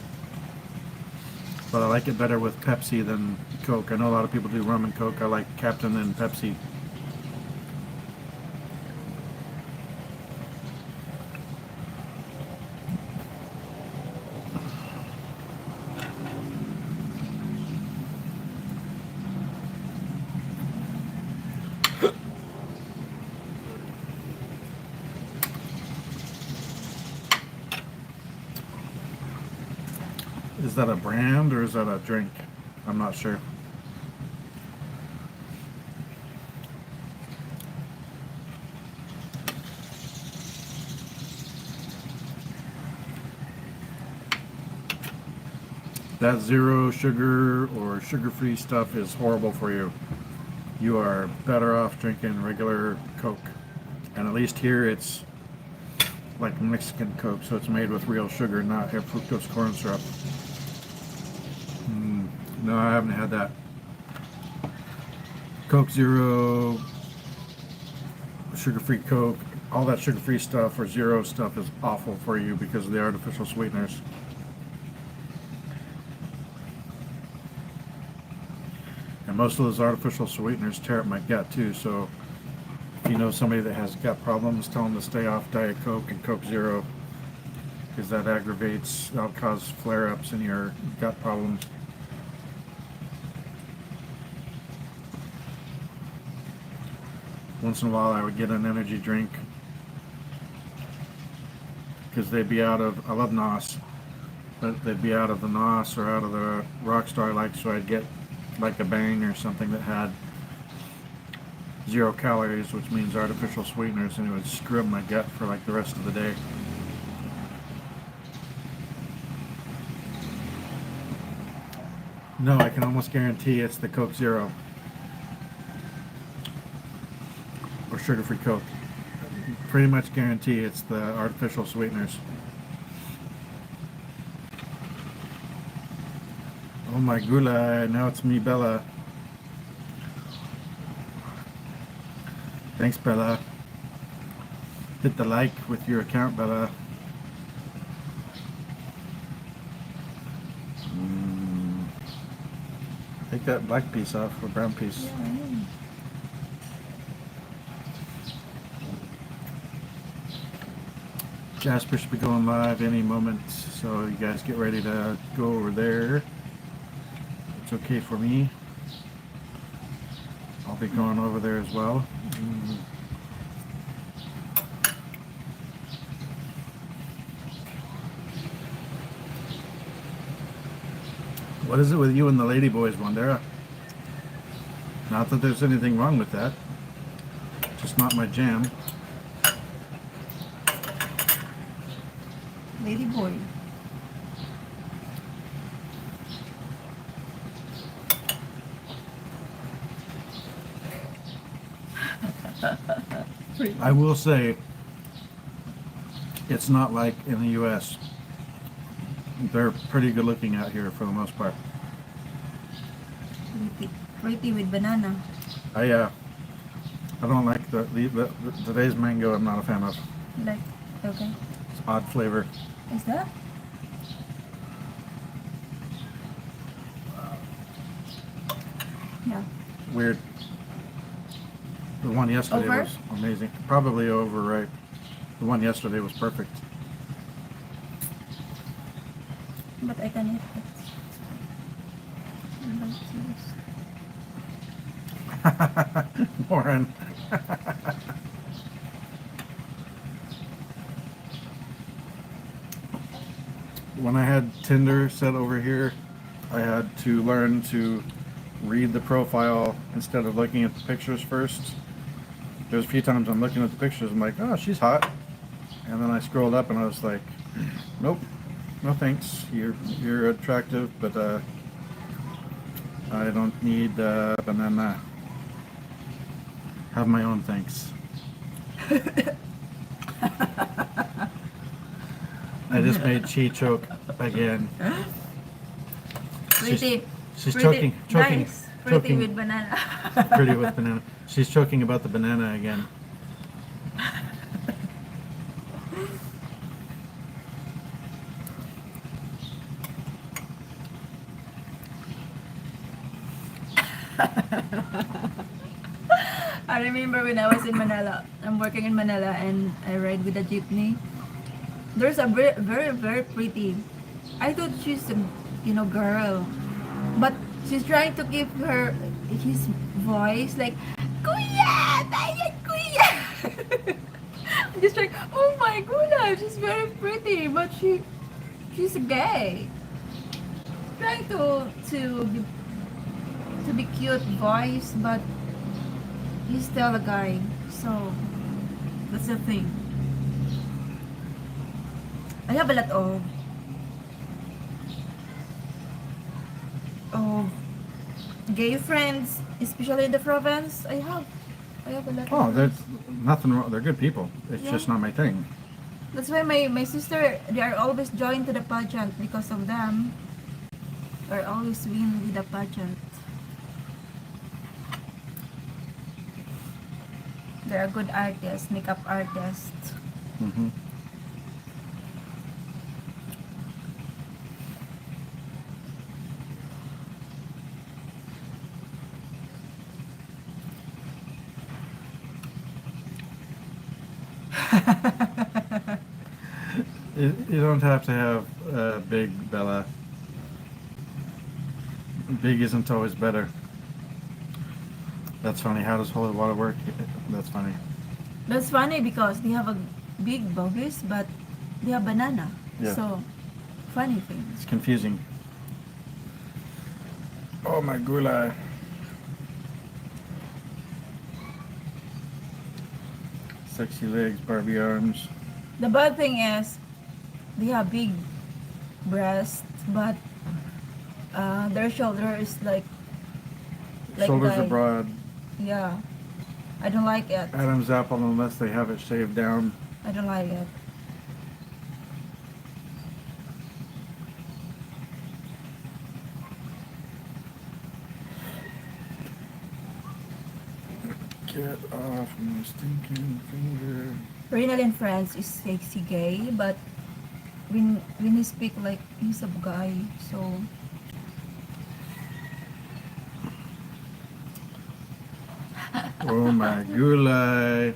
But I like it better with Pepsi than Coke. I know a lot of people do rum and Coke. I like Captain and Pepsi. Is that a brand or is that a drink? I'm not sure. That zero sugar or sugar-free stuff is horrible for you. You are better off drinking regular Coke. And at least here it's like Mexican Coke, so it's made with real sugar, not fructose corn syrup. No, I haven't had that. Coke Zero, sugar-free Coke, all that sugar-free stuff or zero stuff is awful for you because of the artificial sweeteners. And most of those artificial sweeteners tear up my gut too, so if you know somebody that has gut problems, tell them to stay off Diet Coke and Coke Zero. because that aggravates, that'll cause flare-ups in your gut problems. Once in a while I would get an energy drink because they'd be out of, I love NOS, but they'd be out of the NOS or out of the Rockstar, like, so I'd get like a Bang or something that had 0 calories, which means artificial sweeteners, and it would screw up my gut for like the rest of the day. No, I can almost guarantee it's the Coke Zero or sugar-free Coke. Pretty much guarantee it's the artificial sweeteners. Oh my gula, now it's me, Bella. Thanks, Bella. Hit the like with your account, Bella. Take that black piece off or brown piece. Yeah, I know. Jasper should be going live any moment, so you guys get ready to go over there. It's okay for me. I'll be going over there as well. What is it with you and the Ladyboys, Wandera? Not that there's anything wrong with that. Just not my jam. Lady boy. I will say, it's not like in the U.S. They're pretty good looking out here for the most part. Pretty with banana. I don't like the today's mango. I'm not a fan of. Like, okay. It's odd flavor. Is that? Yeah. Weird. The one yesterday Over? was amazing. Probably overripe. The one yesterday was perfect. But I can eat it. Warren. When I had Tinder set over here, I had to learn to read the profile instead of looking at the pictures first. There's a few times I'm looking at the pictures, I'm like, oh, she's hot. And then I scrolled up and I was like, nope, no thanks. You're attractive, but I don't need banana. Have my own thanks. I just made Chi choke again. Pretty. She's pretty, choking, nice. Pretty choking. with banana. Pretty with banana. She's choking about the banana again. I remember when I was in Manila. I'm working in Manila and I ride with a jeepney. There's a very, very, very pretty. I thought she's a, girl, but she's trying to give her his voice like, Kuya, tayo, Kuya. I'm just like, oh my goodness, she's very pretty, but she's gay. Trying to be cute voice, but he's still a guy. So that's the thing. I have a lot of gay friends, especially in the province. I have a lot. Oh, of there's friends. nothing wrong. They're good people. It's Yeah. just not my thing. That's why my sister, they are always joined to the pageant because of them. They're always win with the pageant. They're a good artist, makeup artist. Mm-hmm. You don't have to have big, Bella. Big isn't always better. That's funny. How does holy water work? That's funny. That's funny because they have a big bogus, but they have banana. Yeah. So, funny thing. It's confusing. Oh, my gulai. Sexy legs, Barbie arms. The bad thing is, they have big breasts, but their shoulder is like Shoulders guy. are broad. Yeah, I don't like it. Adam's apple unless they have it shaved down. I don't like it. Get off my stinking finger. Reynald and Friends is sexy gay, but when he speak like he's a guy, so Oh my gulai.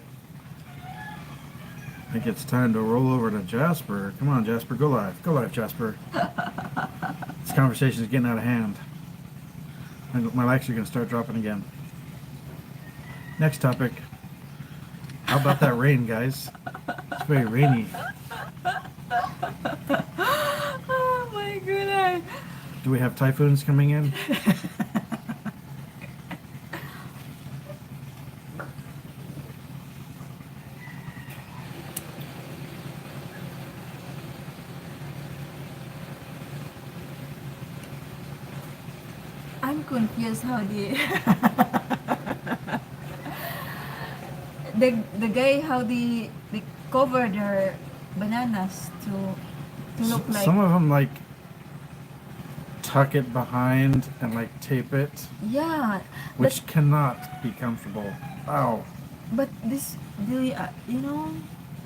I think it's time to roll over to Jasper. Come on, Jasper, go live. Go live, Jasper. This conversation is getting out of hand. My likes are going to start dropping again. Next topic. How about that rain, guys? It's very rainy. oh my goodness. Do we have typhoons coming in? I'm confused how the guy how they cover their bananas to look like Some of them like tuck it behind and like tape it, yeah, which cannot be comfortable. Ow. but this they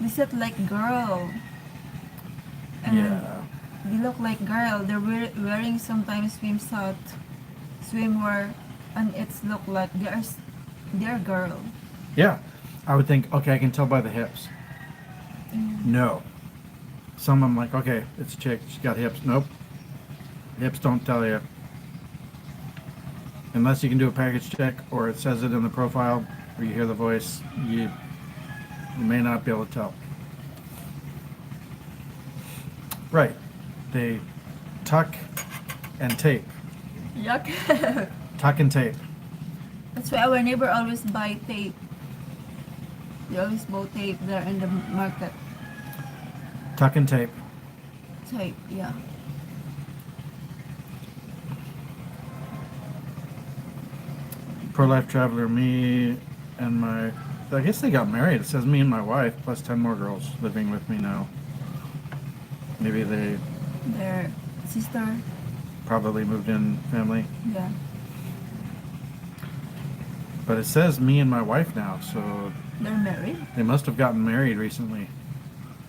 they set like girl and Yeah. they look like girl. They're wearing sometimes swimwear, and it's look like they're girl. Yeah. I would think, okay, I can tell by the hips. No. Some of them like, okay, it's a chick, she's got hips. Nope. Hips don't tell you. Unless you can do a package check or it says it in the profile or you hear the voice, you may not be able to tell. Right. They tuck and tape. Yuck. Tuck and tape. That's why our neighbor always buy tape. They always buy tape there in the market. Tuck and tape. Tape, yeah. Pro-life traveler, me and my... I guess they got married. It says me and my wife plus 10 more girls living with me now. Maybe they Their sister, probably moved in family. yeah. But it says me and my wife now, so They're married. they must have gotten married recently.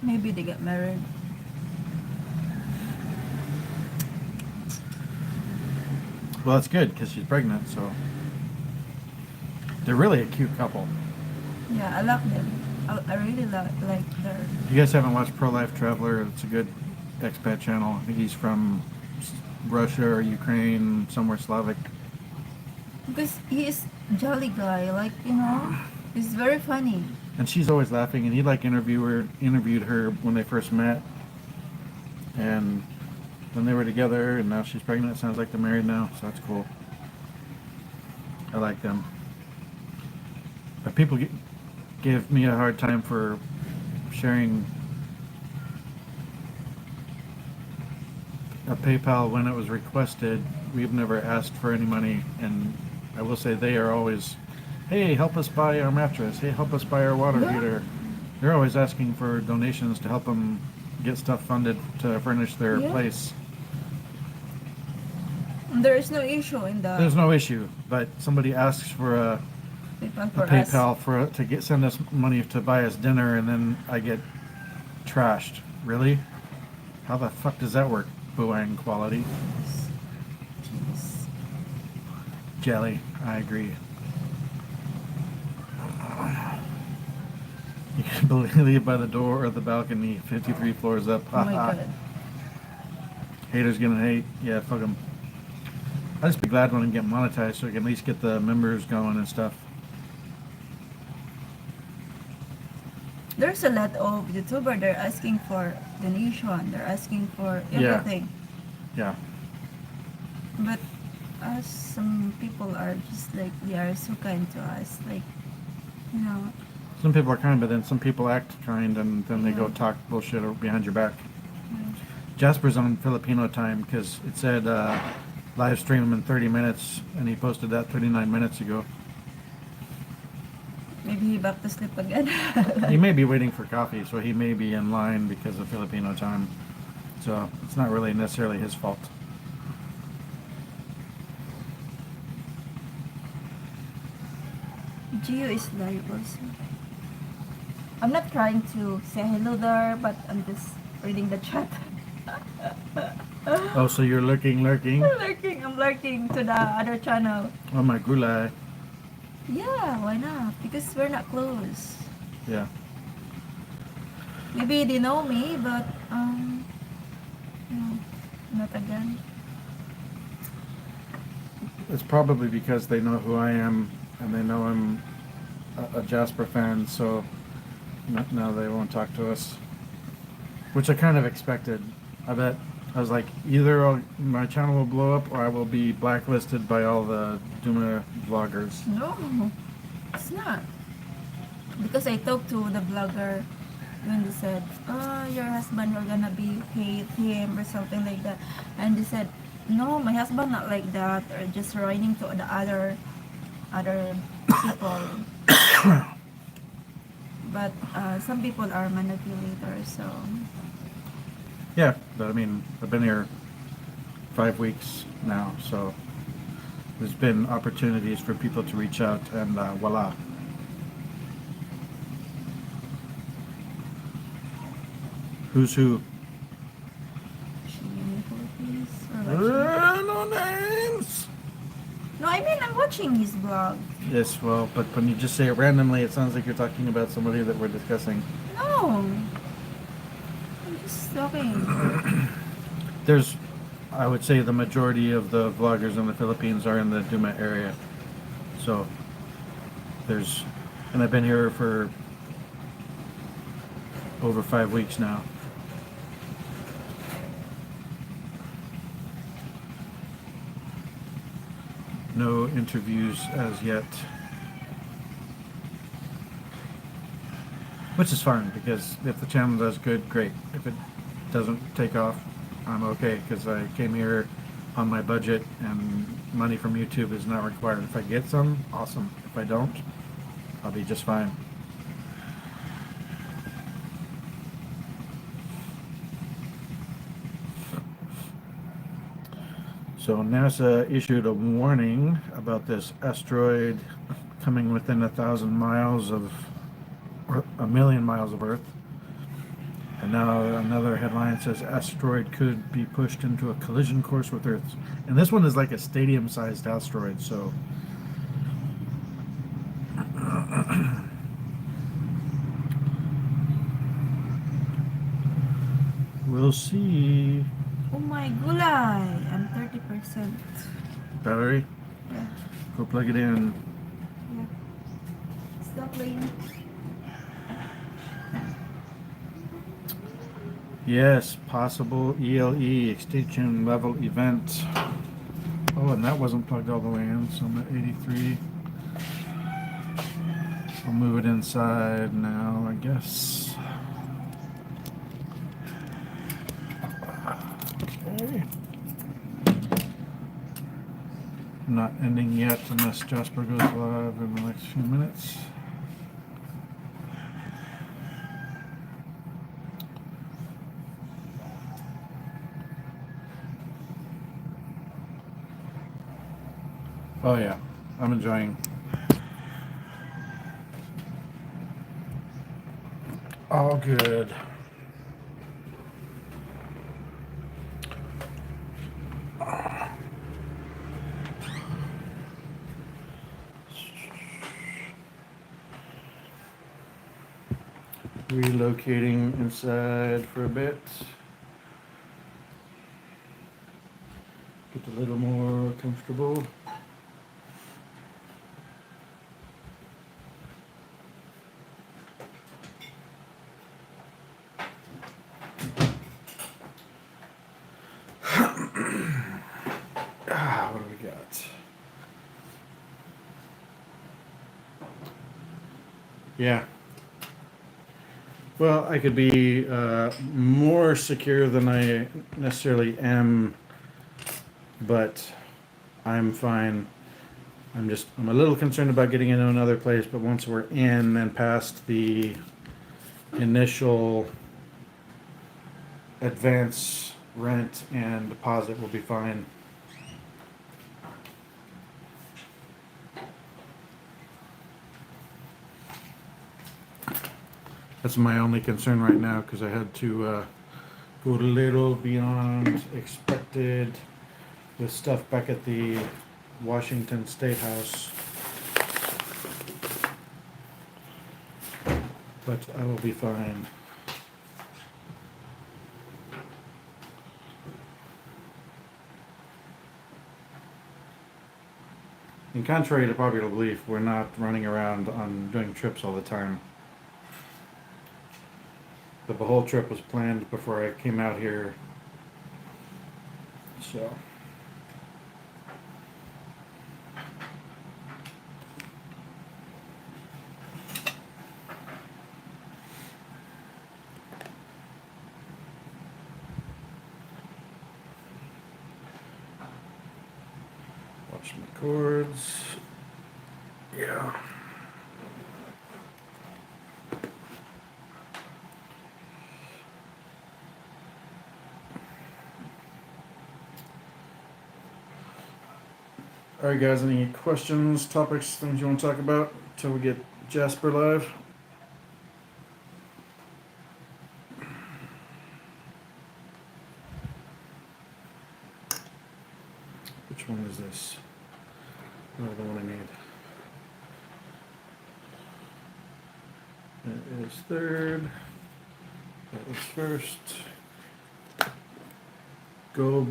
Maybe they get married. Well, that's good because she's pregnant, so they're really a cute couple. Yeah, I love them. I really like their. If you guys haven't watched Pro-Life Traveler, it's a good expat channel. I think he's from Russia or Ukraine, somewhere Slavic. Because he is jolly guy, like he's very funny. And she's always laughing, and he like interviewed her when they first met, and then they were together, and now she's pregnant. It sounds like they're married now, so that's cool. I like them. But people give me a hard time for sharing a PayPal when it was requested. We've never asked for any money, and I will say they are always, hey, help us buy our mattress. Hey, help us buy our water Yeah. heater. They're always asking for donations to help them get stuff funded to furnish their Yeah. place. And there is no issue in the There's no issue, but somebody asks for a PayPal for us. PayPal to send us money to buy us dinner, and then I get trashed. Really? How the fuck does that work? Boang quality. Jeez. Jelly. I agree. You can leave by the door or the balcony, 53 floors up. Oh my god. Haters gonna hate. Yeah, fuck them. I'll just be glad when I get monetized so I can at least get the members going and stuff. There's a lot of YouTubers, they're asking for donation, they're asking for Yeah. everything. Yeah. But us, some people are just like, they are so kind to us. Like, you know, Some people are kind, but then some people act kind and then they go Yeah. talk bullshit behind your back. yeah. Jasper's on Filipino time because it said live stream in 30 minutes and he posted that 39 minutes ago. Maybe he back to sleep again. He may be waiting for coffee, so he may be in line because of Filipino time. So it's not really necessarily his fault. Gio is live also. I'm not trying to say hello there, but I'm just reading the chat. Oh, so you're lurking. I'm lurking to the other channel. Oh my gulay. Yeah, why not? Because we're not close. Yeah. Maybe they know me, but no, not again. It's probably because they know who I am and they know I'm a Jasper fan, so now they won't talk to us. Which I kind of expected. I bet. I was like, either my channel will blow up or I will be blacklisted by all the Duma vloggers. No, it's not. Because I talked to the vlogger when they said, "Oh, your husband are gonna be hate him or something like that," and they said, "No, my husband not like that," or just writing to the other people. But some people are manipulators, so Yeah, but I mean, I've been here 5 weeks now, so there's been opportunities for people to reach out, and voila. Who's who? she in the Philippines or what? No names. No, I mean I'm watching his blog. Yes, well, but when you just say it randomly, it sounds like you're talking about somebody that we're discussing. No, I'm just talking. There's, I would say, the majority of the vloggers in the Philippines are in the Duma area. So there's, and I've been here for over 5 weeks now. No interviews as yet. Which is fine, because if the channel does good, great. If it doesn't take off, I'm okay, because I came here on my budget and money from YouTube is not required. If I get some, awesome. If I don't, I'll be just fine. So NASA issued a warning about this asteroid coming within 1,000 miles of, or 1,000,000 miles of Earth. And now another headline says asteroid could be pushed into a collision course with Earth. And this one is like a stadium-sized asteroid, so we'll see. Oh my gulay! I'm 30%. Battery, Yeah, go plug it in. yeah. Stop playing. Yes, possible ELE, extinction level event. Oh, and that wasn't plugged all the way in, so I'm at 83. I'll move it inside now, I guess. Okay. Not ending yet unless Jasper goes live in the next few minutes. Oh yeah, I'm enjoying. All good. relocating inside for a bit. Get a little more comfortable. What do we got? Yeah. Well, I could be more secure than I necessarily am, but I'm fine. I'm a little concerned about getting into another place, but once we're in and past the initial advance rent and deposit, we'll be fine. That's my only concern right now, because I had to go a little beyond expected with stuff back at the Washington State House. But I will be fine. And contrary to popular belief, we're not running around on doing trips all the time. But the whole trip was planned before I came out here. So. Watch my cords. Yeah. Alright guys, any questions, topics, things you want to talk about until we get Jasper live? Which one is this? Oh, the one I need. That is third. That was first. Go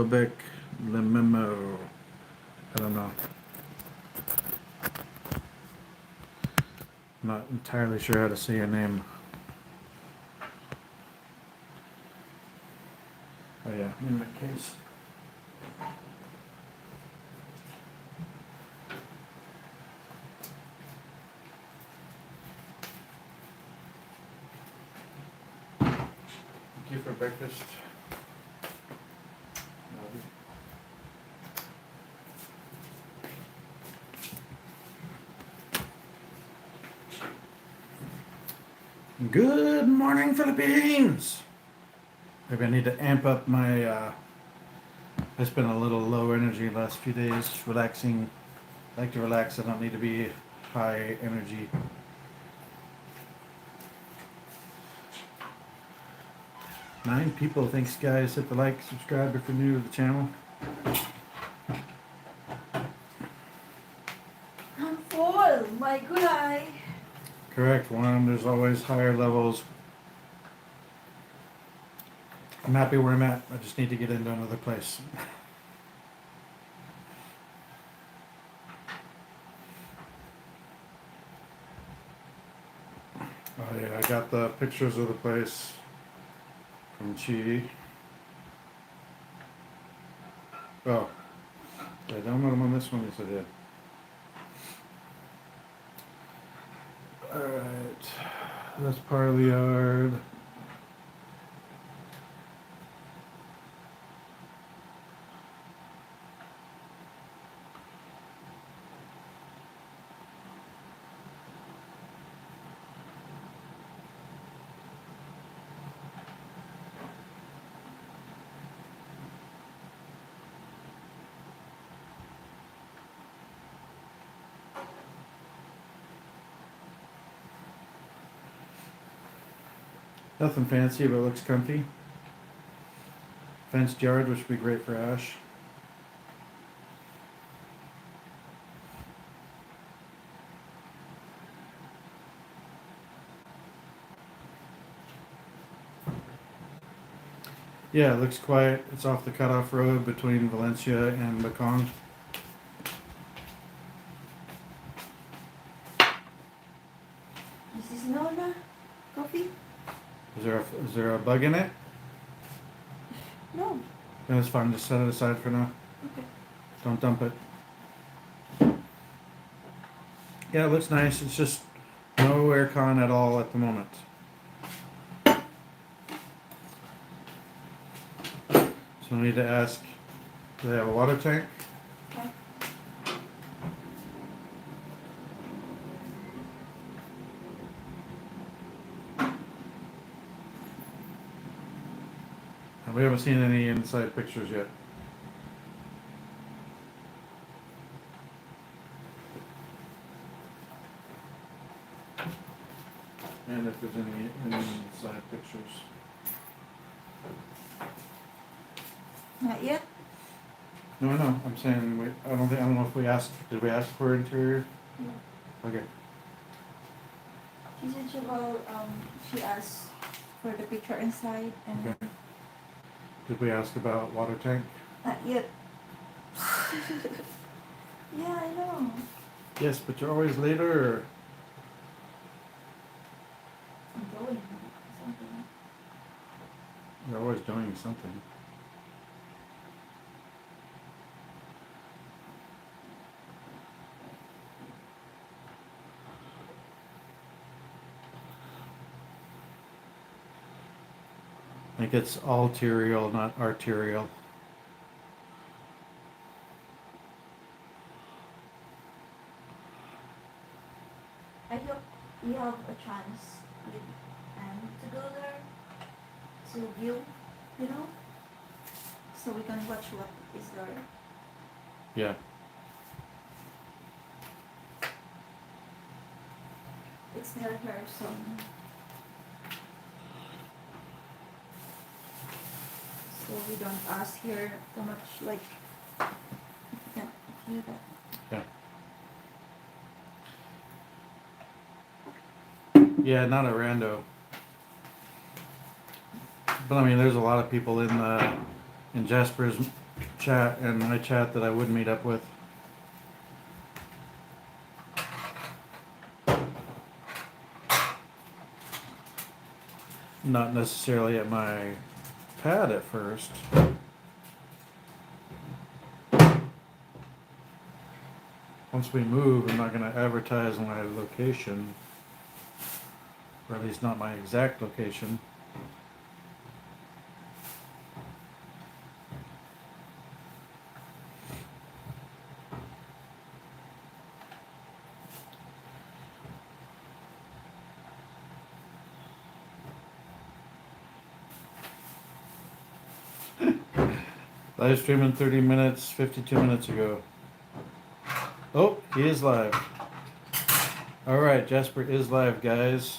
back the memo. I don't know. I'm not entirely sure how to say your name. Oh yeah, in that case. Thank you for breakfast. Good morning, Philippines! Maybe I need to amp up my, it's been a little low energy the last few days, relaxing. I like to relax, I don't need to be high energy. Nine people, thanks guys, hit the like, subscribe if you're new to the channel. I'm full, my gulay. Correct, one, there's always higher levels. I'm happy where I'm at, I just need to get into another place. Oh yeah, I got the pictures of the place from Chi. Oh, did I download them on this one? Yes, I did. Alright, that's part of the yard. Nothing fancy, but it looks comfy. Fenced yard, which would be great for Ash. Yeah, it looks quiet. It's off the cutoff road between Valencia and Macon. This is Nona coffee? Is there a bug in it? No. Then it's fine. Just set it aside for now. Okay. Don't dump it. Yeah, it looks nice. It's just no aircon at all at the moment. So I need to ask, do they have a water tank? Okay. And we haven't seen any inside pictures yet. And if there's any inside pictures. Not yet? No, I know. I'm saying I don't know if we asked. Did we ask for interior? No. Okay. She said she asked for the picture inside and Okay. Did we ask about water tank? not yet. Yeah, I know. Yes, but you're always later. Or... I'm going something. You're always doing something. I think it's arterial, not arterial. I hope you have a chance with Anne to go there to view, so we can watch what is there. Yeah. It's near her, so we don't ask her too much, like, yeah, do that. Yeah. Yeah, not a rando. But I mean, there's a lot of people in Jasper's chat and my chat that I would meet up with. Not necessarily at my pad at first. Once we move, I'm not going to advertise my location, or at least not my exact location. Live streaming 30 minutes, 52 minutes ago. Oh, he is live. All right, Jasper is live, guys.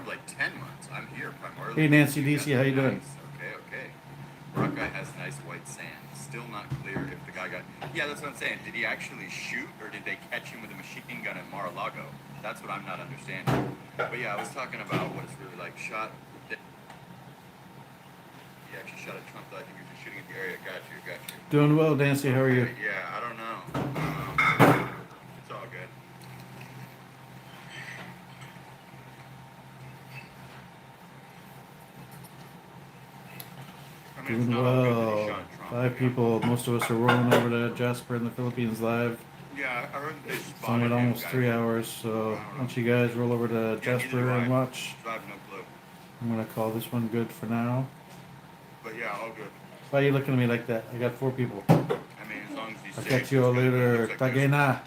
of like 10 months. I'm here primarily. Hey, Nancy because DC, how you doing? nice. Okay. Rock guy has nice white sand. Still not clear if the guy got. Yeah, that's what I'm saying. Did he actually shoot, or did they catch him with a machine gun at Mar-a-Lago? That's what I'm not understanding. But yeah, I was talking about what it's really like. He actually shot at Trump. I think he was just shooting at the area. Got you. Doing well, Nancy. How are you? Yeah, I don't know. It's all good. I mean, it's Doing not all good that he well. shot Trump. 5 people. Most of us are rolling over to Jasper in the Philippines live. Yeah, I heard they It's spotted only him, almost guys. 3 hours, so why don't you guys roll over to Yeah, neither Jasper do I. and watch. So I have no clue. I'm gonna call this one good for now. But yeah, all good. Why are you looking at me like that? I got 4 people. I mean, as long as he's I'll safe. catch you all it's good, but it later. looks like there's- Tagena.